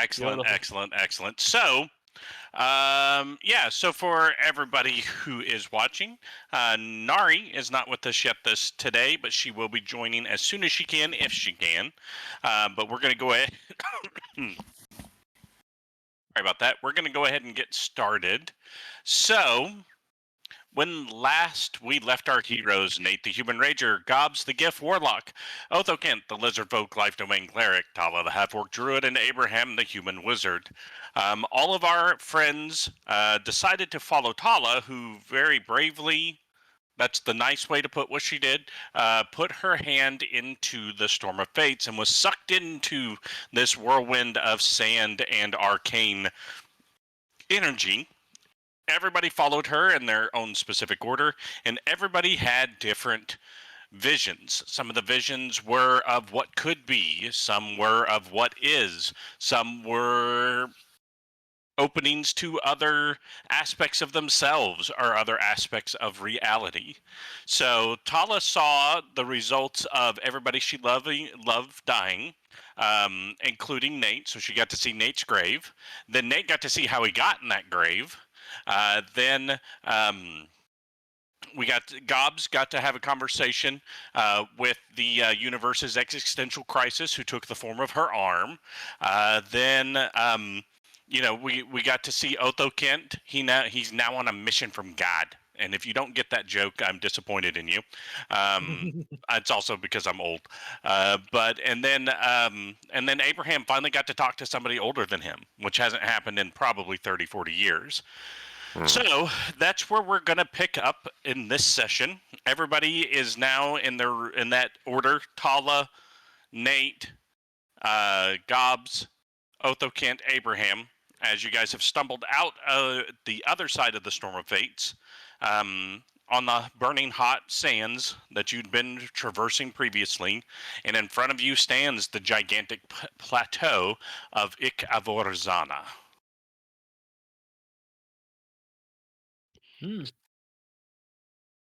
Excellent, Beautiful. excellent, excellent. So, so for everybody who is watching, Nari is not with us yet today, but she will be joining as soon as she can, if she can. But we're going to go ahead. Sorry about that. We're going to go ahead and get started. So, when last we left our heroes, Nate the Human Rager, Gobs the Gift Warlock, Othokent the Lizard Folk Life Domain Cleric, Talah the Half-Orc Druid, and Abraham the Human Wizard. All of our friends decided to follow Talah, who very bravely, that's the nice way to put what she did, put her hand into the Storm of Fates and was sucked into this whirlwind of sand and arcane energy. Everybody followed her in their own specific order, and everybody had different visions. Some of the visions were of what could be, some were of what is, some were openings to other aspects of themselves or other aspects of reality. So Talah saw the results of everybody she loved dying, including Nate. So she got to see Nate's grave. Then Nate got to see how he got in that grave. Then Gobs got to have a conversation with the universe's existential crisis, who took the form of her arm. We got to see Othokent. He's now on a mission from God. And if you don't get that joke, I'm disappointed in you. It's also because I'm old. And then Abraham finally got to talk to somebody older than him, which hasn't happened in probably 30, 40 years. So that's where we're going to pick up in this session. Everybody is now in that order: Talah, Nate, Gobs, Othokent, Abraham. As you guys have stumbled out the other side of the Storm of Fates, on the burning hot sands that you'd been traversing previously, and in front of you stands the gigantic plateau of Ik-Avorzana.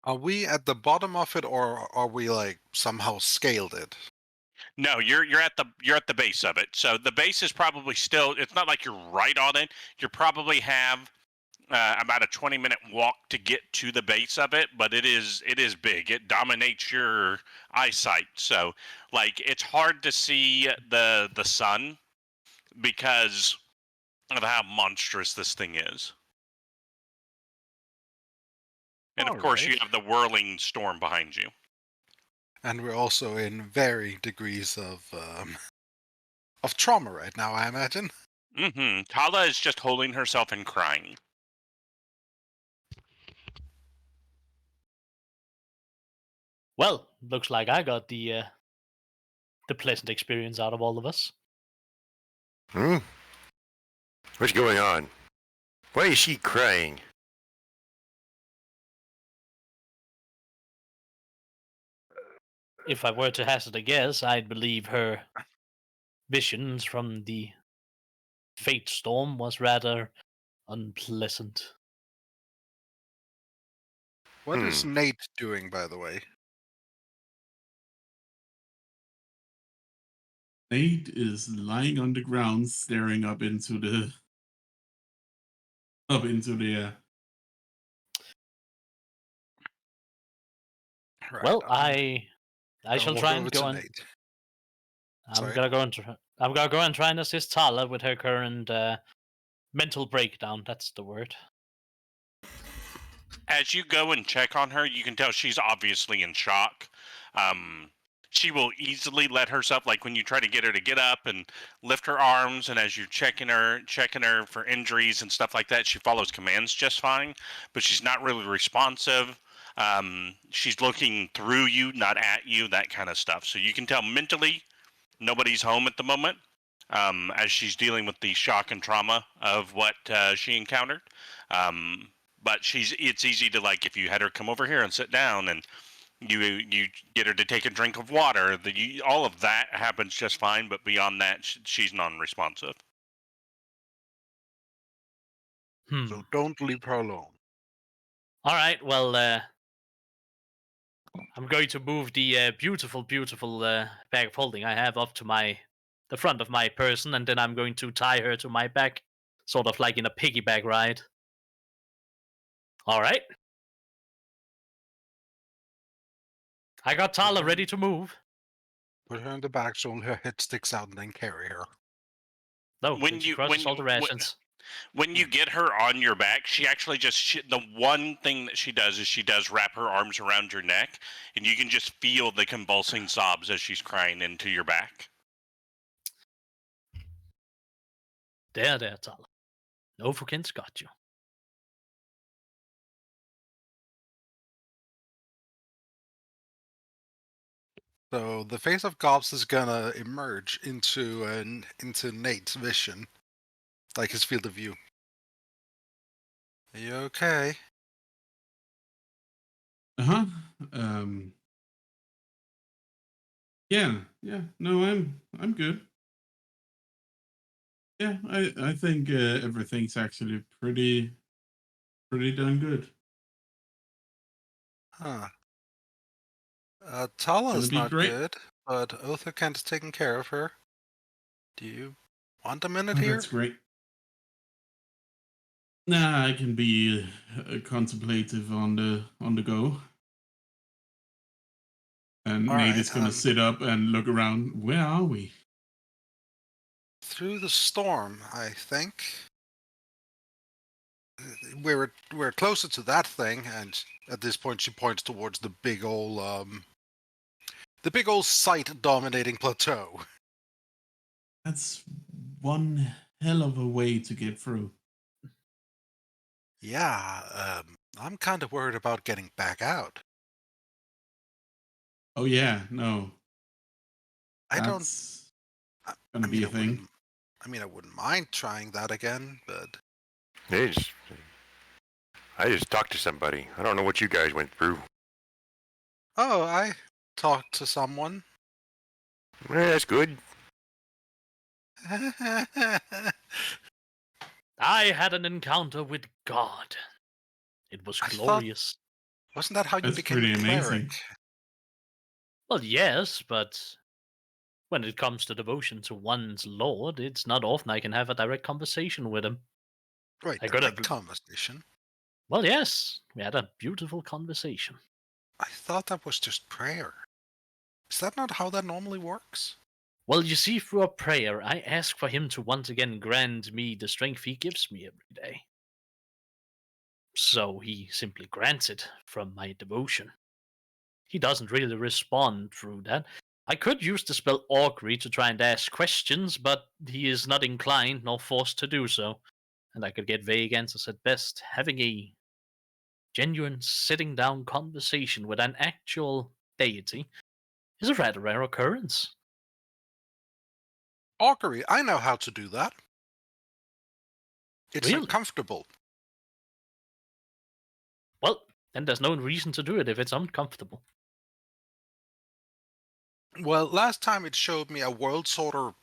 Are we at the bottom of it, or are we like somehow scaled it? No, you're at the base of it. So the base is probably still. It's not like you're right on it. You probably have about a 20-minute walk to get to the base of it, but it is big. It dominates your eyesight. So like it's hard to see the sun because of how monstrous this thing is. And of course, you have the whirling storm behind you. And we're also in varying degrees of trauma right now, I imagine. Mm-hmm. Talah is just holding herself and crying. Well, looks like I got the pleasant experience out of all of us. What's going on? Why is she crying? If I were to hazard a guess, I'd believe her visions from the fate storm was rather unpleasant. What is Nate doing, by the way? Nate is lying on the ground, staring up into the air. Right, Well, I shall try and go and. I'm gonna go and try and assist Talah with her current mental breakdown. That's the word. As you go and check on her, you can tell she's obviously in shock. She will easily let herself, like when you try to get her to get up and lift her arms, and as you're checking her for injuries and stuff like that, she follows commands just fine, but she's not really responsive. She's looking through you, not at you, that kind of stuff. So you can tell mentally nobody's home at the moment, as she's dealing with the shock and trauma of what she encountered. But it's easy to, like, if you had her come over here and sit down and you get her to take a drink of water, all of that happens just fine, but beyond that, she's non-responsive. So don't leave her alone. All right, well, I'm going to move the beautiful bag of holding I have up to my the front of my person, and then I'm going to tie her to my back, sort of like in a piggyback ride. All right. I got Talah ready to move. Put her in the back so her head sticks out and then carry her. No, When then she you crosses all the rations. when you get her on your back, she actually the one thing that she does is she does wrap her arms around your neck, and you can just feel the convulsing sobs as she's crying into your back. There, Talah. Othokent's got you. So the face of Gobx is gonna emerge into Nate's vision, like his field of view. Are you okay? Uh-huh. Yeah, no, I'm good. Yeah, I think everything's actually pretty done good. Huh. Gonna Talah's be not great. good, but Othokent's taking care of her. Do you want a minute Oh, here? that's great. Nah, I can be contemplative on the go. And All Nate right. is gonna sit up and look around. Where are we? Through the storm, I think. We're closer to that thing, and at this point she points towards the big old sight dominating plateau. That's one hell of a way to get through. Yeah, I'm kind of worried about getting back out. Oh yeah, no, I don't. that's I, gonna I be mean, a thing. I wouldn't mind trying that again, but I just talked to somebody. I don't know what you guys went through. oh, I talked to someone. That's good. I had an encounter with God. It was I thought- glorious. Wasn't that how you That's became pretty a cleric? amazing. Well, yes, but when it comes to devotion to one's lord, it's not often I can have a direct conversation with him. Right, I could have. direct conversation. Well, yes, we had a beautiful conversation. I thought that was just prayer. Is that not how that normally works? Well, you see, through a prayer, I ask for him to once again grant me the strength he gives me every day. So he simply grants it from my devotion. He doesn't really respond through that. I could use the spell augury to try and ask questions, but he is not inclined nor forced to do so, and I could get vague answers at best. Having a genuine sitting down conversation with an actual deity is a rather rare occurrence. Augury, I know how to do that. It's Really? uncomfortable. Well, then there's no reason to do it if it's uncomfortable. Well, last time it showed me a world sort of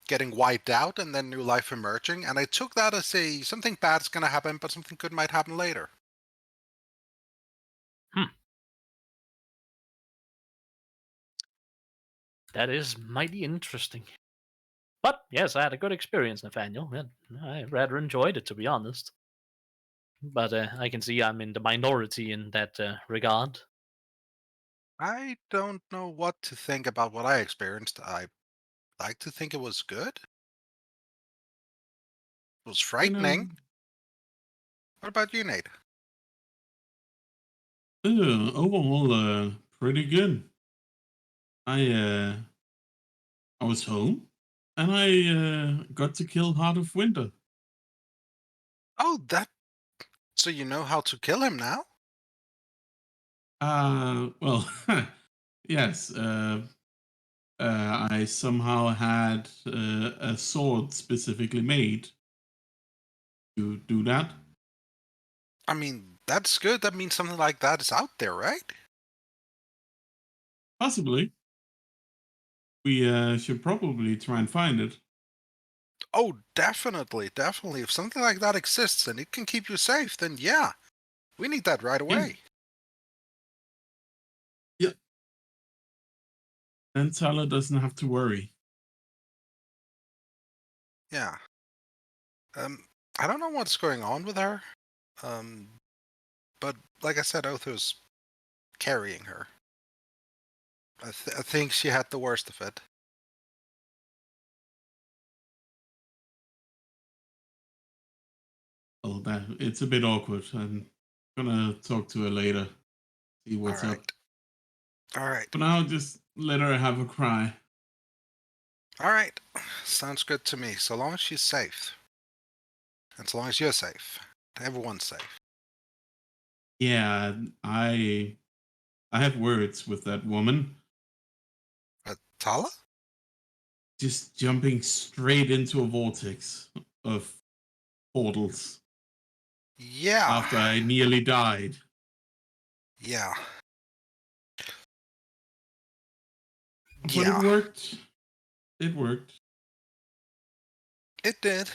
getting wiped out and then new life emerging, and I took that as something bad's gonna happen, but something good might happen later. That is mighty interesting. But yes, I had a good experience, Nathaniel, and I rather enjoyed it, to be honest. But I can see I'm in the minority in that regard. I don't know what to think about what I experienced. I like to think it was good. It was You know, frightening. What about you, Nate? overall, pretty good. I was home, and I got to kill Heart of Winter. Oh, that. So you know how to kill him now? Well, yes. I somehow had a sword specifically made to do that. I mean, that's good. That means something like that is out there, right? Possibly. We should probably try and find it. Oh, definitely, definitely. If something like that exists and it can keep you safe, then yeah, we need that right away. Yeah. Then Talah doesn't have to worry. Yeah. I don't know what's going on with her. But like I said, Otho's carrying her. I think she had the worst of it. Well, it's a bit awkward. I'm gonna talk to her later, see what's up. All right. For now, just let her have a cry. All right. Sounds good to me. So long as she's safe. And so long as you're safe. Everyone's safe. Yeah, I have words with that woman. Talah? Just jumping straight into a vortex of portals Yeah. after I nearly died. Yeah. But Yeah. it worked. It worked. It did.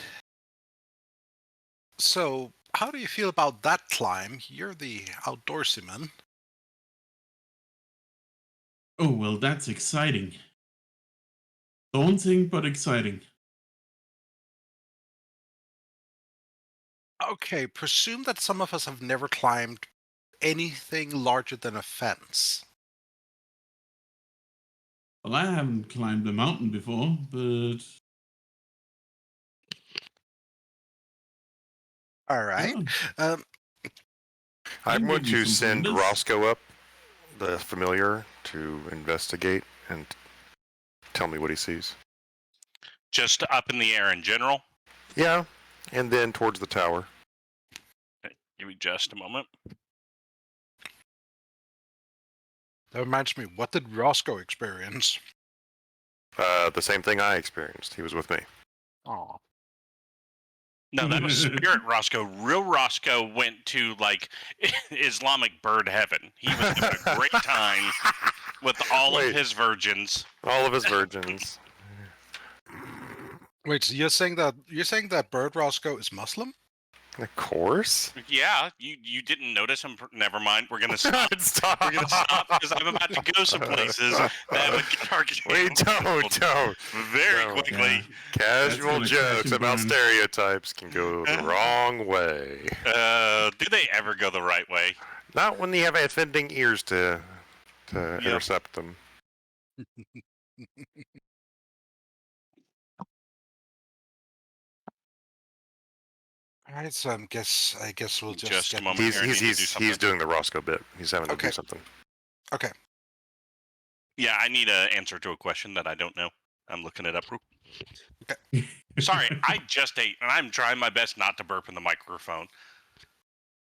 So, how do you feel about that climb? You're the outdoorsy man. Oh, well, that's exciting. Daunting, but exciting. Okay, presume that some of us have never climbed anything larger than a fence. Well, I haven't climbed a mountain before, but... All right. yeah, I'm can going give you to some send pointers. Roscoe up, the familiar, to investigate and tell me what he sees. Just up in the air in general. Yeah, and then towards the tower. Okay, give me just a moment. That reminds me, what did Roscoe experience? The same thing I experienced. He was with me. Oh. No, that was Spirit Roscoe. Real Roscoe went to, like, Islamic bird heaven. He was having a great time with all of Wait. his virgins. All of his virgins. Wait, so you're saying that Bird Roscoe is Muslim? Of course. Yeah, you didn't notice him. Never mind. We're gonna stop. Stop. We're gonna stop because I'm about to go some places that would get our game Wait, don't. very No. quickly. Yeah. Casual gonna crash jokes and about burn. stereotypes can go the wrong way. Do they ever go the right way? Not when you have offending ears to intercept them. All right, so I guess we'll just Just a get moment. He's Aaron, you need to do he's something. doing the Roscoe bit. He's having to Okay. do something. Okay. Yeah, I need an answer to a question that I don't know. I'm looking it up. Sorry, I just ate, and I'm trying my best not to burp in the microphone.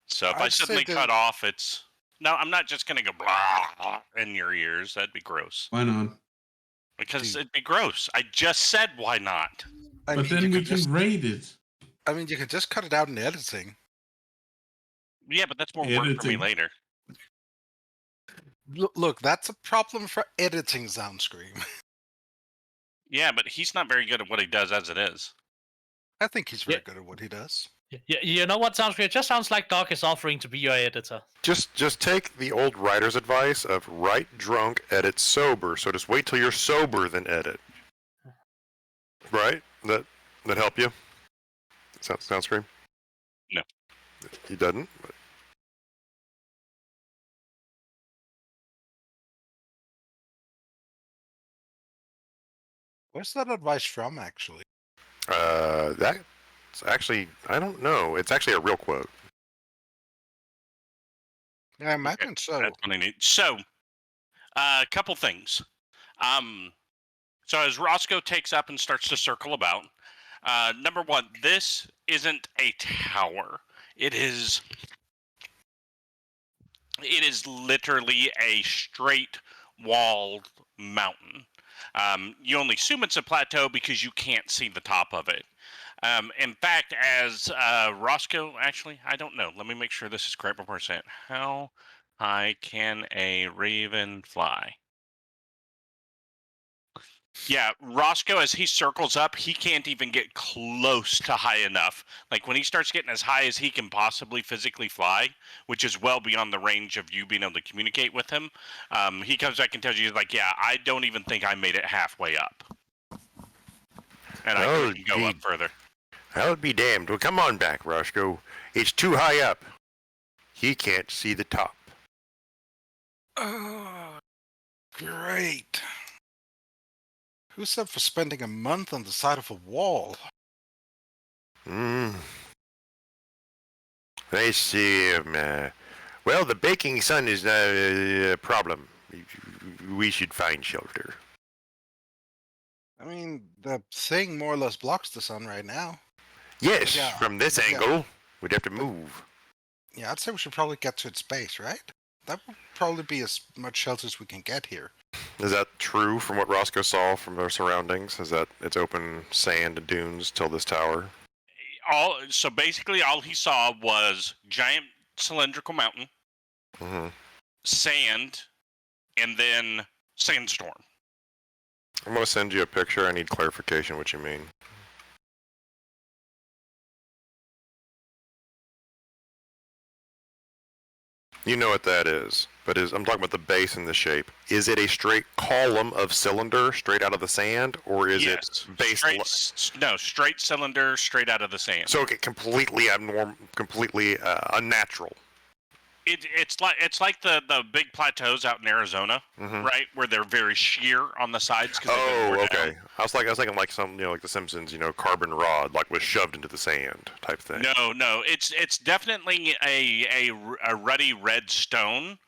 So if I I'd say suddenly that- cut off, it's... No, I'm not just going to go blah in your ears. That'd be gross. Why not? Because Dude. it'd be gross. I just said why not. I But mean, then you we could can just, rate it. I mean, you could just cut it out in the editing. Yeah, but that's more work for me Editing. later. Look, that's a problem for editing Soundscream. Yeah, but he's not very good at what he does as it is. I think he's very Yeah. good at what he does. You know what sounds great? It just sounds like Doc is offering to be your editor. Just take the old writer's advice of write drunk, edit sober. So just wait till you're sober, then edit. Right? That help you? Soundscream? No. He doesn't? Where's that advice from, actually? That's actually, I don't know. It's actually a real quote. Yeah, I imagine so. That's what I need. So, a couple things. So as Roscoe takes up and starts to circle about, number one, this isn't a tower. It is literally a straight walled mountain. You only assume it's a plateau because you can't see the top of it. In fact, as Roscoe, actually, I don't know. Let me make sure this is correct before I say it. How high can a raven fly? Yeah, Roscoe, as he circles up, he can't even get close to high enough. Like, when he starts getting as high as he can possibly physically fly, which is well beyond the range of you being able to communicate with him, he comes back and tells you, like, yeah, I don't even think I made it halfway up. and I Oh, can go up gee. further. I'll be damned. Well, come on back, Roscoe. It's too high up. He can't see the top. Oh, great. Who's up for spending a month on the side of a wall? I see. Well, the baking sun is a problem. We should find shelter. I mean, the thing more or less blocks the sun right now. Yes, Yeah, from this yeah. angle, we'd have to move. Yeah, I'd say we should probably get to its base, right? That would probably be as much shelter as we can get here. Is that true from what Roscoe saw from their surroundings? Is that it's open sand and dunes till this tower? So basically, all he saw was giant cylindrical mountain, Mm-hmm. sand, and then sandstorm. I'm going to send you a picture. I need clarification what you mean. You know what that is, but I'm talking about the base and the shape. Is it a straight column of cylinder straight out of the sand, or is Yes, it based? straight cylinder, straight out of the sand. So okay, completely abnormal, completely unnatural. It's like the big plateaus out in Arizona, Mm-hmm. right, where they're very sheer on the sides. Oh, okay. I was thinking like some, like the Simpsons, carbon rod, like was shoved into the sand type thing. No, it's definitely a ruddy red stone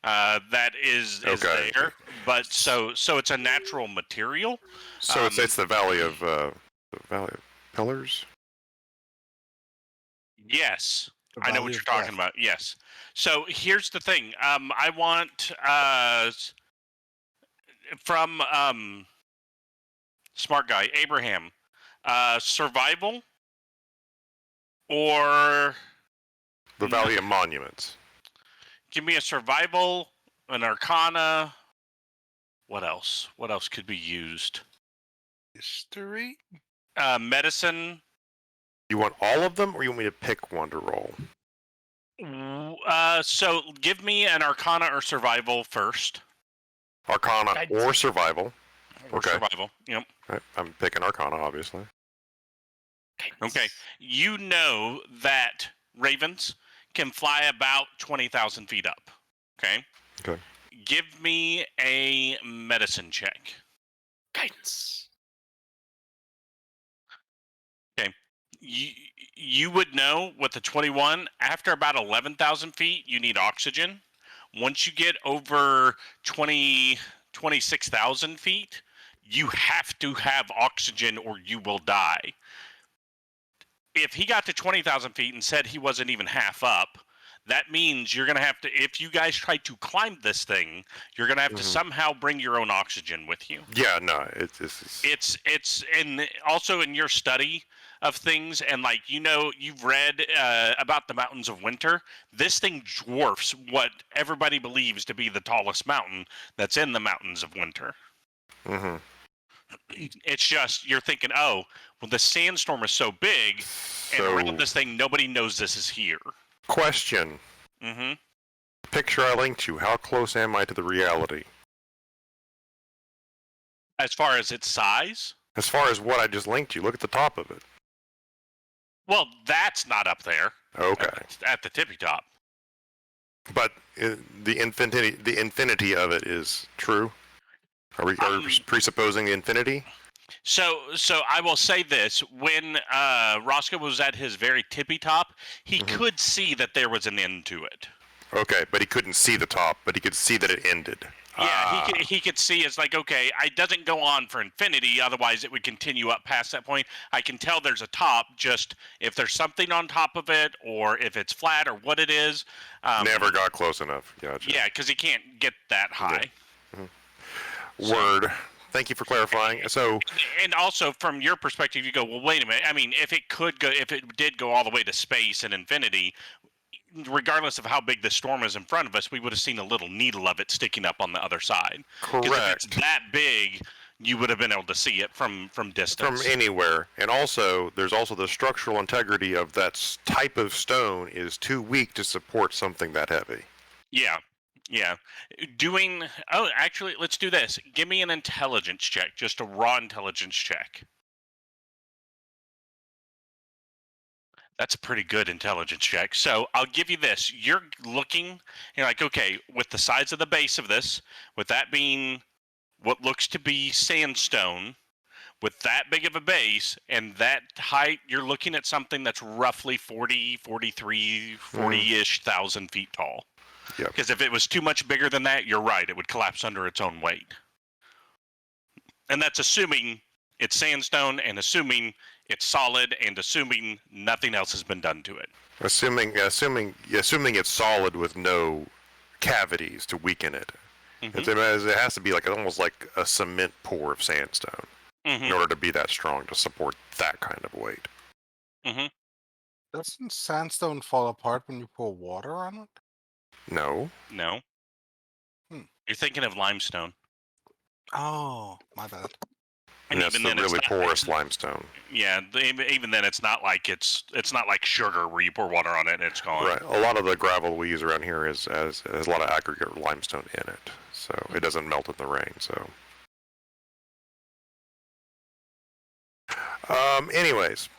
that is Okay. there, but so it's a natural material. So it's the Valley of Pillars. Yes, The I know Valley what you're of talking Death. about. Yes. So here's the thing. I want from smart guy Abraham, survival or The Valley of Monuments. give me a survival, an arcana. What else? What else could be used? History? Medicine. You want all of them, or you want me to pick one to roll? So give me an arcana or survival first. Arcana Guidance. or survival. Or Okay. survival. Yep. Right, I'm picking Arcana, obviously. Okay. You know that ravens can fly about 20,000 feet up. Okay. Okay. Give me a medicine check. Guidance. You would know with the 21, after about 11,000 feet, you need oxygen. Once you get over 26,000 feet, you have to have oxygen or you will die. If he got to 20,000 feet and said he wasn't even half up, that means you're going to have to, if you guys try to climb this thing, you're going to have to somehow bring your own oxygen with you. Yeah, no, it's and also in your study of things, and like you've read about the mountains of winter. This thing dwarfs what everybody believes to be the tallest mountain that's in the mountains of winter. Mm-hmm. It's just you're thinking, oh, well, the sandstorm is so big, and around this thing, nobody knows this is here. Question. Mm-hmm. Picture I linked you. How close am I to the reality? As far as its size? As far as what I just linked you, look at the top of it. Well, that's not up there. Okay. At the tippy top. But the infinity of it is true. Are we presupposing the infinity? So I will say this: when Roscoe was at his very tippy top, he could see that there was an end to it. Okay, but he couldn't see the top, but he could see that it ended. Yeah, he could see it's like, okay, it doesn't go on for infinity, otherwise it would continue up past that point. I can tell there's a top, just if there's something on top of it, or if it's flat, or what it is. Never got close enough. Gotcha. Yeah, because he can't get that high. Yeah. Word. Thank you for clarifying. So, and also from your perspective, you go, well, wait a minute. I mean, if it did go all the way to space and infinity, regardless of how big the storm is in front of us, we would have seen a little needle of it sticking up on the other side. correct. If it's that big, you would have been able to see it from distance. From anywhere. And also, there's also the structural integrity of that type of stone is too weak to support something that heavy. Yeah. Actually, let's do this. Give me an intelligence check, just a raw intelligence check. That's a pretty good intelligence check. So I'll give you this. You're looking, you're like, okay, with the size of the base of this, with that being what looks to be sandstone, with that big of a base and that height, you're looking at something that's roughly 40, 43, 40-ish thousand feet tall. Yep. Because if it was too much bigger than that, you're right, it would collapse under its own weight. And that's assuming it's sandstone and assuming it's solid and assuming nothing else has been done to it. Assuming it's solid with no cavities to weaken it. It has to be like almost like a cement pour of sandstone in order to be that strong to support that kind of weight. Doesn't sandstone fall apart when you pour water on it? No. No. You're thinking of limestone. Oh, my bad. And that's the really porous limestone. Yeah, even then, it's not like not like sugar where you pour water on it and it's gone. Right. A lot of the gravel we use around here has a lot of aggregate limestone in it, so it doesn't melt in the rain. So, anyways,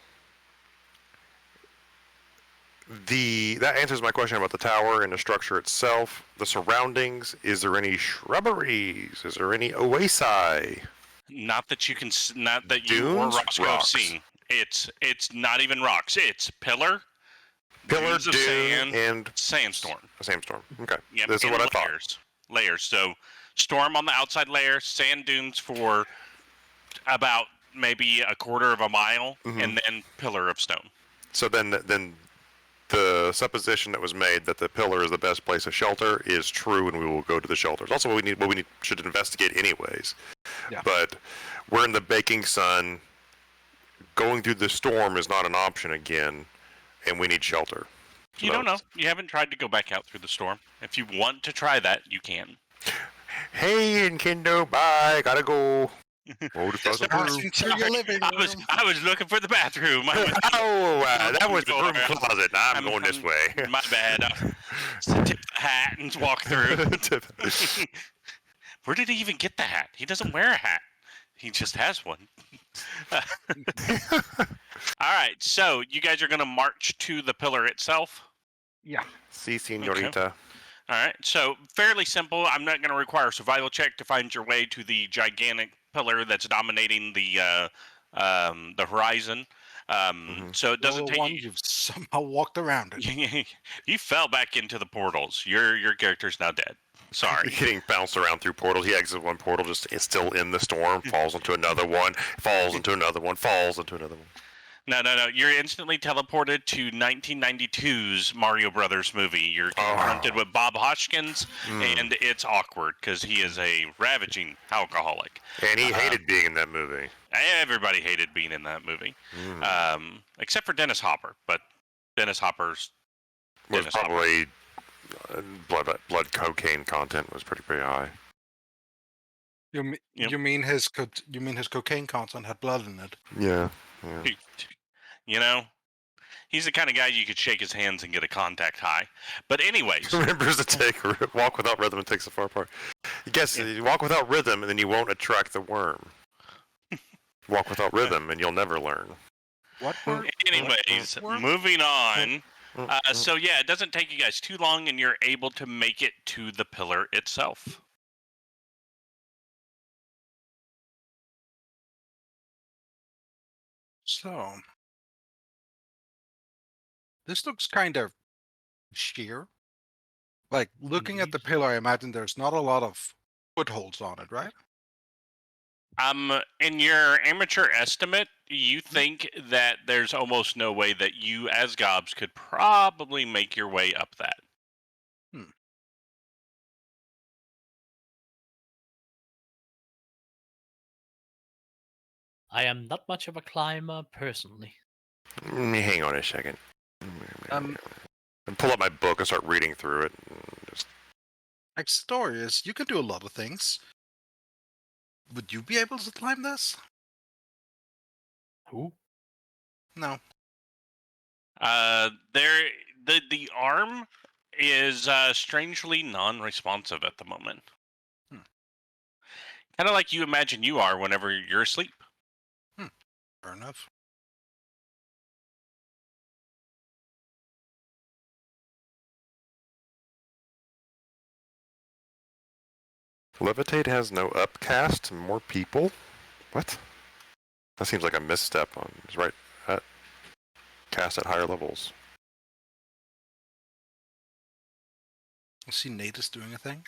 that answers my question about the tower and the structure itself. The surroundings. Is there any shrubberies? Is there any oasi? Not that you can, not that Dunes? you or Roscoe have Rocks. seen. It's not even rocks. It's pillar, Pillar, dune, dune, sand, and sandstorm. sandstorm. Okay, Yep, this is and what I thought. Layers. So storm on the outside layer, sand dunes for about maybe a quarter of a mile, and then pillar of stone. So then the supposition that was made that the pillar is the best place of shelter is true, and we will go to the shelters. Also, what we should investigate anyways. Yeah. But we're in the baking sun. Going through the storm is not an option again, and we need shelter. You don't know. You haven't tried to go back out through the storm. If you want to try that, you can. Hey, Nintendo, bye. Gotta go. Oh, the Just passing through your living room. I was looking for the bathroom. That was the broom closet. I'm going this way. My bad. I'll tip the hat and walk through. Where did he even get the hat? He doesn't wear a hat. He just has one. All right, so you guys are going to march to the pillar itself? Yeah. Si, senorita. All right, so fairly simple. I'm not going to require a survival check to find your way to the gigantic pillar that's dominating the horizon. So it doesn't take you. You've somehow walked around it. You fell back into the portals. Your character's now dead. Sorry. Getting bounced around through portals. He exits one portal, just is still in the storm, falls into another one, falls into another one, falls into another one. No. You're instantly teleported to 1992's Mario Brothers movie. You're confronted with Bob Hoskins, and it's awkward because he is a ravaging alcoholic. And he hated being in that movie. Everybody hated being in that movie, except for Dennis Hopper. But Dennis Hopper's was probably blood cocaine content was pretty high. You mean his cocaine content had blood in it? Yeah. You know, he's the kind of guy you could shake his hands and get a contact high. But anyways, remembers to take walk without rhythm and takes it far apart. You walk without rhythm and then you won't attract the worm. Walk without rhythm and you'll never learn. What word? Anyways, moving on. So yeah, it doesn't take you guys too long, and you're able to make it to the pillar itself. So, this looks kind of sheer. Like, looking at the pillar, I imagine there's not a lot of footholds on it, right? In your amateur estimate, you think that there's almost no way that you, as Gobs, could probably make your way up that. I am not much of a climber personally. Hang on a second. And pull up my book and start reading through it. Like, story is, you can do a lot of things. Would you be able to climb this? Who? No. The arm is strangely non-responsive at the moment. Kind of like you imagine you are whenever you're asleep. Fair enough. Levitate has no upcast, more people? What? That seems like a misstep on his right at cast at higher levels. I see Nate is doing a thing.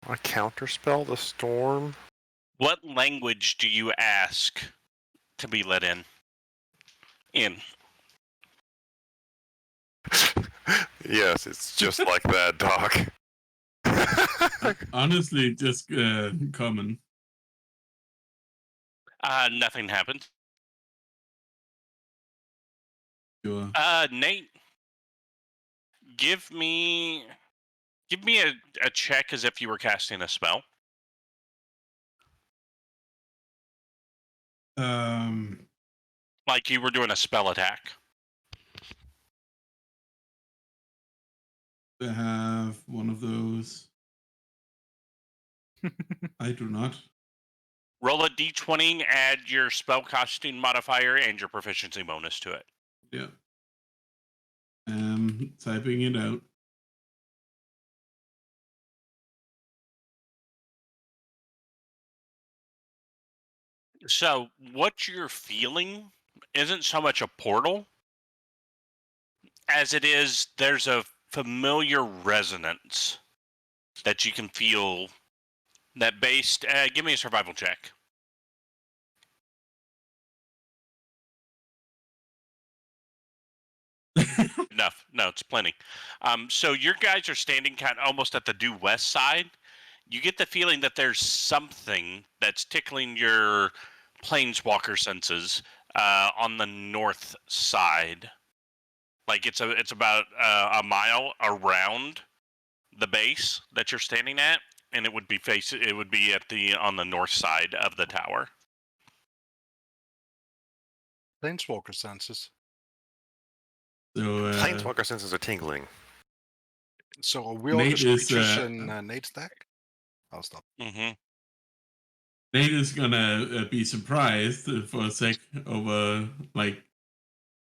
I counterspell the storm? What language do you ask to be let in? Yes, it's just like that, Doc. Honestly, just common. Nothing happened. Sure. Nate, give me a check as if you were casting a spell. Like you were doing a spell attack. I have one of those. I do not. Roll a d20, add your spell casting modifier and your proficiency bonus to it. Yeah. Typing it out. So what you're feeling isn't so much a portal as it is there's a familiar resonance that you can feel that based... give me a survival check. Enough. No, it's plenty. So your guys are standing kind of almost at the due west side. You get the feeling that there's something that's tickling your planeswalker senses on the north side. Like it's about a mile around the base that you're standing at, and it would be on the north side of the tower. Planeswalker senses. So Planeswalker senses are tingling. So are we all Nate just is, creatures in Nate's deck? I'll stop. Mm-hmm. Nate is gonna be surprised for a sec over, like,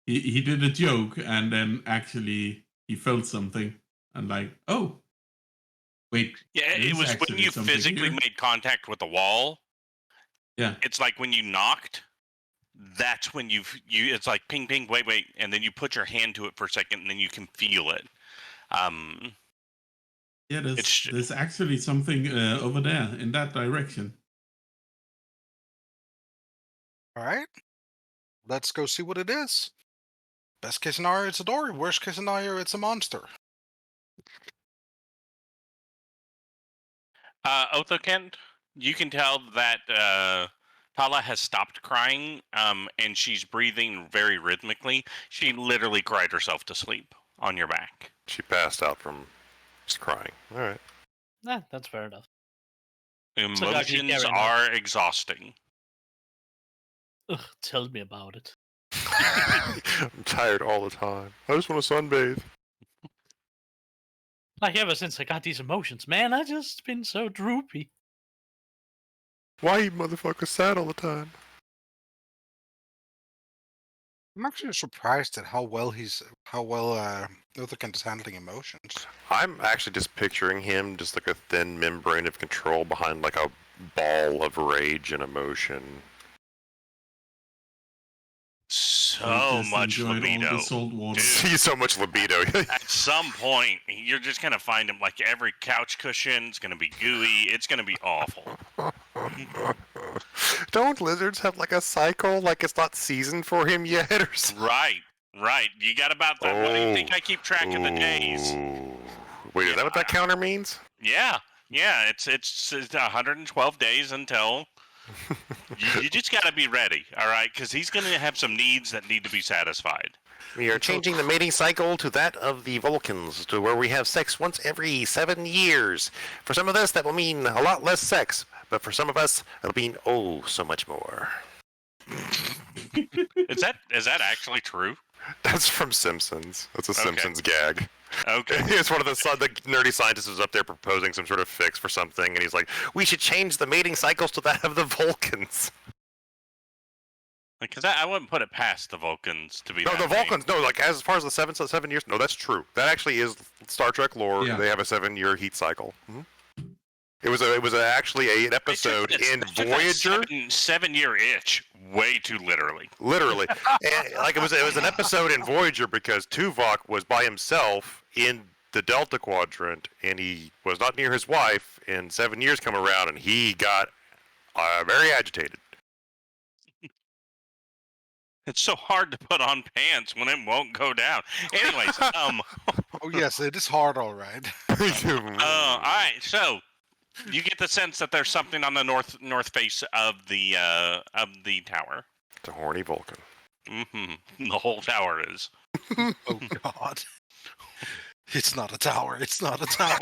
he did a joke and then actually he felt something and like, oh, wait. Yeah, it was when you physically made contact with the wall. Yeah. It's like when you knocked, that's when you it's like ping, ping, wait, and then you put your hand to it for a second and then you can feel it. Yeah, there's actually something over there in that direction. All right. Let's go see what it is. Best case scenario, it's a door. Worst case scenario, it's a monster. Othokent, you can tell that Talah has stopped crying, and she's breathing very rhythmically. She literally cried herself to sleep on your back. She passed out from just crying. All right. Nah, that's fair enough. Emotions are exhausting. Ugh, tell me about it. I'm tired all the time. I just want to sunbathe. Like ever since I got these emotions, man, I just been so droopy. Why you motherfuckers sad all the time? I'm actually surprised at how well Othokent is handling emotions. I'm actually just picturing him just like a thin membrane of control behind like a ball of rage and emotion. So much libido. See so much libido. At some point, you're just gonna find him like every couch cushion's gonna be gooey. It's gonna be awful. Don't lizards have like a cycle, like it's not seasoned for him yet, or something? Right. You got about that. What do you think I keep track of the days? Wait, is that what that counter means? Yeah. It's 112 days until. You just got to be ready, all right? Because he's going to have some needs that need to be satisfied. We are changing the mating cycle to that of the Vulcans, to where we have sex once every 7 years. For some of us, that will mean a lot less sex, but for some of us, it'll mean oh so much more. Is that actually true? That's from Simpsons. That's a Simpsons gag. Okay. It's one of the nerdy scientists who's up there proposing some sort of fix for something, and he's like, "We should change the mating cycles to that of the Vulcans." Because I wouldn't put it past the Vulcans to be. No, that the way. Vulcans. No, like as far as the 7 years. No, that's true. That actually is Star Trek lore. Yeah. They have a 7-year heat cycle. It was actually an episode in Voyager. 7-year itch, way too literally. Literally, and, like it was an episode in Voyager because Tuvok was by himself in the Delta Quadrant, and he was not near his wife. And 7 years come around, and he got very agitated. It's so hard to put on pants when it won't go down. Anyways, Oh yes, it is hard, all right. all right. So you get the sense that there's something on the north face of the tower. It's a horny Vulcan. Mm-hmm. The whole tower is. Oh God. It's not a tower. It's not a tower.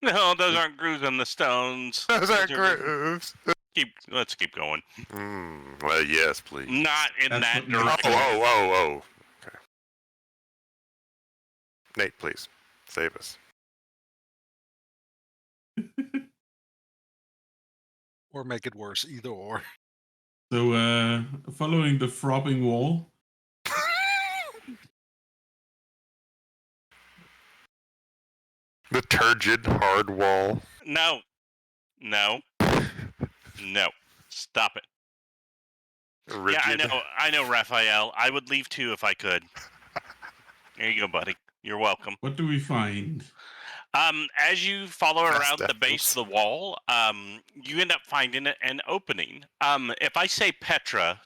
No, those aren't grooves in the stones. Those are are- grooves. Let's keep going. Well, yes, please. Not in That's that what makes direction. Oh. Okay. Nate, please save us. Or make it worse, either or. So, following the throbbing wall, The turgid hard wall. No. Stop it. Rigid. Yeah, I know, Raphael. I would leave too if I could. There you go, buddy. You're welcome. what do we find? As you follow around the That's base of the wall, you end up finding an opening. If I say Petra,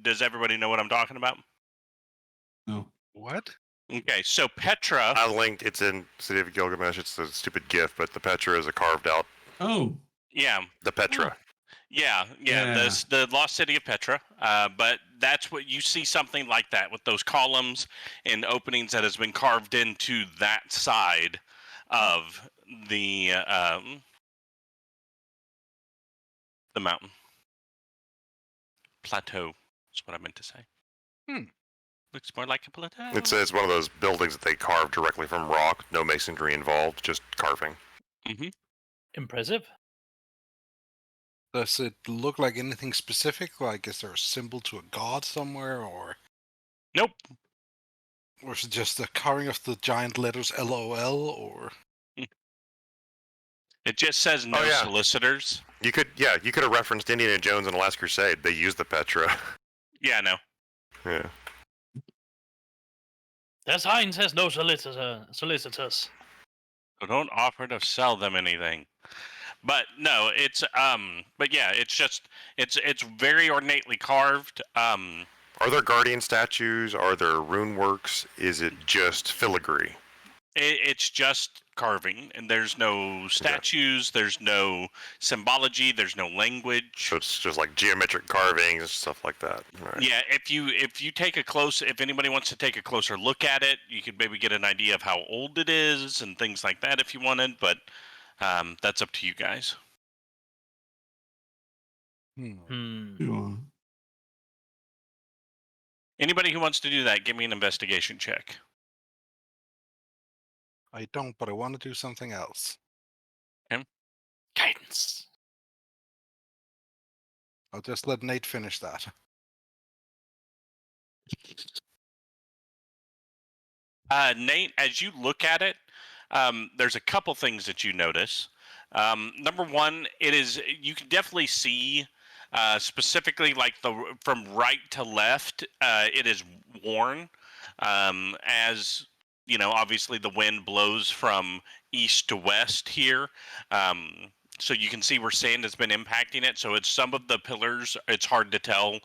does everybody know what I'm talking about? No. What? Okay, so Petra. I linked. It's in City of Gilgamesh. It's a stupid GIF, but the Petra is a carved out. Oh, Yeah, The Petra. yeah. Yeah. The lost city of Petra. But that's what you see, something like that with those columns and openings that has been carved into that side of the mountain plateau. Is what I meant to say. Looks more like a plateau. It's one of those buildings that they carved directly from rock. No masonry involved, just carving. Impressive. Does it look like anything specific? Like, is there a symbol to a god somewhere, or Nope. is it just a carving of the giant letters LOL, or? It just says no yeah. solicitors. You could have referenced Indiana Jones and the Last Crusade. They used the Petra. Yeah, no. Yeah. Their sign says no solicitors. So don't offer to sell them anything. But no, it's but yeah, it's very ornately carved. Are there guardian statues? Are there rune works? Is it just filigree? It's just carving, and there's no statues, there's no symbology, there's no language. So it's just like geometric carvings and stuff like that. Right. Yeah, if anybody wants to take a closer look at it, you could maybe get an idea of how old it is and things like that if you wanted, but that's up to you guys. Sure. Anybody who wants to do that, give me an investigation check. I don't, but I want to do something else. Guidance. I'll just let Nate finish that. Nate, as you look at it, there's a couple things that you notice. Number one, you can definitely see specifically like from right to left, it is worn. As you know, obviously the wind blows from east to west here. So you can see where sand has been impacting it. So it's some of the pillars, it's hard to tell.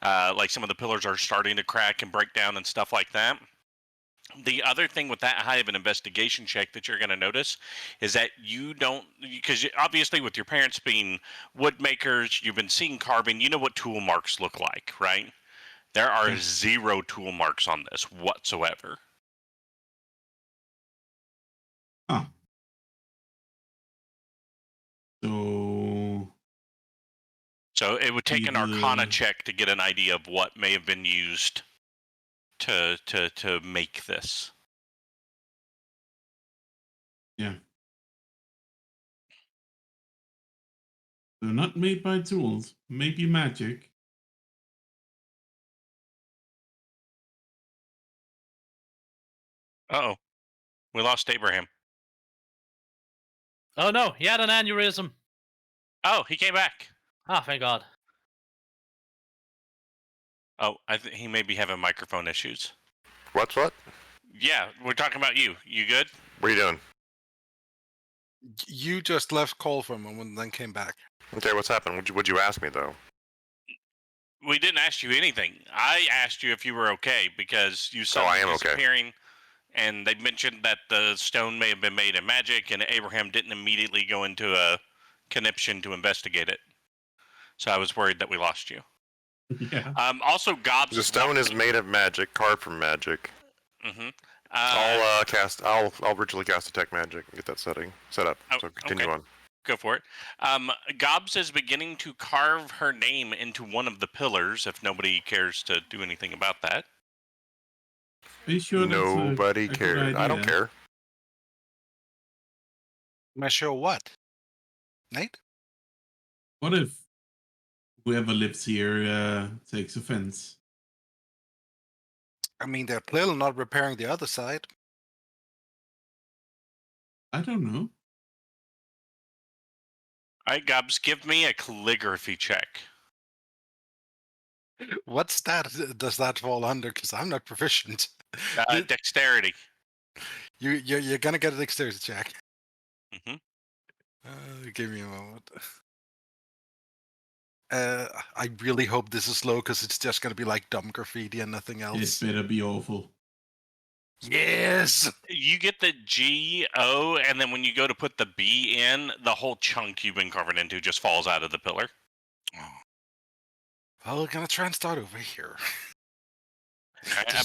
Like some of the pillars are starting to crack and break down and stuff like that. The other thing with that high of an investigation check that you're going to notice is that you don't, because obviously with your parents being wood makers, you've been seeing carving, you know what tool marks look like, right? There are 0 tool marks on this whatsoever. Huh. So it would take an Arcana Either- check to get an idea of what may have been used to make this. Yeah. They're not made by tools. Maybe magic. Uh-oh. We lost Abraham. Oh no, he had an aneurysm. Oh, he came back. Ah, thank God. Oh, he may be having microphone issues. What's what? Yeah, we're talking about you. You good? What are you doing? You just left call for a moment and then came back. Okay, what's happened? Would you ask me though? We didn't ask you anything. I asked you if you were okay because you saw I am okay. disappearing, and they mentioned that the stone may have been made of magic, and Abraham didn't immediately go into a conniption to investigate it. So I was worried that we lost you. Yeah. Also, Gobs. The stone is made of magic, carved from magic. Mm-hmm. I'll ritually cast detect magic and get that set up. So continue on. Go for it. Gobs is beginning to carve her name into one of the pillars. If nobody cares to do anything about that. Are you sure Nobody a good cares. I don't idea? care. Am I sure what? Nate? What if whoever lives here takes offense? I mean, they're clearly not repairing the other side. I don't know. All right, Gobs, give me a calligraphy check. What stat does that fall under? Because I'm not proficient. Dexterity. You're gonna get a dexterity check. Mm-hmm. Give me a moment. I really hope this is slow because it's just gonna be like dumb graffiti and nothing It else. better be awful. Yes. You get the G-O, and then when you go to put the B in, the whole chunk you've been carving into just falls out of the pillar. Well, we're gonna try and start over here.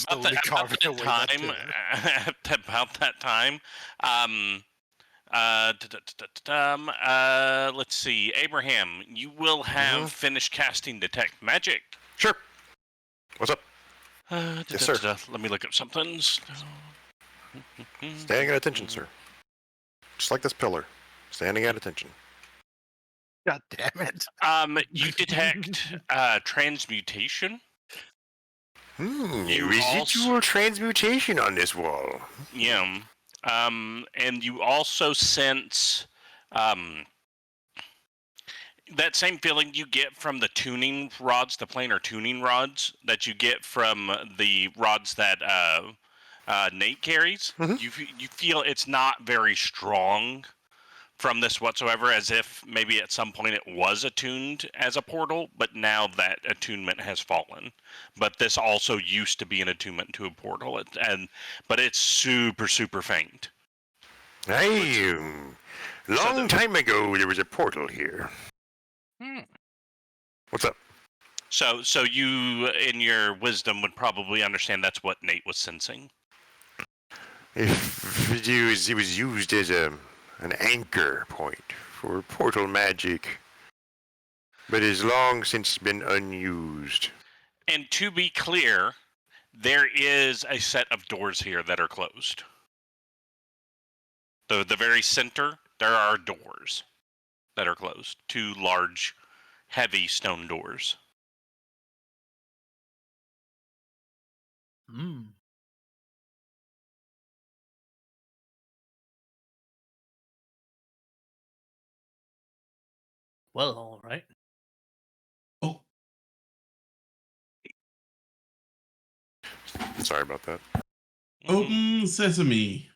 About that time, let's see, Abraham, you will have finished casting detect magic. Sure. What's up? Yes, sir. Let me look up something. Standing at attention, sir. Just like this pillar. Standing at attention. God damn it. You detect transmutation. Residual transmutation on this wall. Yeah. And you also sense that same feeling you get from the tuning rods, the planar tuning rods that you get from the rods that Nate carries. Mm-hmm. You feel it's not very strong from this whatsoever, as if maybe at some point it was attuned as a portal, but now that attunement has fallen. But this also used to be an attunement to a portal, but it's super, super faint. Hey, long time ago there was a portal here. What's up? So you, in your wisdom, would probably understand that's what Nate was sensing. If it was used as an anchor point for portal magic, but has long since been unused. And to be clear, there is a set of doors here that are closed. The very center, there are doors that are closed. 2 large, heavy stone doors. Well, all right. Oh, Sorry about that. open sesame.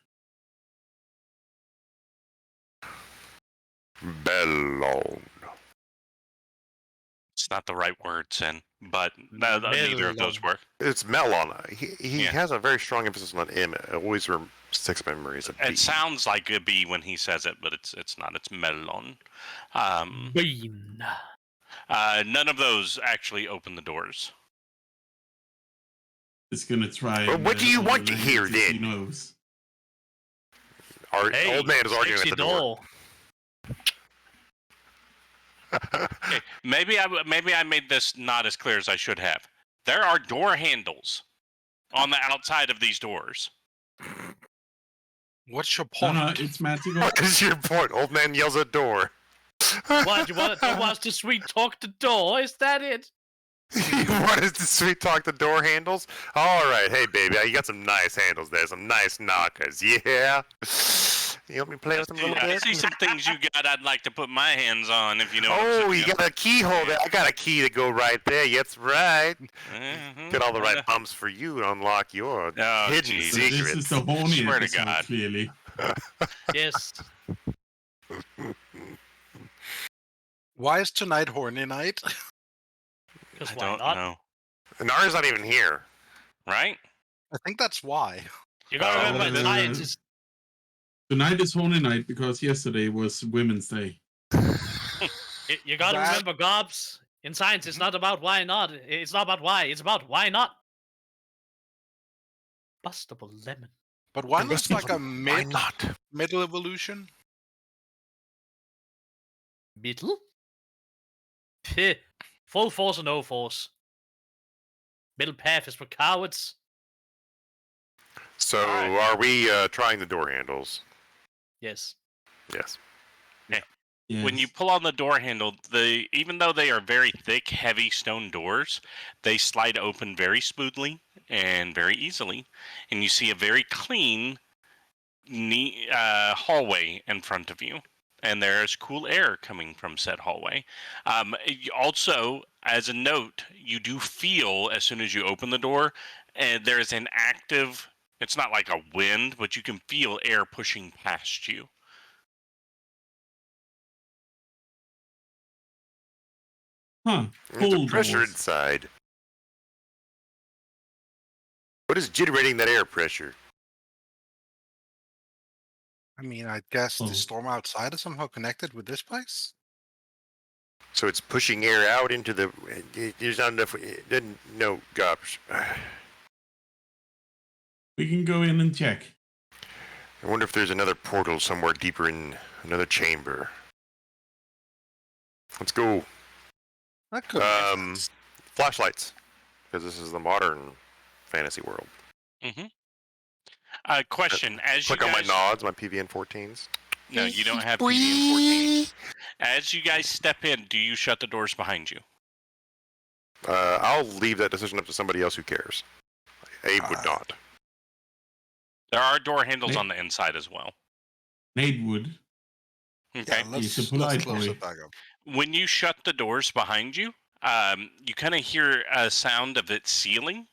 Bellone. It's not the right word, Sin, but neither of those work. It's melon. He has a very strong emphasis on M. It always sticks memories of B. It sounds like a B when he says it, but it's not. It's melon. Bean. None of those actually open the doors. It's gonna try. Well, what do you want to hear He then? knows. Our old man is arguing at sexy the door. Okay, maybe I made this not as clear as I should have. There are door handles on the outside of these doors. What's your No, point? no, it's magical. What is your point? Old man yells at door. What, you want to sweet talk the door? Is that it? What is the sweet talk the door handles? All right, hey baby, you got some nice handles there, some nice knockers. Yeah. You help me play with them a little I bit? see some things you got I'd like to put my hands on, if you know what I'm Oh, saying. you got a keyhole there. I got a key to go right there. That's right. Mhm. Get all the right bumps for you to unlock your Oh, hidden geez. So this is secrets. the horny Swear to episode, God. clearly. Yes. Why is tonight horny night? Because I why don't not? know. Nara's not even here. Right? I think that's why. You gotta Oh, remember, uh, science is. Tonight is horny night because yesterday was Women's Day. You gotta That- remember, Gobs. In science, it's not about why not. It's not about why. It's about why not. Bustable lemon. But why not Must like be- a Why not? middle evolution? Middle? Peh. Full force or no force. Middle path is for cowards. So, Alright. are we trying the door handles? Yes. Yes. Yes. When you pull on the door handle, even though they are very thick, heavy stone doors, they slide open very smoothly and very easily, and you see a very clean, neat hallway in front of you. And there's cool air coming from said hallway. Also, as a note, you do feel as soon as you open the door, there is an active. It's not like a wind, but you can feel air pushing past you. Huh. There's a Pull pressure doors. inside. What is generating that air pressure? I mean, I guess Oh. the storm outside is somehow connected with this place? So it's pushing air out into the. There's not enough. No, gosh. We can go in and check. I wonder if there's another portal somewhere deeper in another chamber. Let's go. That could make Um, sense. Flashlights, because this is the modern fantasy world. Question: As you Click on my guys, nods, my PVN 14s. no, you don't have PVN 14. As you guys step in, do you shut the doors behind you? I'll leave that decision up to somebody else who cares. Abe would not. There are door handles Hey. on the inside as well. Nate would. Okay. Yeah, He's a let's polite close boy. it back up. When you shut the doors behind you, you kind of hear a sound of it sealing,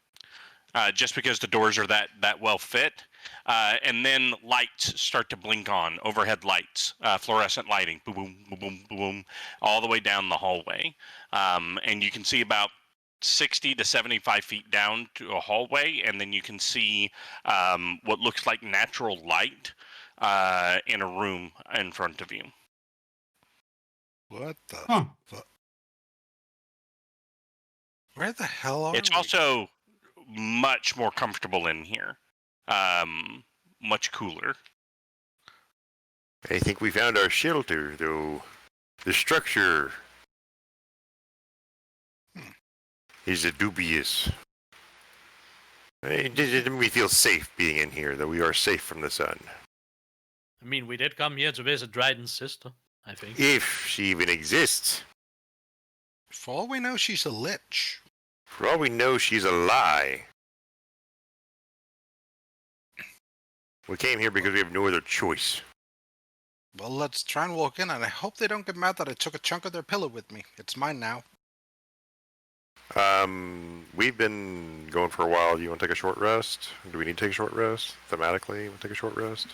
just because the doors are that well fit. And then lights start to blink on, overhead lights, fluorescent lighting, boom, boom, boom, boom, boom, all the way down the hallway. And you can see about 60 to 75 feet down to a hallway, and then you can see what looks like natural light in a room in front of you. What the? Huh. Where the hell are It's we? also much more comfortable in here. Much cooler. I think we found our shelter, though. The structure is dubious. It didn't we feel safe being in here, though we are safe from the sun. I mean, we did come here to visit Dryden's sister, I think. If she even exists. For all we know, she's a lich. For all we know, she's a lie. We came here because we have no other choice. Well, let's try and walk in, and I hope they don't get mad that I took a chunk of their pillow with me. It's mine now. We've been going for a while. Do you want to take a short rest? Do we need to take a short rest? Thematically, you want to take a short rest?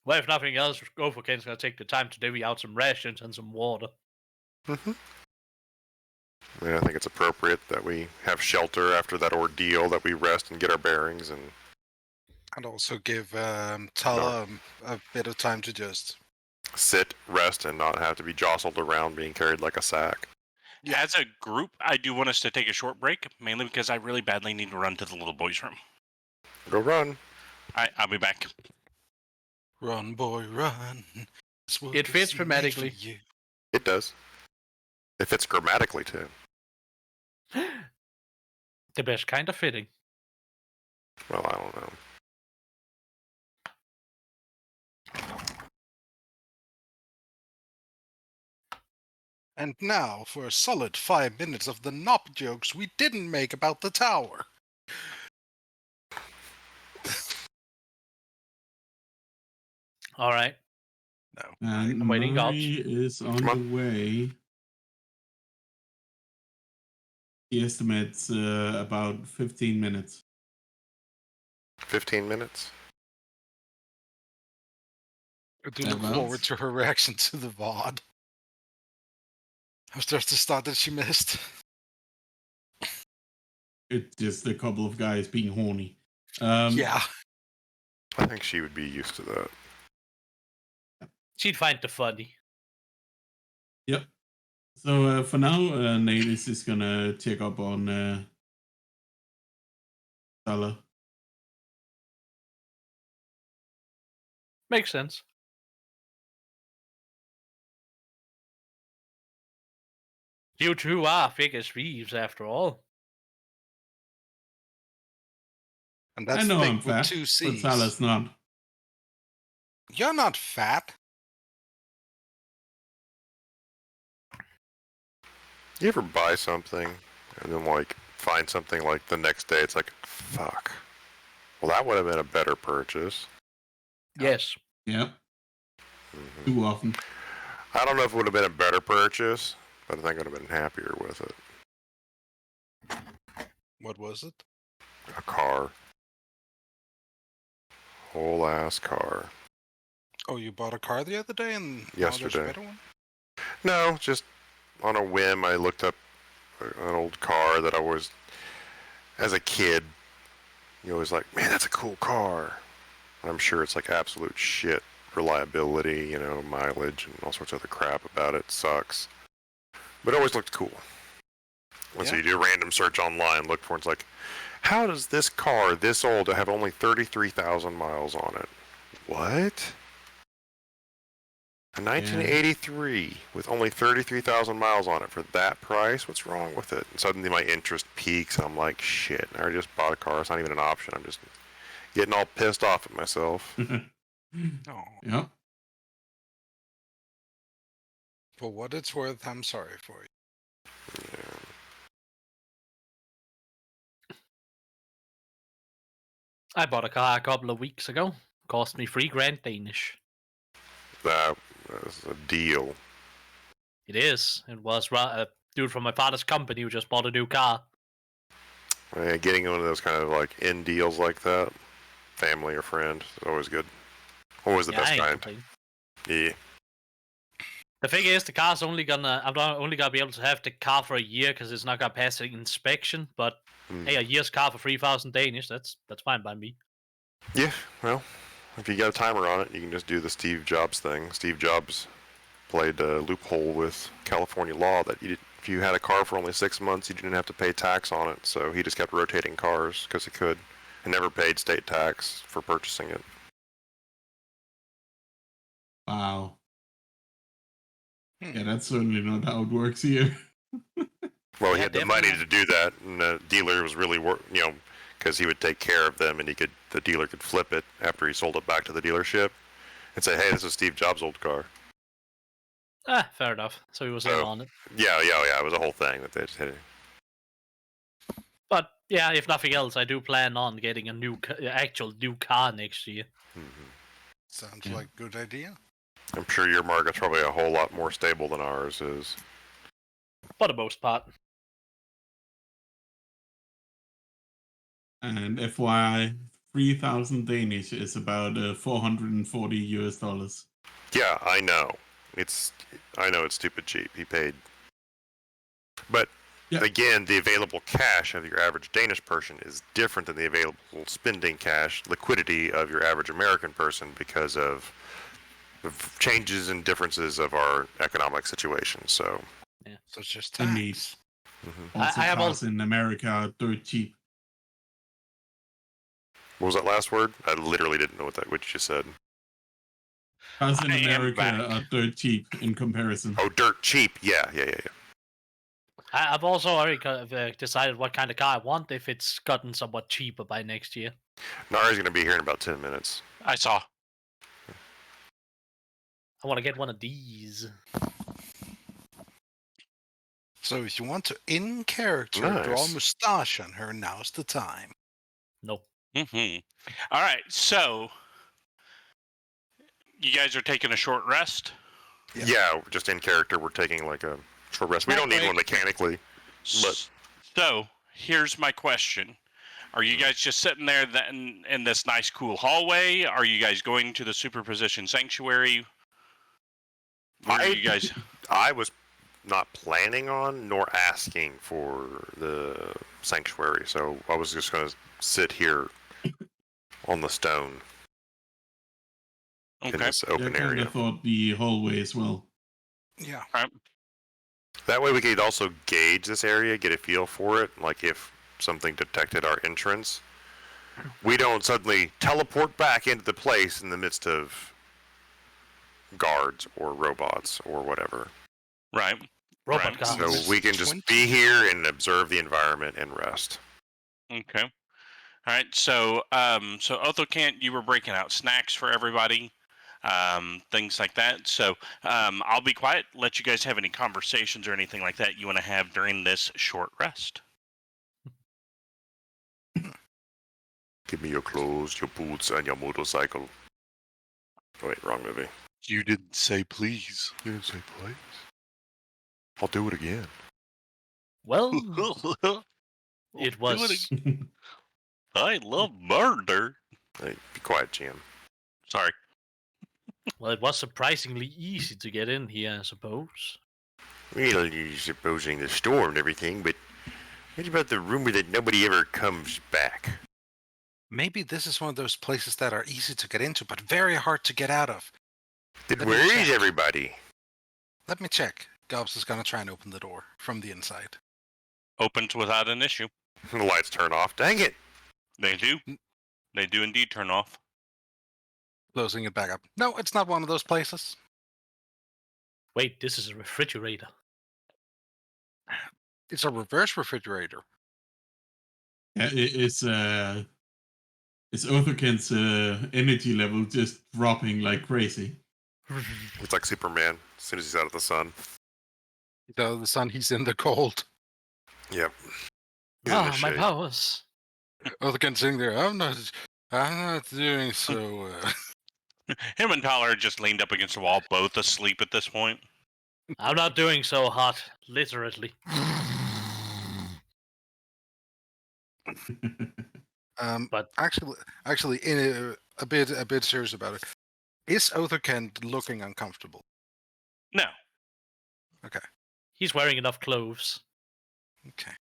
Well, if nothing else, Othokent's gonna take the time to divvy out some rations and some water. Mm-hmm. Yeah, I think it's appropriate that we have shelter after that ordeal, that we rest and get our bearings. And also give Talah a bit of time to just... Sit, rest, and not have to be jostled around being carried like a sack. Yeah. As a group, I do want us to take a short break, mainly because I really badly need to run to the little boys' room. Go run. I'll be back. Run, boy, run. This world It fits is made for grammatically. you. It does. It fits grammatically, too. Gilgamesh kind of fitting. Well, I don't know. And now for a solid 5 minutes of the Nop jokes we didn't make about the tower. All right. No. And I'm waiting, Nari is on Come the way. He estimates about 15 minutes. 15 minutes? I do look forward to her reaction to the VOD. I was just the start that she missed. It's just a couple of guys being horny. Yeah. I think she would be used to that. She'd find it funny. Yep. So for now, Nate is just gonna check up on Talah. Makes sense. You two are thick as thieves, after all. And that's I know thick I'm with fat, 2 but C's. Talah's not. You're not fat. You ever buy something and then like find something like the next day it's like, fuck. Well, that would have been a better purchase. Yes. Yep. Mhm. Too often. I don't know if it would have been a better purchase, but I think I would have been happier with it. What was it? A car. Whole ass car. Oh, you bought a car the other day and now there's a Yesterday. better one? No, just on a whim, I looked up an old car that I was, as a kid, you always like, man, that's a cool car. I'm sure it's like absolute shit. Reliability, you know, mileage, and all sorts of other crap about it. Sucks. But it always looked cool. And so Yeah. you do a random search online, look for it, it's like, how does this car, this old, have only 33,000 miles on it? What? A 1983 with only 33,000 miles on it for that price? What's wrong with it? And suddenly my interest peaks, and I'm like, shit, I already just bought a car. It's not even an option. I'm just getting all pissed off at myself. Oh. Yep. For what it's worth, I'm sorry for you. Yeah. I bought a car a couple of weeks ago. Cost me $3,000 Danish. That was a deal. It is. It was a dude from my father's company who just bought a new car. Yeah, getting one of those kind of like in deals like that, family or friend, is always good. Always the Yeah, I best ain't kind. complaining. Yeah. The thing is, the car's only gonna. I'm not only gonna be able to have the car for a year because it's not gonna pass the inspection. But hey, a year's car for 3,000 Danish. That's fine by me. Yeah, well, if you got a timer on it, you can just do the Steve Jobs thing. Steve Jobs played a loophole with California law that if you had a car for only 6 months, you didn't have to pay tax on it. So he just kept rotating cars because he could, and never paid state tax for purchasing it. Wow. Hmm. Yeah, that's certainly not how it works here. Well, he Yeah, had the money definitely. to do that, and the dealer was really, because he would take care of them, and the dealer could flip it after he sold it back to the dealership, and say, "Hey, this is Steve Jobs' old car." Fair enough. So he was in So- on it. Yeah, it was a whole thing that they just hit it. But yeah, if nothing else, I do plan on getting a actual new car next year. Sounds Yeah. like a good idea. I'm sure your market's probably a whole lot more stable than ours is. For the most part. And FYI, 3,000 Danish is about $440 US. Yeah, I know. I know it's stupid cheap. He paid. But Yeah. again, the available cash of your average Danish person is different than the available spending cash liquidity of your average American person because of the changes and differences of our economic situation. So, So it's just Indeed. tax. Also, I have cars in America are dirt cheap. what was that last word? I literally didn't know what you just said. Cars in I am America back. are dirt cheap in comparison. Oh, dirt cheap. Yeah. I've also already decided what kind of car I want if it's gotten somewhat cheaper by next year. Nari's going to be here in about 10 minutes. I saw. I want to get one of these. So if you want to, in character, draw a Nice. moustache on her, now's the time. Nope. Mm-hmm. All right, so you guys are taking a short rest. Yeah. Yeah, just in character, we're taking like a short rest. We don't need one mechanically. But So here's my question: are you guys just sitting there in this nice, cool hallway? Are you guys going to the superposition sanctuary? Where are you guys? I was not planning on nor asking for the sanctuary, so I was just going to sit here on the stone in Okay. this I open kind area. of thought the hallway as well. Yeah. That way we could also gauge this area, get a feel for it, like if something detected our entrance. We don't suddenly teleport back into the place in the midst of guards or robots or whatever. Right. Robot Right. cars. So we can just be here and observe the environment and rest. Okay. All right. So, so Othokent, you were breaking out snacks for everybody, things like that. So, I'll be quiet. Let you guys have any conversations or anything like that you want to have during this short rest. Give me your clothes, your boots, and your motorcycle. Oh, wait, wrong movie. You didn't say please. You didn't say please. I'll do it again. Well, I it was. love murder. Hey, be quiet, Jim. Sorry. Well, it was surprisingly easy to get in here, I suppose. Well, you're supposing the storm and everything, but what about the rumor that nobody ever comes back? Maybe this is one of those places that are easy to get into, but very hard to get out of. Then Let me where is check. everybody? Let me check. Gobs is gonna try and open the door from the inside. Opens without an issue. The lights turn off. Dang it! They do. They do indeed turn off. Closing it back up. No, it's not one of those places. Wait, this is a refrigerator. It's a reverse refrigerator. Yeah, it's Othokent's energy level just dropping like crazy. It's like Superman as soon as he's out of the sun. So the sun, he's in the cold. Yep. He's in the My shade. powers. Oh, the kid sitting there. I'm not doing so. Him and Talah are just leaned up against the wall, both asleep at this point. I'm not doing so hot, literally. But Actually, in a bit serious about it. Is Othokent looking uncomfortable? No. Okay. he's wearing enough clothes. Okay.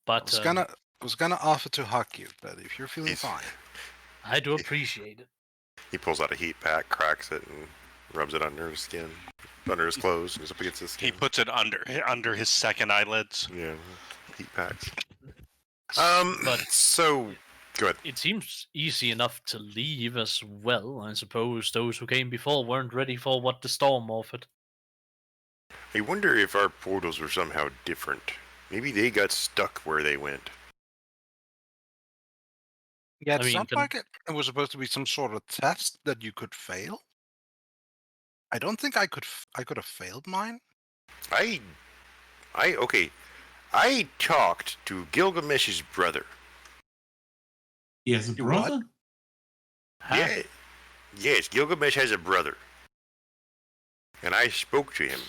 But I was gonna offer to hug you, but if you're feeling He's- fine, I do appreciate it. He pulls out a heat pack, cracks it, and rubs it under his skin, under his clothes, and it's up against his He skin. puts it under his second eyelids. Yeah, heat packs. But So go ahead. it seems easy enough to leave as well. I suppose those who came before weren't ready for what the storm offered. I wonder if our portals were somehow different. Maybe they got stuck where they went. yeah, I it mean, sounded like it was supposed to be some sort of test that you could fail. I don't think I could have failed mine. Okay. I talked to Gilgamesh's brother. He has a You what? brother? Yeah. Yes, Gilgamesh has a brother. And I spoke to him.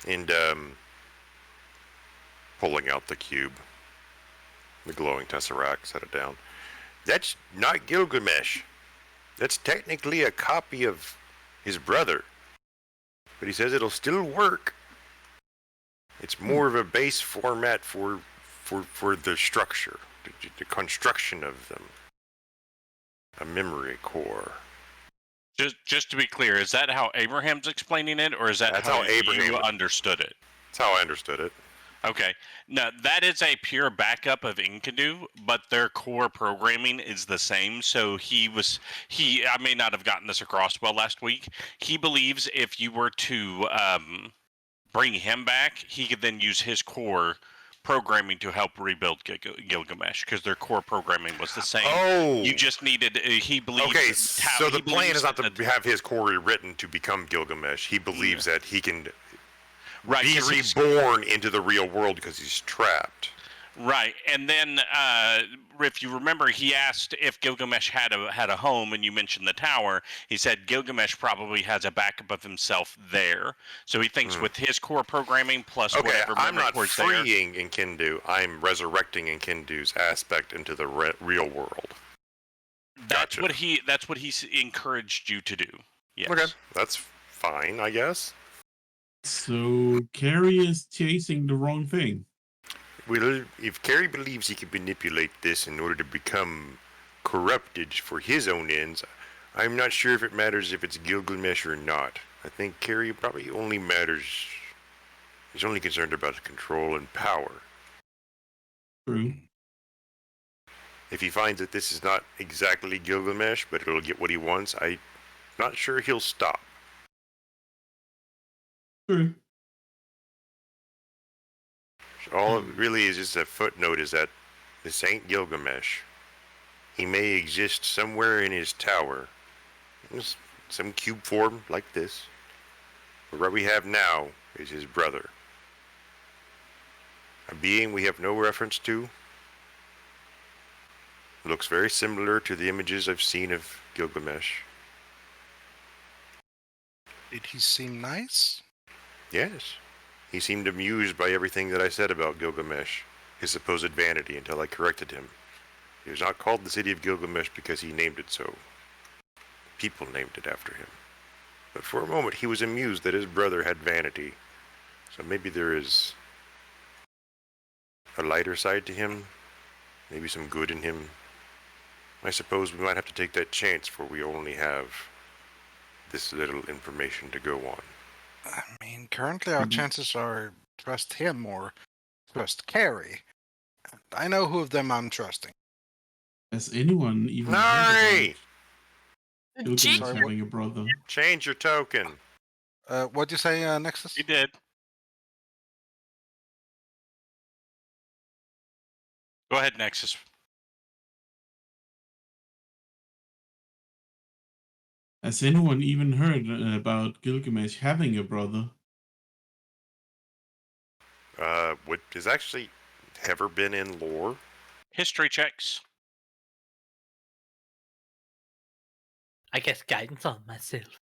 And, pulling out the cube, the glowing tesseract, set it down. That's not Gilgamesh. That's technically a copy of his brother. But he says it'll still work. It's more of a base format for the structure, the construction of them. A memory core. Just to be clear, is that how Abraham's explaining it, or is that That's how how Abraham- you understood it? That's how I understood it. Okay. Now, that is a pure backup of Enkidu, but their core programming is the same. So I may not have gotten this across well last week. He believes if you were to bring him back, he could then use his core programming to help rebuild Gilgamesh, because their core programming was the same. Oh, You just needed. He believes. okay. So the plan is not to that have his core rewritten to become Gilgamesh. He believes that he can right, be 'cause he's- reborn into the real world because he's trapped. Right, and then if you remember, he asked if Gilgamesh had a home, and you mentioned the tower. He said Gilgamesh probably has a backup of himself there, so he thinks with his core programming plus Okay, whatever I'm memory not core's there. freeing Enkidu. I'm resurrecting Enkidu's aspect into the real world. That's Gotcha. what he's encouraged you to do. Yes. Okay, that's fine, I guess. So Carrie is chasing the wrong thing. Well, if Carrie believes he can manipulate this in order to become corrupted for his own ends, I'm not sure if it matters if it's Gilgamesh or not. I think Carrie probably only matters. He's only concerned about control and power. True. If he finds that this is not exactly Gilgamesh, but it'll get what he wants, I'm not sure he'll stop. True. All it really is just a footnote is that this ain't Gilgamesh. He may exist somewhere in his tower. It's some cube form like this. But what we have now is his brother. A being we have no reference to. Looks very similar to the images I've seen of Gilgamesh. Did he seem nice? Yes. He seemed amused by everything that I said about Gilgamesh, his supposed vanity, until I corrected him. It was not called the City of Gilgamesh because he named it so. People named it after him. But for a moment he was amused that his brother had vanity. So maybe there is a lighter side to him, maybe some good in him. I suppose we might have to take that chance, for we only have this little information to go on. I mean, currently our chances are trust him or trust Carrie. I know who of them I'm trusting. Has anyone even Nari! heard about Gilgamesh Sorry, having a brother? Change your token. What'd you say, Nexus? You did. Go ahead, Nexus. Has anyone even heard about Gilgamesh having a brother? What has actually ever been in lore? History checks. I get guidance on myself.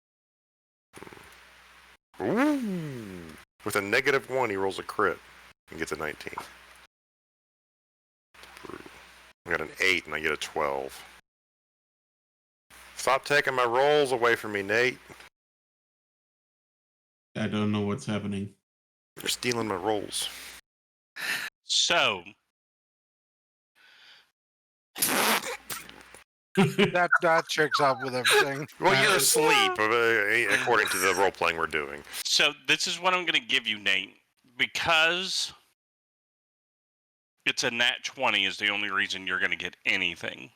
Ooh. With a -1, he rolls a crit and gets a 19. I got an 8 and I get a 12. Stop taking my rolls away from me, Nate. I don't know what's happening. You're stealing my rolls. So, That checks out with everything. Well, you're asleep, according to the role playing we're doing. so this is what I'm going to give you, Nate, because it's a nat 20 is the only reason you're going to get anything.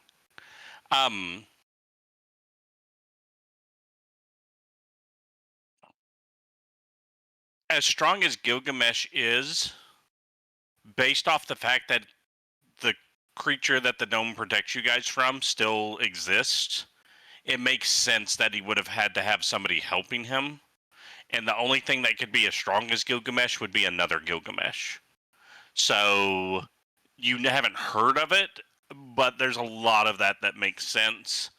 As strong as Gilgamesh is, based off the fact that the creature that the dome protects you guys from still exists, it makes sense that he would have had to have somebody helping him. And the only thing that could be as strong as Gilgamesh would be another Gilgamesh. So you haven't heard of it, but there's a lot of that makes sense.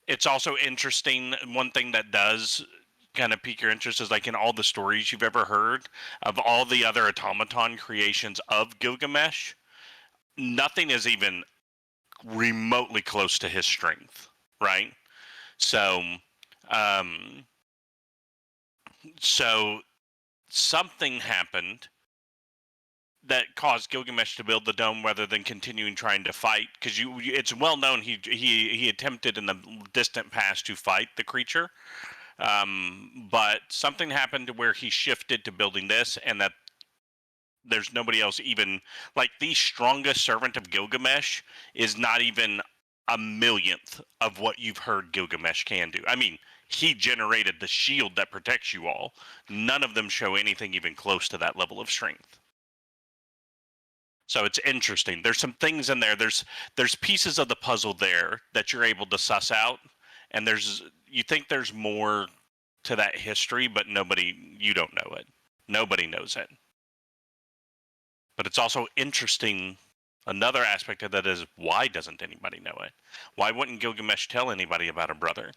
It's also interesting. One thing that does kind of pique your interest is, like, in all the stories you've ever heard of all the other automaton creations of Gilgamesh, nothing is even remotely close to his strength, right? So something happened that caused Gilgamesh to build the dome rather than continuing trying to fight, because it's well known he attempted in the distant past to fight the creature. But something happened to where he shifted to building this, and that there's nobody else even, like, the strongest servant of Gilgamesh is not even a millionth of what you've heard Gilgamesh can do. I mean, he generated the shield that protects you all. None of them show anything even close to that level of strength. So it's interesting. There's some things in there. There's pieces of the puzzle there that you're able to suss out, and you think there's more to that history, but you don't know it. Nobody knows it. But it's also interesting. Another aspect of that is, why doesn't anybody know it? Why wouldn't Gilgamesh tell anybody about a brother?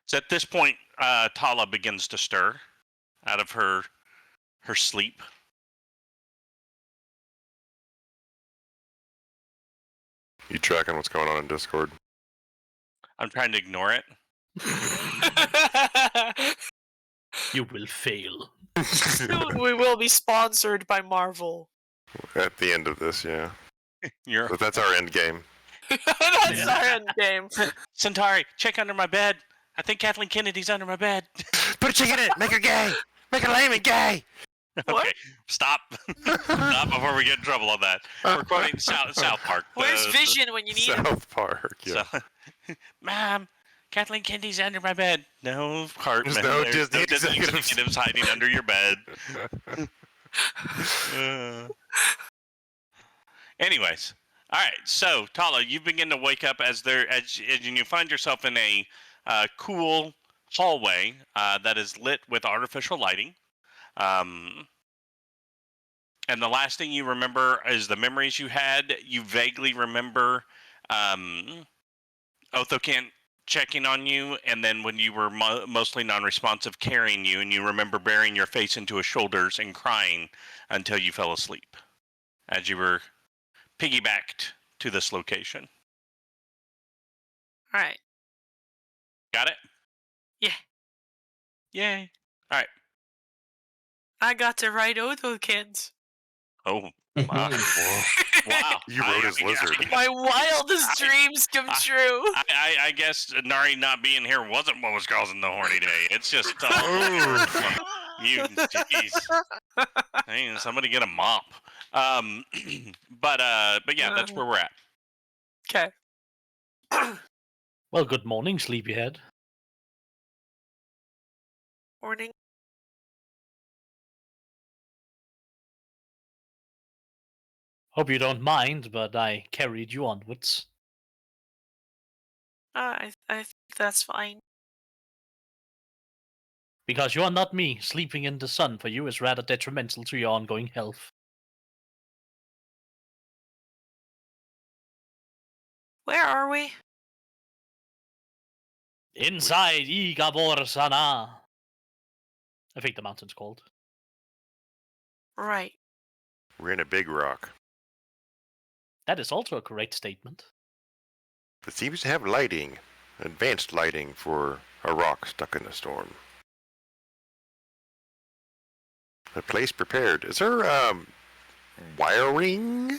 So at this point, Talah begins to stir out of her sleep. You tracking what's going on in Discord? I'm trying to ignore it. You will fail. Soon we will be sponsored by Marvel. At the end of this, yeah. You're But that's our end game. That's our end game. Cyntari, check under my bed. I think Kathleen Kennedy's under my bed. Put a chick in it! Make her gay! Make her lame and gay! What? Okay, stop. Stop before we get in trouble on that. We're quoting South Park. Where's Vision when you need him? South Park, yeah. So, Mom, Kathleen Kennedy's under my bed. No, Cartman. There's no There's Disney no Disney executives. executives hiding under your bed. Anyways, all right. So, Talah, you begin to wake up as you find yourself in a cool hallway that is lit with artificial lighting. And the last thing you remember is the memories you had. You vaguely remember Othokent checking on you, and then when you were mostly non-responsive, carrying you, and you remember burying your face into his shoulders and crying until you fell asleep as you were piggybacked to this location. All right. Got it? Yeah. Yay. All right. I got to ride Othokent. Oh, wow. Wow. You rode his lizard. My wildest dreams come true. I guess Nari not being here wasn't what was causing the horny day. It's just you, jeez. Hey, somebody get a mop. But yeah, that's where we're at. Okay. Well, good morning, sleepyhead. Morning. Hope you don't mind, but I carried you onwards. I think that's fine. Because you are not me, sleeping in the sun for you is rather detrimental to your ongoing health. Where are we? Inside Igabor Sana. I think the mountain's called. Right. We're in a big rock. That is also a correct statement. It seems to have lighting. Advanced lighting for a rock stuck in a storm. A place prepared. Is there, wiring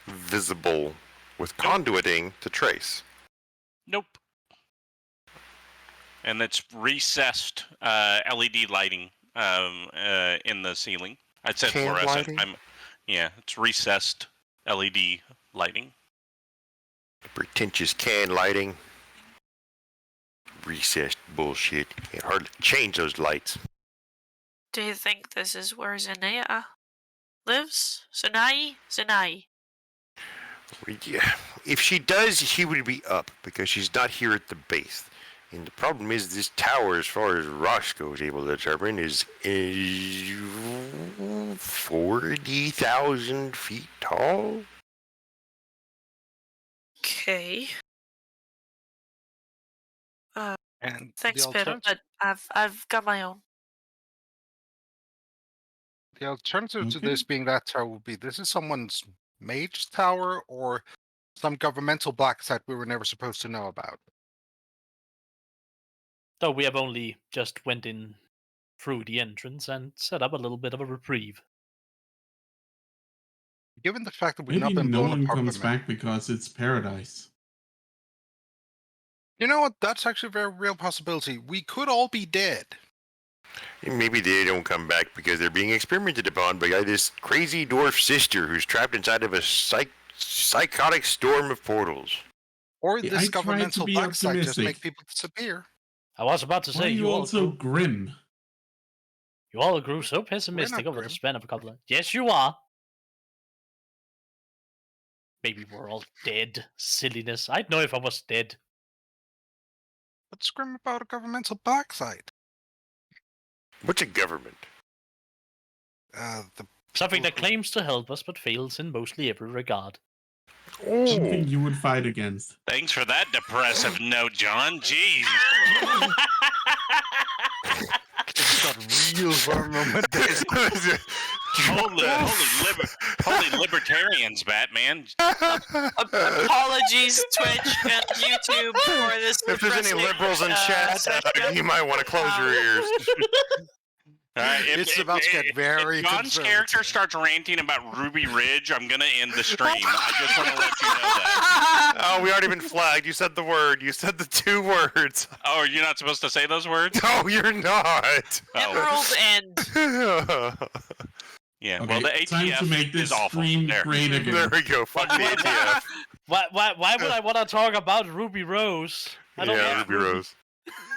visible with conduiting to trace? Nope. And it's recessed LED lighting in the ceiling. I said Can fluorescent. lighting? Yeah, it's recessed LED lighting. Pretentious can lighting. Recessed bullshit. Can't hardly change those lights. Do you think this is where Zanea lives? Zanai? Zanai. Yeah. If she does, she would be up because she's not here at the base. And the problem is this tower, as far as Roscoe is able to determine, is 40,000 feet tall. Okay. And Thanks, the, Peter, but I've got my own. the alternative to Okay. this being that tower would be this is someone's mage tower or some governmental black site we were never supposed to know about. Though we have only just went in through the entrance and set up a little bit of a reprieve. Given the fact that we've Maybe not been no blown one apart comes by men. back because it's paradise. You know what? That's actually a very real possibility. We could all be dead. Maybe they don't come back because they're being experimented upon by this crazy dwarf sister who's trapped inside of a psychotic storm of portals. Or I this tried to governmental be backside just optimistic. make people disappear. I was about to Why say are you all also grew, grim? you all grew so pessimistic over the grim. span of a couple of. Yes, you are. Maybe we're all dead. Silliness. I'd know if I was dead. What's grim about a governmental backside? What's a government? The Something that claims to help us but fails in mostly every regard. Something you would fight against. Thanks for that depressive note, John. Jeez. It's got real for a moment. Holy libertarians, Batman. Apologies, Twitch and YouTube, for this. If there's any depressing, liberals in chat, session. you might want to close your ears. All right, It's about to get very if John's conservative. character starts ranting about Ruby Ridge, I'm gonna end the stream. I just want to let you know that. Oh, we already been flagged. You said the word. You said the 2 words. Oh, you're not supposed to say those words? No, you're not. Oh, Emerald End. yeah. Okay, Well, the time to make ATF this is awful. stream There. great again. There we go. Fuck the ATF. Why would I want to talk about Ruby Rose? I don't Yeah, know. Ruby Rose.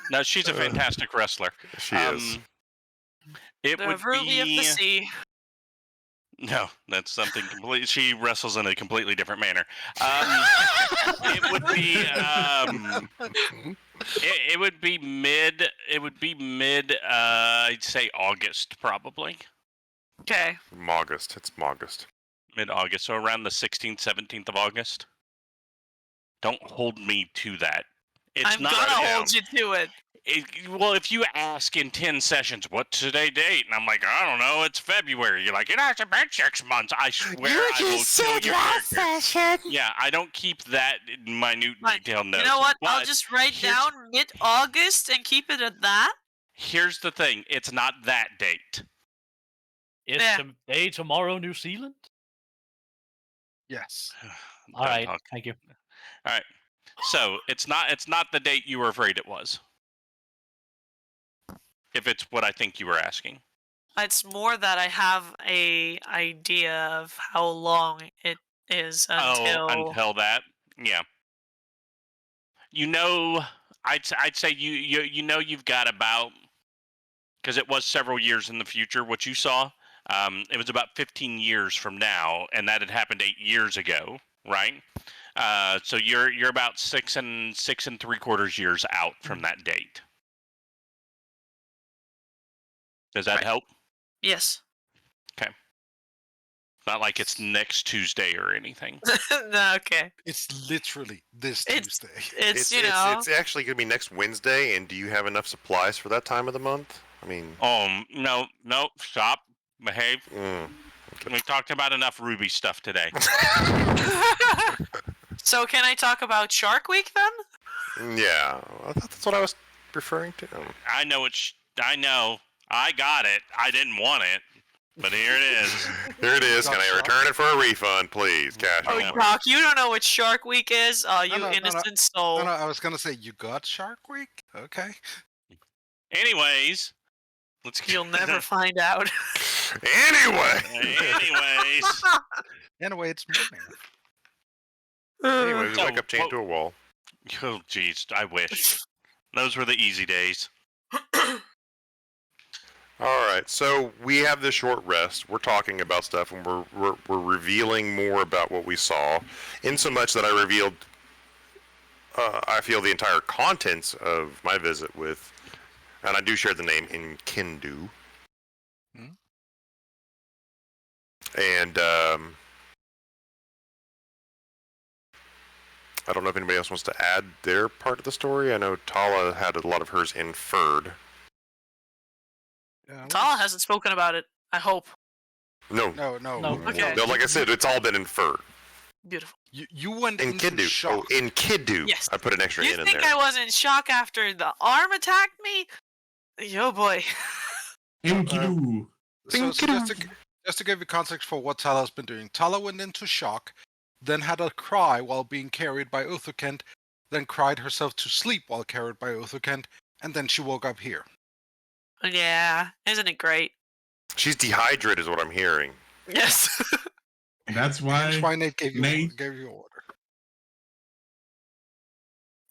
No, she's a fantastic wrestler. She is. It The would Ruby of be the Sea. no. That's something completely. She wrestles in a completely different manner. It would be. It would be mid. It would be mid. I'd say August probably. Okay. August. It's August. Mid-August, so around the 16th, 17th of August. Don't hold me to that. It's I'm not. gonna down. hold you to it. Well, if you ask in 10 sessions, what's today's date? And I'm like, I don't know, it's February. You're like, it hasn't been 6 months. I swear I will kill your character. Yeah, I don't keep that minute Fine. detailed notes. You know what? I'll But just write here's- down mid-August and keep it at that. Here's the thing. It's not that date. Is Yeah. today tomorrow New Zealand? Yes. All Don't right, talk. thank you. All right. So it's not the date you were afraid it was. If it's what I think you were asking. It's more that I have a idea of how long it is Until that. Yeah. You know, I'd say you know you've got about, because it was several years in the future what you saw. It was about 15 years from now, and that had happened 8 years ago, right? So you're about 6 and 3/4 years out from that date. Does that help? Yes. Not like it's next Tuesday or anything. No, okay. It's literally this It's- Tuesday. It's, you know. It's actually going to be next Wednesday, and do you have enough supplies for that time of the month? I mean, No, stop, behave. mm. We talked about enough Ruby stuff today. So can I talk about Shark Week then? Yeah, I thought that's what I was referring to. I know I know. I got it. I didn't want it, but here it is. Here it is. Can I return it for a refund, please? Cash Oh, only. Doc, you don't know what Shark Week is? Oh, you no, no. innocent soul. No, I was gonna say you got Shark Week. Okay. Anyways, let's. You'll never find out. Anyway. Anyways, Anyway, it's morning. Anyway, we So, wake up chained to a wall. oh jeez, I wish. Those were the easy days. All right, so we have this short rest. We're talking about stuff, and we're revealing more about what we saw. In so much that I revealed, I feel the entire contents of my visit with, and I do share the name in Kindu. Hmm? And I don't know if anybody else wants to add their part of the story. I know Talah had a lot of hers inferred. Yeah, Talah hasn't spoken about it. I hope. No, No. Okay. No, like I said, it's all been inferred. Beautiful. You went In into Kindu. Oh, shock. in Kindu. Yes. I put an extra You in think there. I was in shock after the arm attacked me? Yo, boy. Enkidu. So just to give you context for what Talah's been doing, Talah went into shock, then had a cry while being carried by Othokent, then cried herself to sleep while carried by Othokent, and then she woke up here. Yeah, isn't it great? She's dehydrated, is what I'm hearing. Yes. That's Hence why why Nate gave you Nate- order.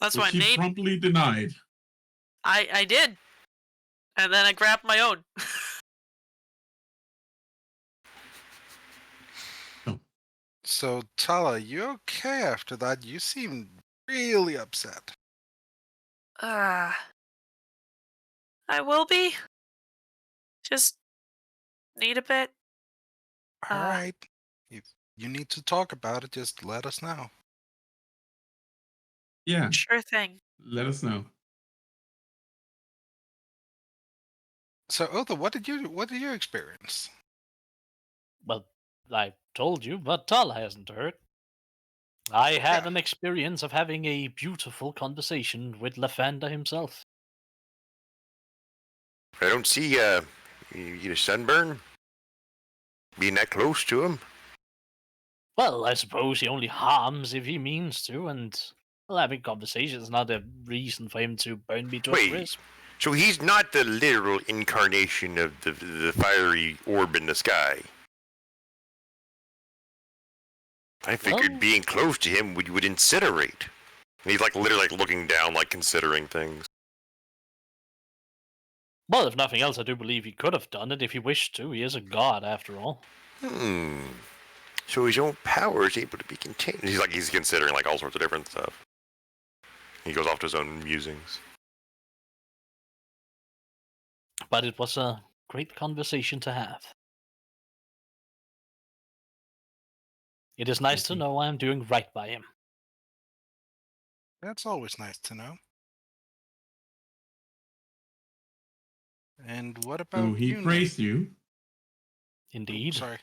That's which why he Nate. promptly denied. I did, and then I grabbed my own. So, Talah, you okay after that? You seem really upset. I will be. Just need a bit. All right. If you need to talk about it, just let us know. Yeah, Sure thing. let us know. So, Otho, what did you experience? Well, I told you, but Talah hasn't heard. I had Yeah. an experience of having a beautiful conversation with Lavender himself. I don't see you get a sunburn being that close to him. Well, I suppose he only harms if he means to, and well, having conversations is not a reason for him to burn me to a Wait. crisp. So he's not the literal incarnation of the fiery orb in the sky. I figured Well- being close to him would incinerate. And he's like literally like looking down, like considering things. Well, if nothing else, I do believe he could have done it if he wished to. He is a god, after all. So his own power is able to be contained. He's considering like all sorts of different stuff. He goes off to his own musings. But it was a great conversation to have. It is nice to Okay. know I am doing right by him. That's always nice to know. And what about So he you, praised Nate? you Indeed. Sorry.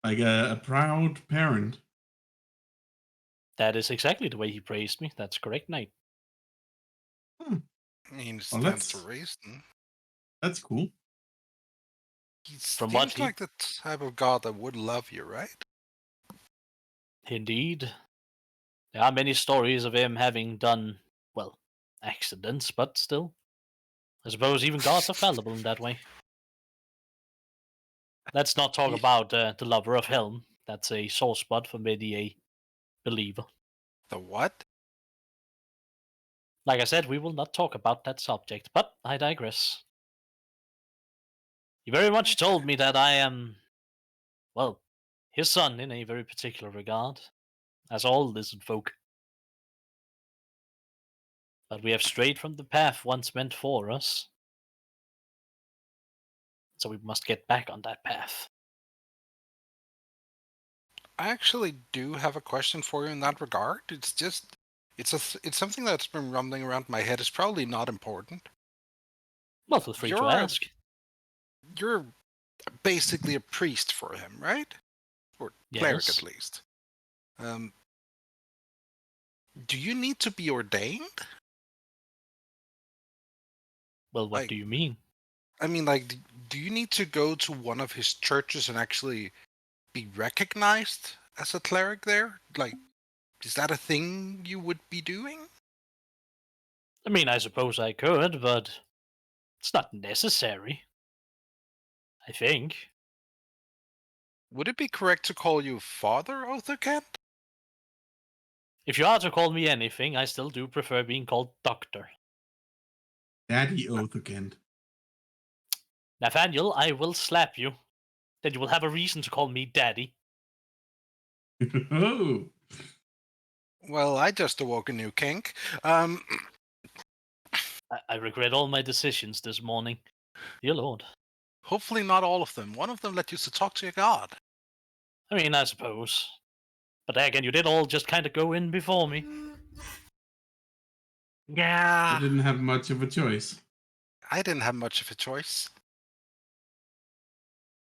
like a proud parent. That is exactly the way he praised me. That's correct, Knight. I mean, it Well, stands to that's- reason. That's cool. He From seems what he- like the type of god that would love you, right? Indeed. There are many stories of him having done, well, accidents, but still. I suppose even gods are fallible in that way. Let's not talk Ye- about the lover of Helm. That's a sore spot for many a believer. The what? Like I said, we will not talk about that subject, but I digress. He very much told me that I am, well, his son in a very particular regard, as all lizard folk. But we have strayed from the path once meant for us. So we must get back on that path. I actually do have a question for you in that regard. It's just, it's something that's been rumbling around my head. It's probably not important. Well, feel free to You're- ask. You're basically a priest for him, right? Or cleric Yes. at least. Do you need to be ordained? Well, what like- do you mean? I mean, like, do you need to go to one of his churches and actually be recognized as a cleric there? Like, is that a thing you would be doing? I mean, I suppose I could, but it's not necessary. I think. Would it be correct to call you Father Othokent? If you are to call me anything, I still do prefer being called Doctor. Daddy Othokent. Nathaniel, I will slap you. Then you will have a reason to call me Daddy. Oh, Well, I just awoke a new kink. I regret all my decisions this morning. Dear Lord. Hopefully not all of them. One of them let you to talk to your god. I mean, I suppose. But again, you did all just kind of go in before me. I Yeah. didn't have much of a choice. I didn't have much of a choice.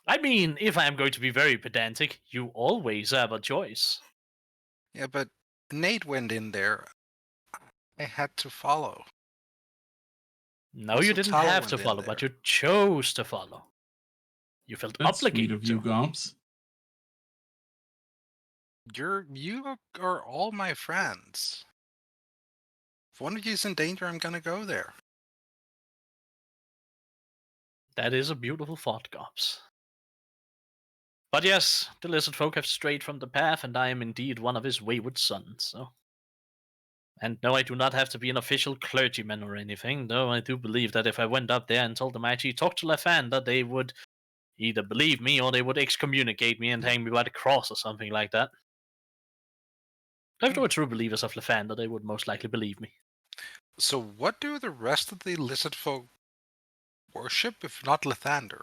I mean, if I am going to be very pedantic, you always have a choice. Yeah, but Nate went in there. I had to follow. No, Also, you didn't Talah have went to in follow, but there. you chose to follow. You felt That's sweet obligated of you, to. Gobs. You are all my friends. If one of you's in danger, I'm gonna go there. That is a beautiful thought, Gobs. But yes, the lizard folk have strayed from the path, and I am indeed one of his wayward sons, so... And no, I do not have to be an official clergyman or anything, though I do believe that if I went up there and told them I actually talked to Lathander, they would either believe me or they would excommunicate me and hang me by the cross or something like that. If they were true believers of Lathander, they would most likely believe me. So what do the rest of the lizard folk worship, if not Lathander?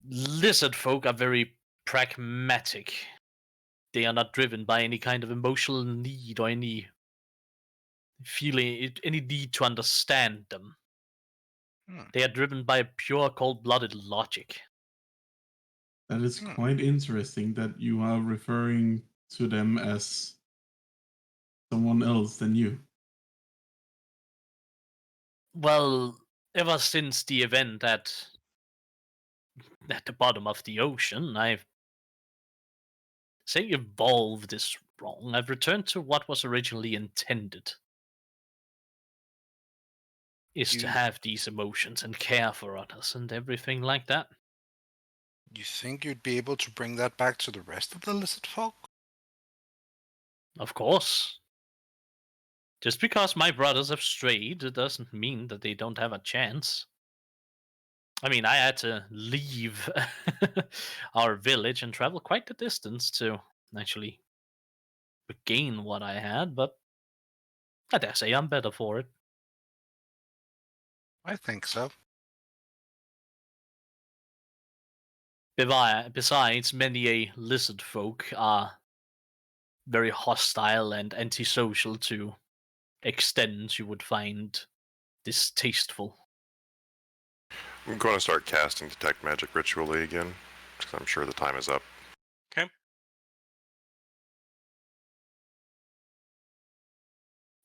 Lizard folk are very pragmatic. They are not driven by any kind of emotional need or any feeling, any need to understand them. They are driven by pure cold-blooded logic. That is quite interesting that you are referring to them as someone else than you. Well, ever since the event at the bottom of the ocean, I've saying evolved is wrong. I've returned to what was originally intended. Is to have these emotions and care for others and everything like that. You think you'd be able to bring that back to the rest of the lizard folk? Of course. Just because my brothers have strayed, it doesn't mean that they don't have a chance. I mean, I had to leave our village and travel quite the distance to actually regain what I had, but I dare say I'm better for it. I think so. Besides, many a lizard folk are very hostile and antisocial to extents you would find distasteful. I'm going to start casting Detect Magic ritually again, because I'm sure the time is up. Okay.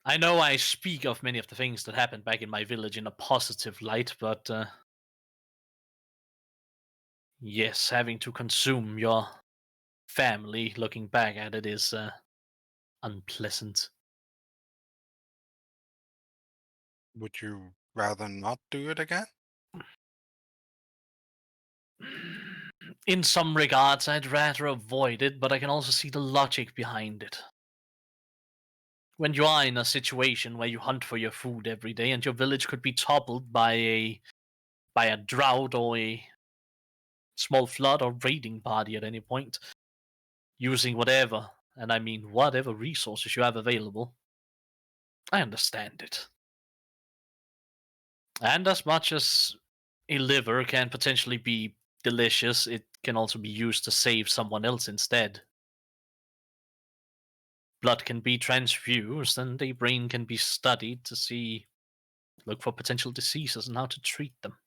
I know I speak of many of the things that happened back in my village in a positive light, but yes, having to consume your family looking back at it is unpleasant. Would you rather not do it again? In some regards, I'd rather avoid it, but I can also see the logic behind it. When you are in a situation where you hunt for your food every day and your village could be toppled by a drought or a small flood or raiding party at any point, using whatever, and I mean whatever resources you have available, I understand it. And as much as a liver can potentially be delicious, it can also be used to save someone else instead. Blood can be transfused, and a brain can be studied to look for potential diseases and how to treat them.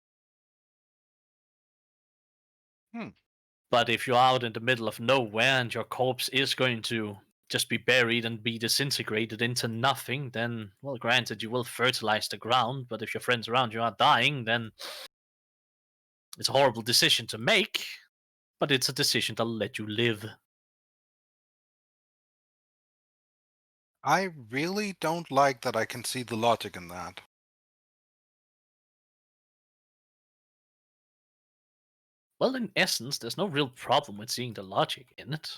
But if you're out in the middle of nowhere and your corpse is going to just be buried and be disintegrated into nothing, then, well, granted, you will fertilize the ground, but if your friends around you are dying, then it's a horrible decision to make, but it's a decision that'll let you live. I really don't like that I can see the logic in that. Well, in essence, there's no real problem with seeing the logic in it.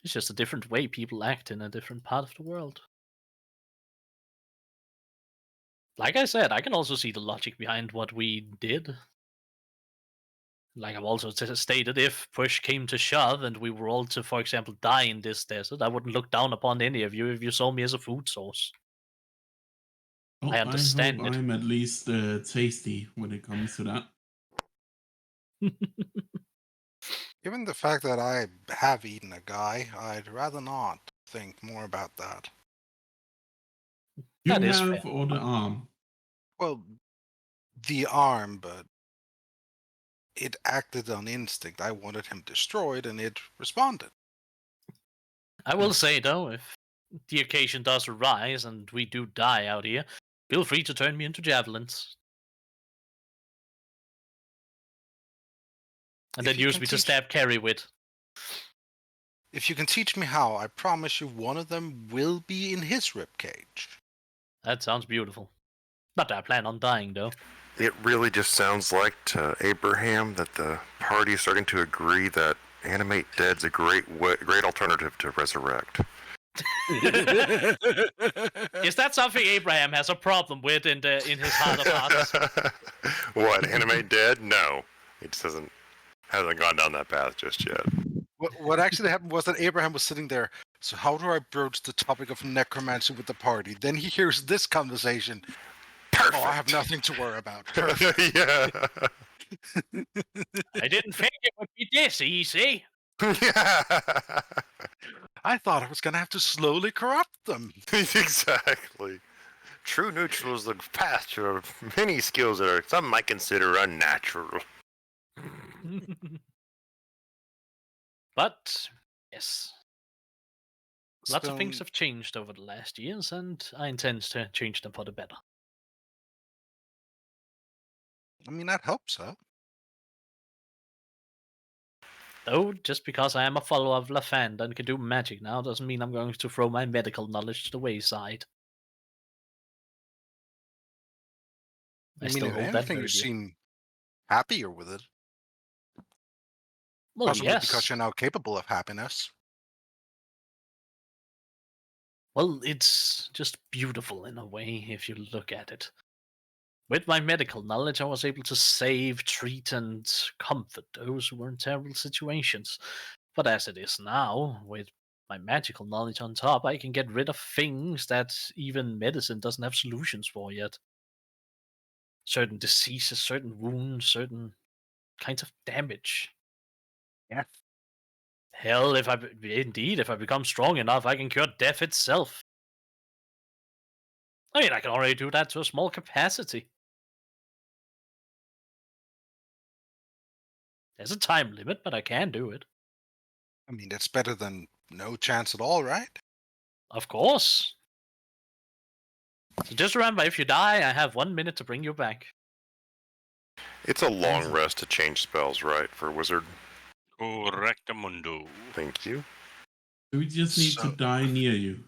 It's just a different way people act in a different part of the world. Like I said, I can also see the logic behind what we did. Like I've also stated, if push came to shove and we were all to, for example, die in this desert, I wouldn't look down upon any of you if you saw me as a food source. Well, I understand hope it. I'm at least tasty when it comes to that. Given the fact that I have eaten a guy, I'd rather not think more about that. You That is have fair. or the arm. Well, the arm, but it acted on instinct. I wanted him destroyed, and it responded. I will say, though, if the occasion does arise and we do die out here, feel free to turn me into javelins. And If then you use can me to teach- stab Carrie with. If you can teach me how, I promise you one of them will be in his ribcage. That sounds beautiful. Not that I plan on dying, though. It really just sounds like to Abraham that the party is starting to agree that animate dead's a great alternative to resurrect. Is that something Abraham has a problem with in his heart of hearts? What, animate dead? No. It just hasn't gone down that path just yet. What actually happened was that Abraham was sitting there. So how do I broach the topic of necromancy with the party? Then he hears this conversation. Perfect. Oh, I have nothing to worry about. Perfect. Yeah. I didn't think it would be this easy. Yeah. I thought I was going to have to slowly corrupt them. Exactly. True neutral is the path to many skills that are some might consider unnatural. But, yes. Lots of things So, have changed over the last years, and I intend to change them for the better. I mean, I'd hope so. Though, just because I am a follower of Lafand and can do magic now doesn't mean I'm going to throw my medical knowledge to the wayside. I I mean, still if hold that anything, very you dear. seem happier with it. Well, Possibly yes. because you're now capable of happiness. Well, it's just beautiful in a way if you look at it. With my medical knowledge, I was able to save, treat, and comfort those who were in terrible situations. But as it is now, with my magical knowledge on top, I can get rid of things that even medicine doesn't have solutions for yet. Certain diseases, certain wounds, certain kinds of damage. Yeah. Hell, if I become strong enough, I can cure death itself. I mean, I can already do that to a small capacity. There's a time limit, but I can do it. I mean, that's better than no chance at all, right? Of course. So just remember, if you die, I have 1 minute to bring you back. It's a long rest to change spells, right, for a wizard? Correctamundo. Thank you. So we just need to So- die near you.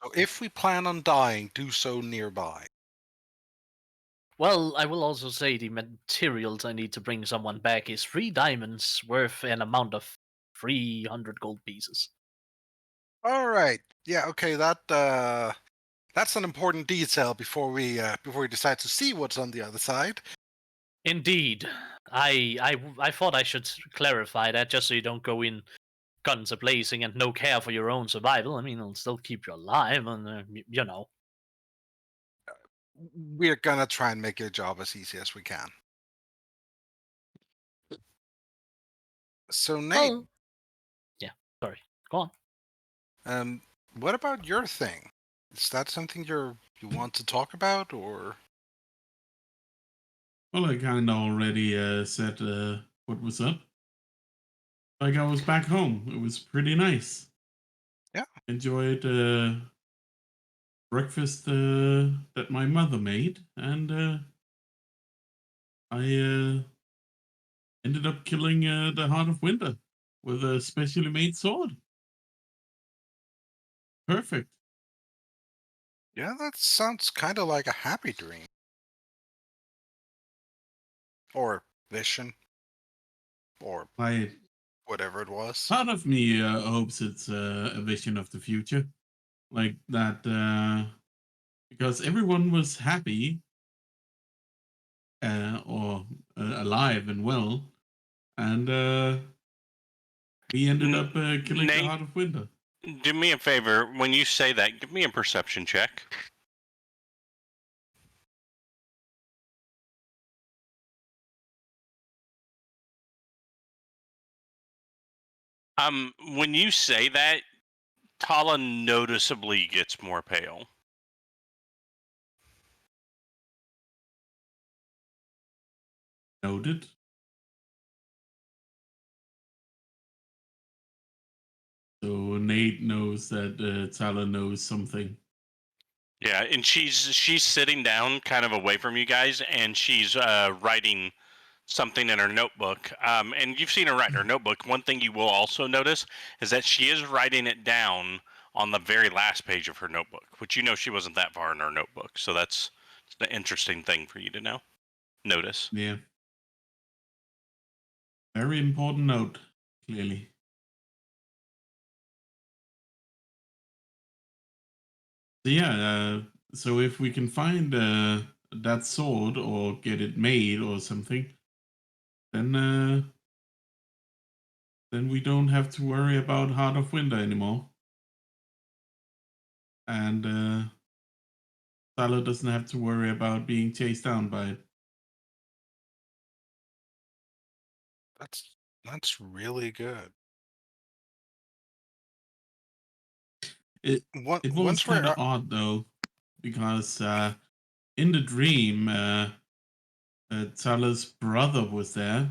So if we plan on dying, do so nearby. Well, I will also say the materials I need to bring someone back is 3 diamonds worth an amount of 300 gold pieces. All right. Yeah. Okay. That's an important detail before we decide to see what's on the other side. Indeed. I thought I should clarify that just so you don't go in guns a-blazing and no care for your own survival. I mean, it'll still keep you alive and, you know. We're gonna try and make your job as easy as we can. So Nate, Well, yeah, sorry. Go on. what about your thing? Is that something you want to talk about, or? Well, I kind of already said what was up. Like I was back home. It was pretty nice. Yeah. Enjoyed breakfast that my mother made, and I ended up killing the Heart of Winter with a specially made sword. Perfect. Yeah, that sounds kind of like a happy dream. Or vision. Or I whatever it was. Part of me hopes it's a vision of the future, like that, because everyone was happy or alive and well, and we ended up killing the Nate? Heart of Winter. Do me a favor. When you say that, give me a perception check. When you say that, Talah noticeably gets more pale. Noted. So Nate knows that Talah knows something. Yeah, and she's sitting down, kind of away from you guys, and she's writing something in her notebook. And you've seen her write in her notebook. One thing you will also notice is that she is writing it down on the very last page of her notebook, which you know she wasn't that far in her notebook. So that's the interesting thing for you to know. notice. Yeah. Very important note, clearly. So yeah, so if we can find that sword or get it made or something, then we don't have to worry about Heart of Winter anymore. And Talah doesn't have to worry about being chased down by it. That's really good. It was Once we're kind of odd though, because in the dream, Talah's brother was there,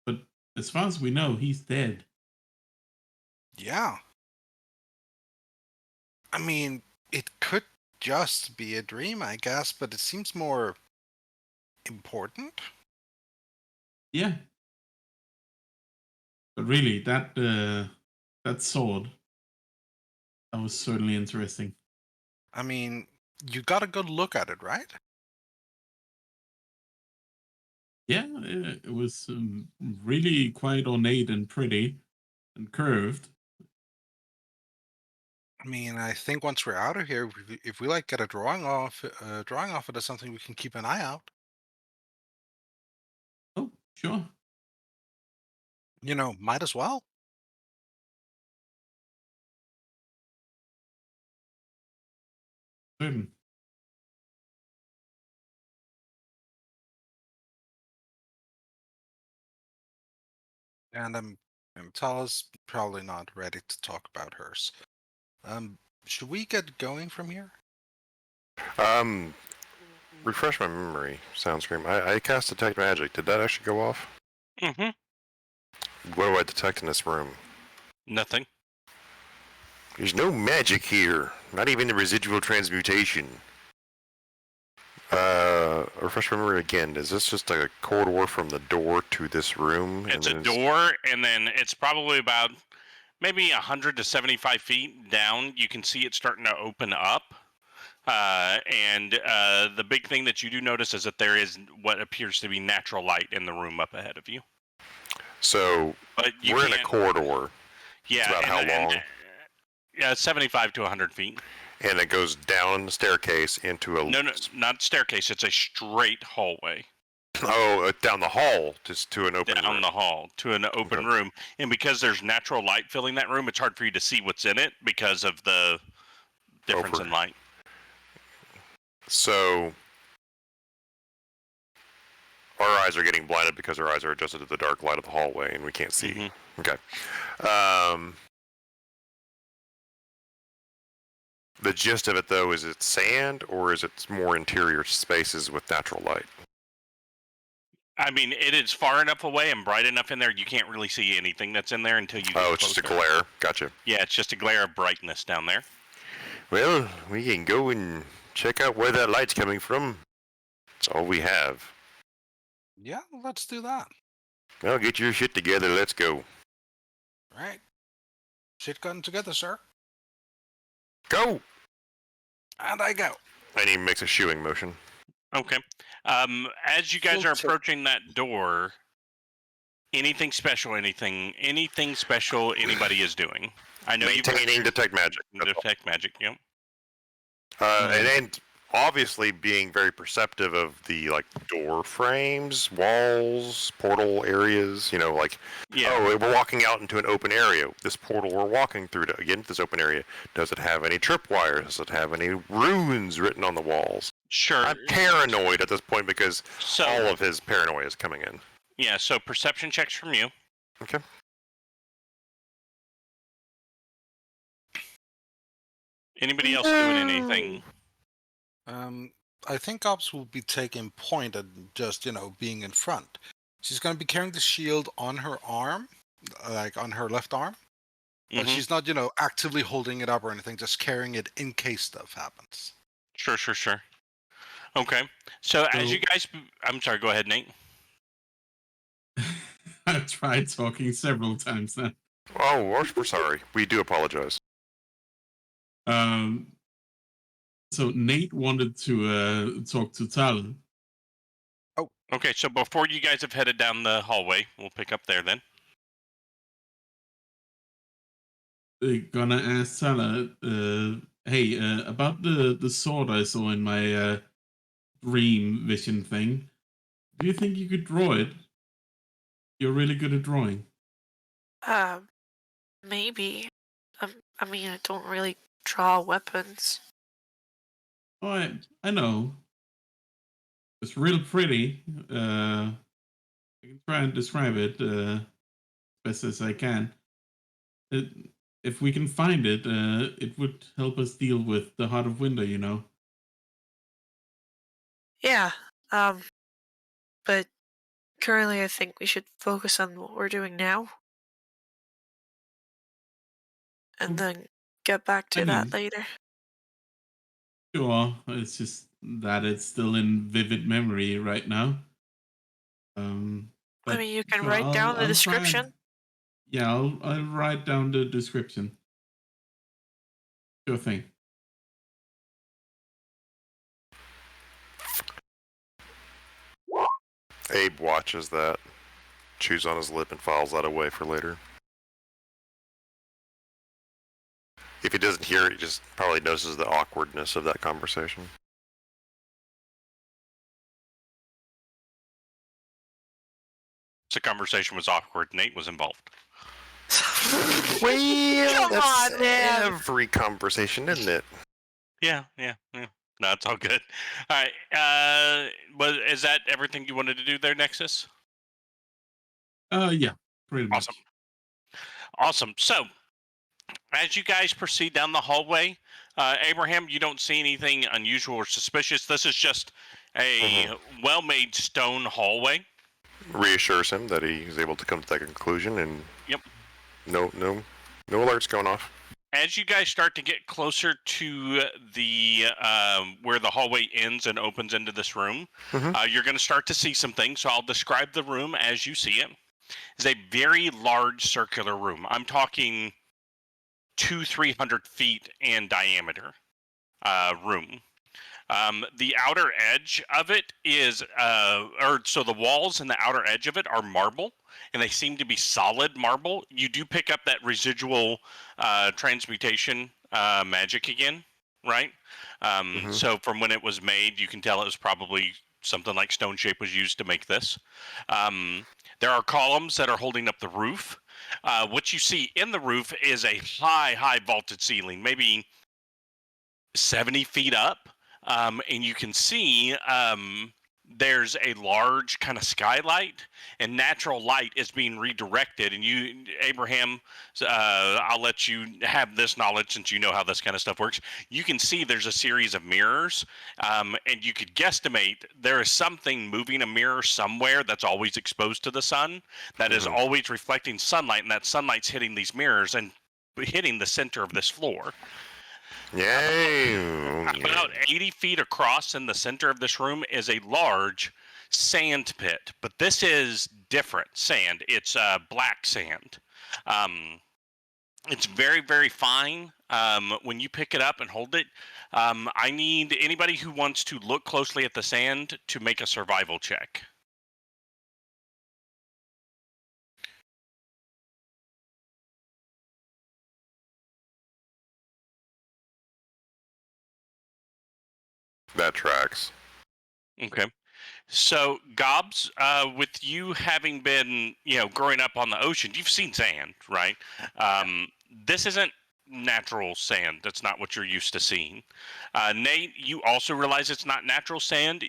but as far as we know, he's dead. yeah. I mean, it could just be a dream, I guess, but it seems more important. Yeah, but really, that sword, that was certainly interesting. I mean, you got a good look at it, right? Yeah, it was really quite ornate and pretty and curved. I mean, I think once we're out of here, if we like get a drawing off it as something we can keep an eye out. Oh, sure. Might as well. Certain. And Talah's probably not ready to talk about hers. Should we get going from here? Refresh my memory, Soundscream. I cast Detect Magic. Did that actually go off? Mm-hmm. What do I detect in this room? Nothing. There's no magic here. Not even the residual transmutation. Refresh my memory again. Is this just a corridor from the door to this room? It's a door, and then it's probably about maybe 100 to 75 feet down. You can see it starting to open up. And the big thing that you do notice is that there is what appears to be natural light in the room up ahead of you. So, we're in a corridor. Yeah. It's about how long? Yeah, 75 to 100 feet. And it goes down the staircase into a... No, not staircase. It's a straight hallway. Oh, down the hall, just to an open room. Down the hall to an open room. And because there's natural light filling that room, it's hard for you to see what's in it because of the difference in light. So, our eyes are getting blinded because our eyes are adjusted to the dark light of the hallway and we can't see. Mm-hmm. Okay. The gist of it, though, is it sand or is it more interior spaces with natural light? I mean, it is far enough away and bright enough in there, you can't really see anything that's in there until you get closer. It's just a glare. Gotcha. Yeah, it's just a glare of brightness down there. Well, we can go and check out where that light's coming from. That's all we have. Yeah, let's do that. Well, get your shit together. Let's go. Right. Shit gotten together, sir. Go! And I go. And he makes a shooing motion. Okay. As you guys are approaching that door, anything special anybody is doing? I know maintaining detect magic. Detect magic, yep. And obviously being very perceptive of the door frames, walls, portal areas. Oh, we're walking out into an open area. This portal we're walking through to get into this open area. Does it have any tripwires? Does it have any runes written on the walls? Sure. I'm paranoid at this point because all of his paranoia is coming in. Yeah. So perception checks from you. Okay. Anybody else doing anything? I think Gobx will be taking point at just, being in front. She's going to be carrying the shield on her arm, on her left arm. But she's not, actively holding it up or anything, just carrying it in case stuff happens. Sure. Okay. So as you guys... I'm sorry, go ahead, Nate. I've tried talking several times now. Oh, we're sorry. We do apologize. So Nate wanted to talk to Talah. Okay, so before you guys have headed down the hallway, we'll pick up there then. Gonna ask Talah, hey, about the sword I saw in my dream vision thing. Do you think you could draw it? You're really good at drawing. Maybe. I mean, I don't really draw weapons. Oh, I know. It's real pretty. I can try and describe it best as I can. If we can find it, it would help us deal with the Heart of Winter, you know. Yeah. But currently I think we should focus on what we're doing now. And then get back to that later. Sure, it's just that it's still in vivid memory right now. I mean, you can sure, write down the I'll description. I'll write down the description. Sure thing. Abe watches that, chews on his lip, and files that away for later. If he doesn't hear it, he just probably notices the awkwardness of that conversation. The conversation was awkward. Nate was involved. Well, Come on, man. Every conversation, isn't it? Yeah. No, it's all good. All right. Is that everything you wanted to do there, Nexus? Yeah, pretty much. Awesome. So, as you guys proceed down the hallway, Abraham, you don't see anything unusual or suspicious. This is just a well-made stone hallway. Reassures him that he's able to come to that conclusion, and Yep. No alerts going off. As you guys start to get closer to the where the hallway ends and opens into this room, you're going to start to see some things. So I'll describe the room as you see it. It's a very large circular room. I'm talking 200-300 feet in diameter room. The outer edge of it is, so the walls and the outer edge of it are marble, and they seem to be solid marble. You do pick up that residual transmutation magic again, right? So from when it was made, you can tell it was probably something like stone shape was used to make this. There are columns that are holding up the roof. What you see in the roof is a high vaulted ceiling, maybe 70 feet up. And you can see there's a large kind of skylight, and natural light is being redirected. And you, Abraham, I'll let you have this knowledge since you know how this kind of stuff works. You can see there's a series of mirrors, and you could guesstimate there is something moving a mirror somewhere that's always exposed to the sun, that is always reflecting sunlight, and that sunlight's hitting these mirrors and hitting the center of this floor. Yay! About 80 feet across in the center of this room is a large sand pit, but this is different sand. It's black sand. It's very fine. When you pick it up and hold it, I need anybody who wants to look closely at the sand to make a survival check. That tracks. Okay. So, Gobs, with you having been, growing up on the ocean, you've seen sand, right? This isn't natural sand. That's not what you're used to seeing. Nate, you also realize it's not natural sand.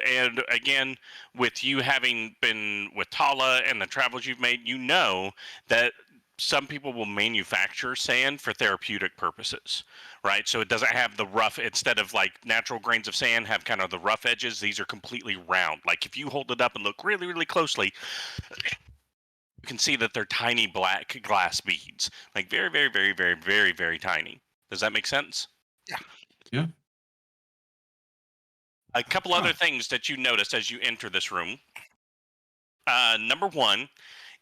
And again, with you having been with Talah and the travels you've made, you know that some people will manufacture sand for therapeutic purposes, right? So it doesn't have the rough, instead of like natural grains of sand have kind of the rough edges, these are completely round. Like if you hold it up and look really closely, you can see that they're tiny black glass beads, like very tiny. Does that make sense? Yeah. A couple other things that you notice as you enter this room. Number one,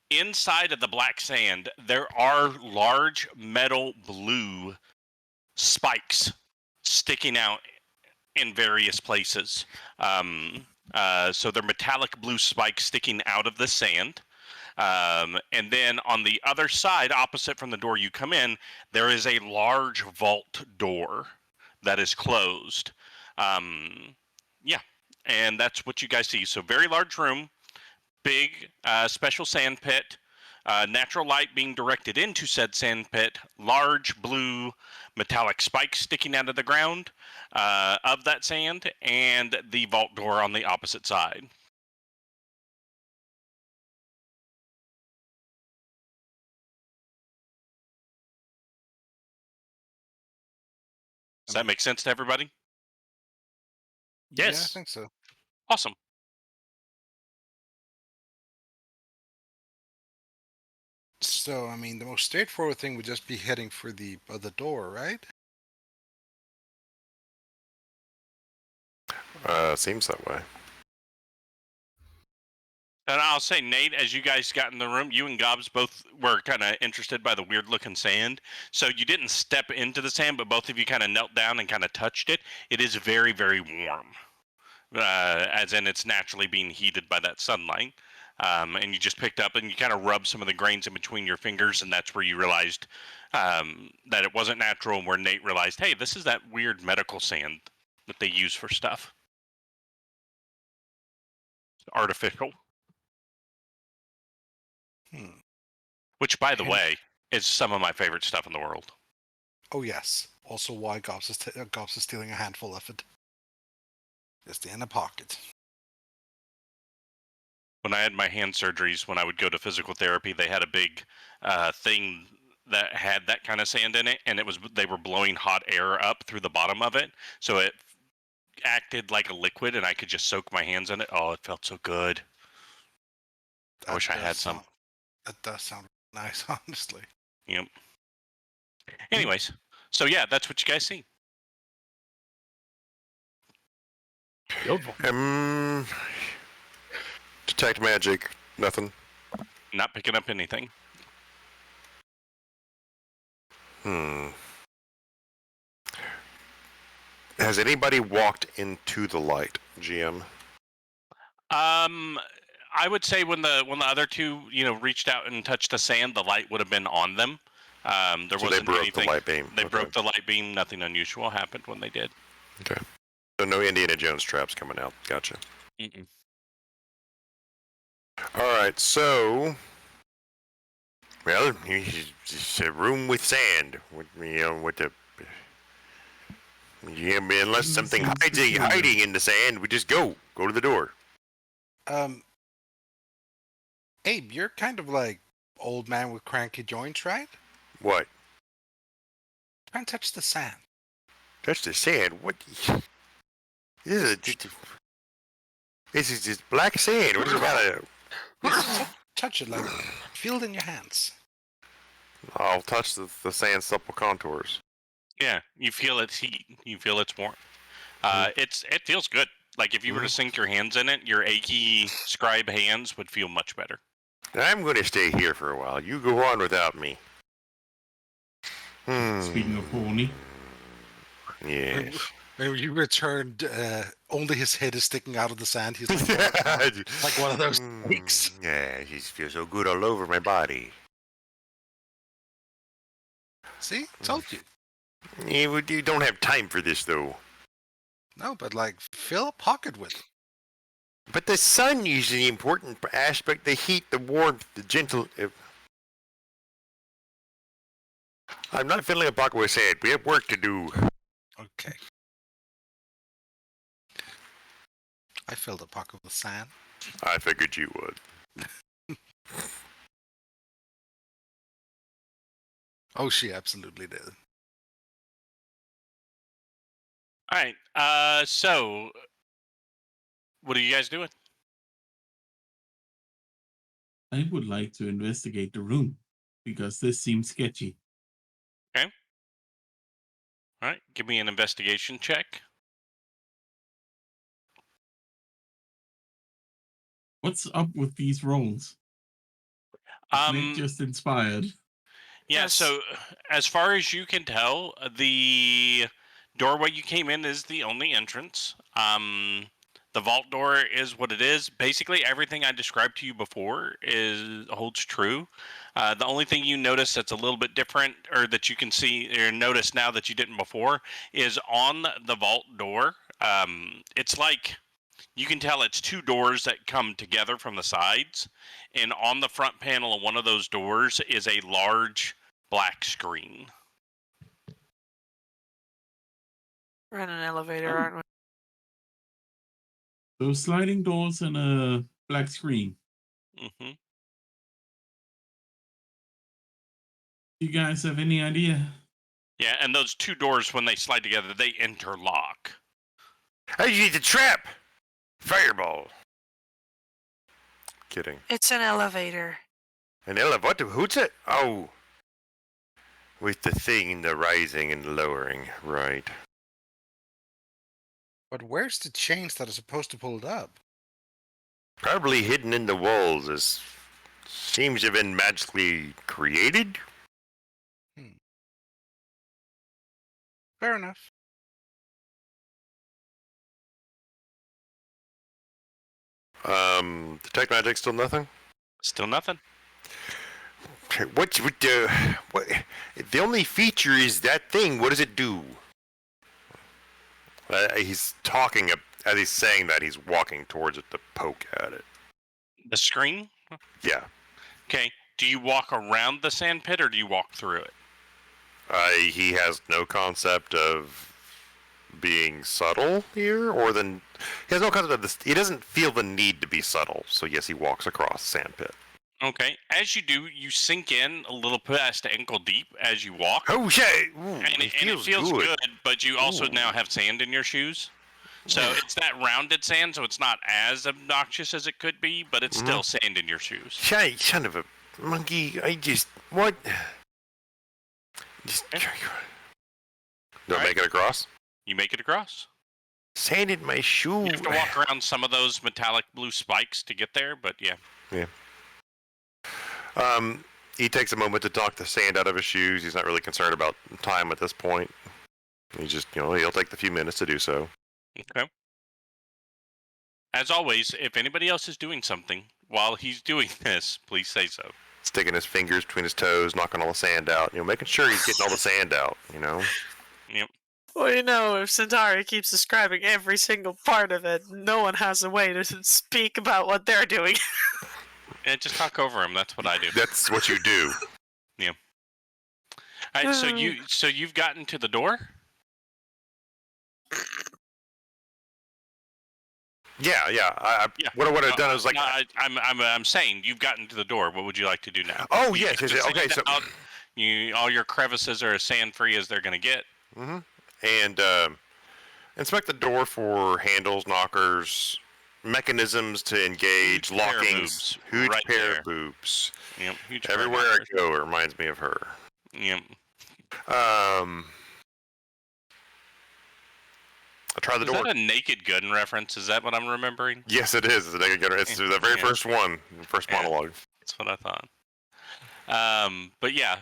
inside of the black sand, there are large metal blue spikes sticking out in various places. So they're metallic blue spikes sticking out of the sand. And then on the other side, opposite from the door you come in, there is a large vault door that is closed. Yeah, and that's what you guys see. So very large room, big special sand pit, natural light being directed into said sand pit, large blue metallic spikes sticking out of the ground of that sand, and the vault door on the opposite side. Does that make sense to everybody? Yeah, I Yes. think so. Awesome. So, I mean, the most straightforward thing would just be heading for the other door, right? Seems that way. And I'll say, Nate, as you guys got in the room, you and Gobs both were kind of interested by the weird looking sand. So you didn't step into the sand, but both of you kind of knelt down and kind of touched it. It is very, very warm, as in it's naturally being heated by that sunlight. And you just picked up and you kind of rubbed some of the grains in between your fingers, and that's where you realized that it wasn't natural, and where Nate realized, hey, this is that weird medical sand that they use for stuff. It's artificial. Which, by the way, is some of my favorite stuff in the world. Oh, yes. Also, why Gobs is stealing a handful of it. Just in a pocket. When I had my hand surgeries, when I would go to physical therapy, they had a big thing that had that kind of sand in it, and they were blowing hot air up through the bottom of it, so it acted like a liquid, and I could just soak my hands in it. Oh, it felt so good. I wish I had some. That does sound nice, honestly. Yep. Anyways, so yeah, that's what you guys see. Beautiful. Detect magic. Nothing. Not picking up anything. Has anybody walked into the light, GM? I would say when the other two, reached out and touched the sand, the light would have been on them. There So wasn't they broke anything. the light beam. They Okay. broke the light beam. Nothing unusual happened when they did. Okay. So no Indiana Jones traps coming out. Gotcha. Mm-mm. All right. So, well, it's a room with sand. Unless something hiding in the sand, we just go to the door. Abe, you're kind of like old man with cranky joints, right? What? Try and touch the sand. Touch the sand? What? This is just black sand. What about Touch it, like feel it in your hands. I'll touch the sand supple contours. Yeah, you feel its heat. You feel its warmth. It feels good. Like if you were to sink your hands in it, your achy scribe hands would feel much better. I'm going to stay here for a while. You go on without me. Speaking of horny. Yes. When you returned, only his head is sticking out of the sand. He's like one of those snakes. Yeah, he feels so good all over my body. See? Told you. Yeah, you don't have time for this, though. No, but like, fill a pocket with it. But the sun is the important aspect. The heat, the warmth, the gentle... I'm not filling a pocket with sand. We have work to do. Okay. I filled a pocket with sand. I figured you would. Oh, she absolutely did. All right. So, what are you guys doing? I would like to investigate the room because this seems sketchy. Okay. All right. Give me an investigation check. What's up with these rolls? Nick just inspired. Yeah, Yes. so as far as you can tell, the doorway you came in is the only entrance. The vault door is what it is. Basically, everything I described to you before holds true. The only thing you notice that's a little bit different, or that you can see or notice now that you didn't before, is on the vault door. It's like you can tell it's two doors that come together from the sides, and on the front panel of one of those doors is a large black screen. We're in an elevator, Oh. aren't we? So sliding doors and a black screen. Mm-hmm. You guys have any idea? Yeah, and those two doors, when they slide together, they interlock. Hey, you need the trap! Fireball! Kidding. It's an elevator. An elevator? Who's it? Oh. With the thing, the rising and lowering, right. But where's the chains that are supposed to pull it up? Probably hidden in the walls, as seems to have been magically created. Fair enough. Detect magic, still nothing? Still nothing. What's with the... What, the only feature is that thing. What does it do? He's talking, as he's saying that, he's walking towards it to poke at it. The screen? Yeah. Okay. Do you walk around the sand pit or do you walk through it? He has no concept of being subtle here, or then he has no concept of this. He doesn't feel the need to be subtle, so yes, he walks across the sand pit. Okay. As you do, you sink in a little past ankle deep as you walk. Oh shit! Ooh, And it feels good, but you also Ooh. now have sand in your shoes. So it's that rounded sand, so it's not as obnoxious as it could be, but it's still sand in your shoes. Shit, son of a monkey! I just what? Just Okay. don't Alright. make it across. You make it across. Sand in my shoe. You have to walk around some of those metallic blue spikes to get there, but yeah. He takes a moment to knock the sand out of his shoes. He's not really concerned about time at this point. He just, he'll take the few minutes to do so. Okay. As always, if anybody else is doing something while he's doing this, please say so. Sticking his fingers between his toes, knocking all the sand out. Making sure he's getting all the sand out. Yep. Well, if Cyntari keeps describing every single part of it, no one has a way to speak about what they're doing. And just talk over him. That's what I do. That's what you do. All right, so you've gotten to the door? Yeah. Yeah. What I've done is like. No, I'm saying you've gotten to the door. What would you like to do now? Oh You yes. get the Okay. sand So. out, all your crevices are as sand free as they're gonna get. Mm-hmm. And inspect the door for handles, knockers, mechanisms to engage, Huge pair of lockings. boobs Huge right pair there. of boobs. Yep. Huge pair of Everywhere I boobs. go, it reminds me of her. Yep. I tried the Is door. that a Naked Gun reference? Is that what I'm remembering? Yes, it is. It's the very first one, first Yeah. monologue. That's what I thought. But yeah.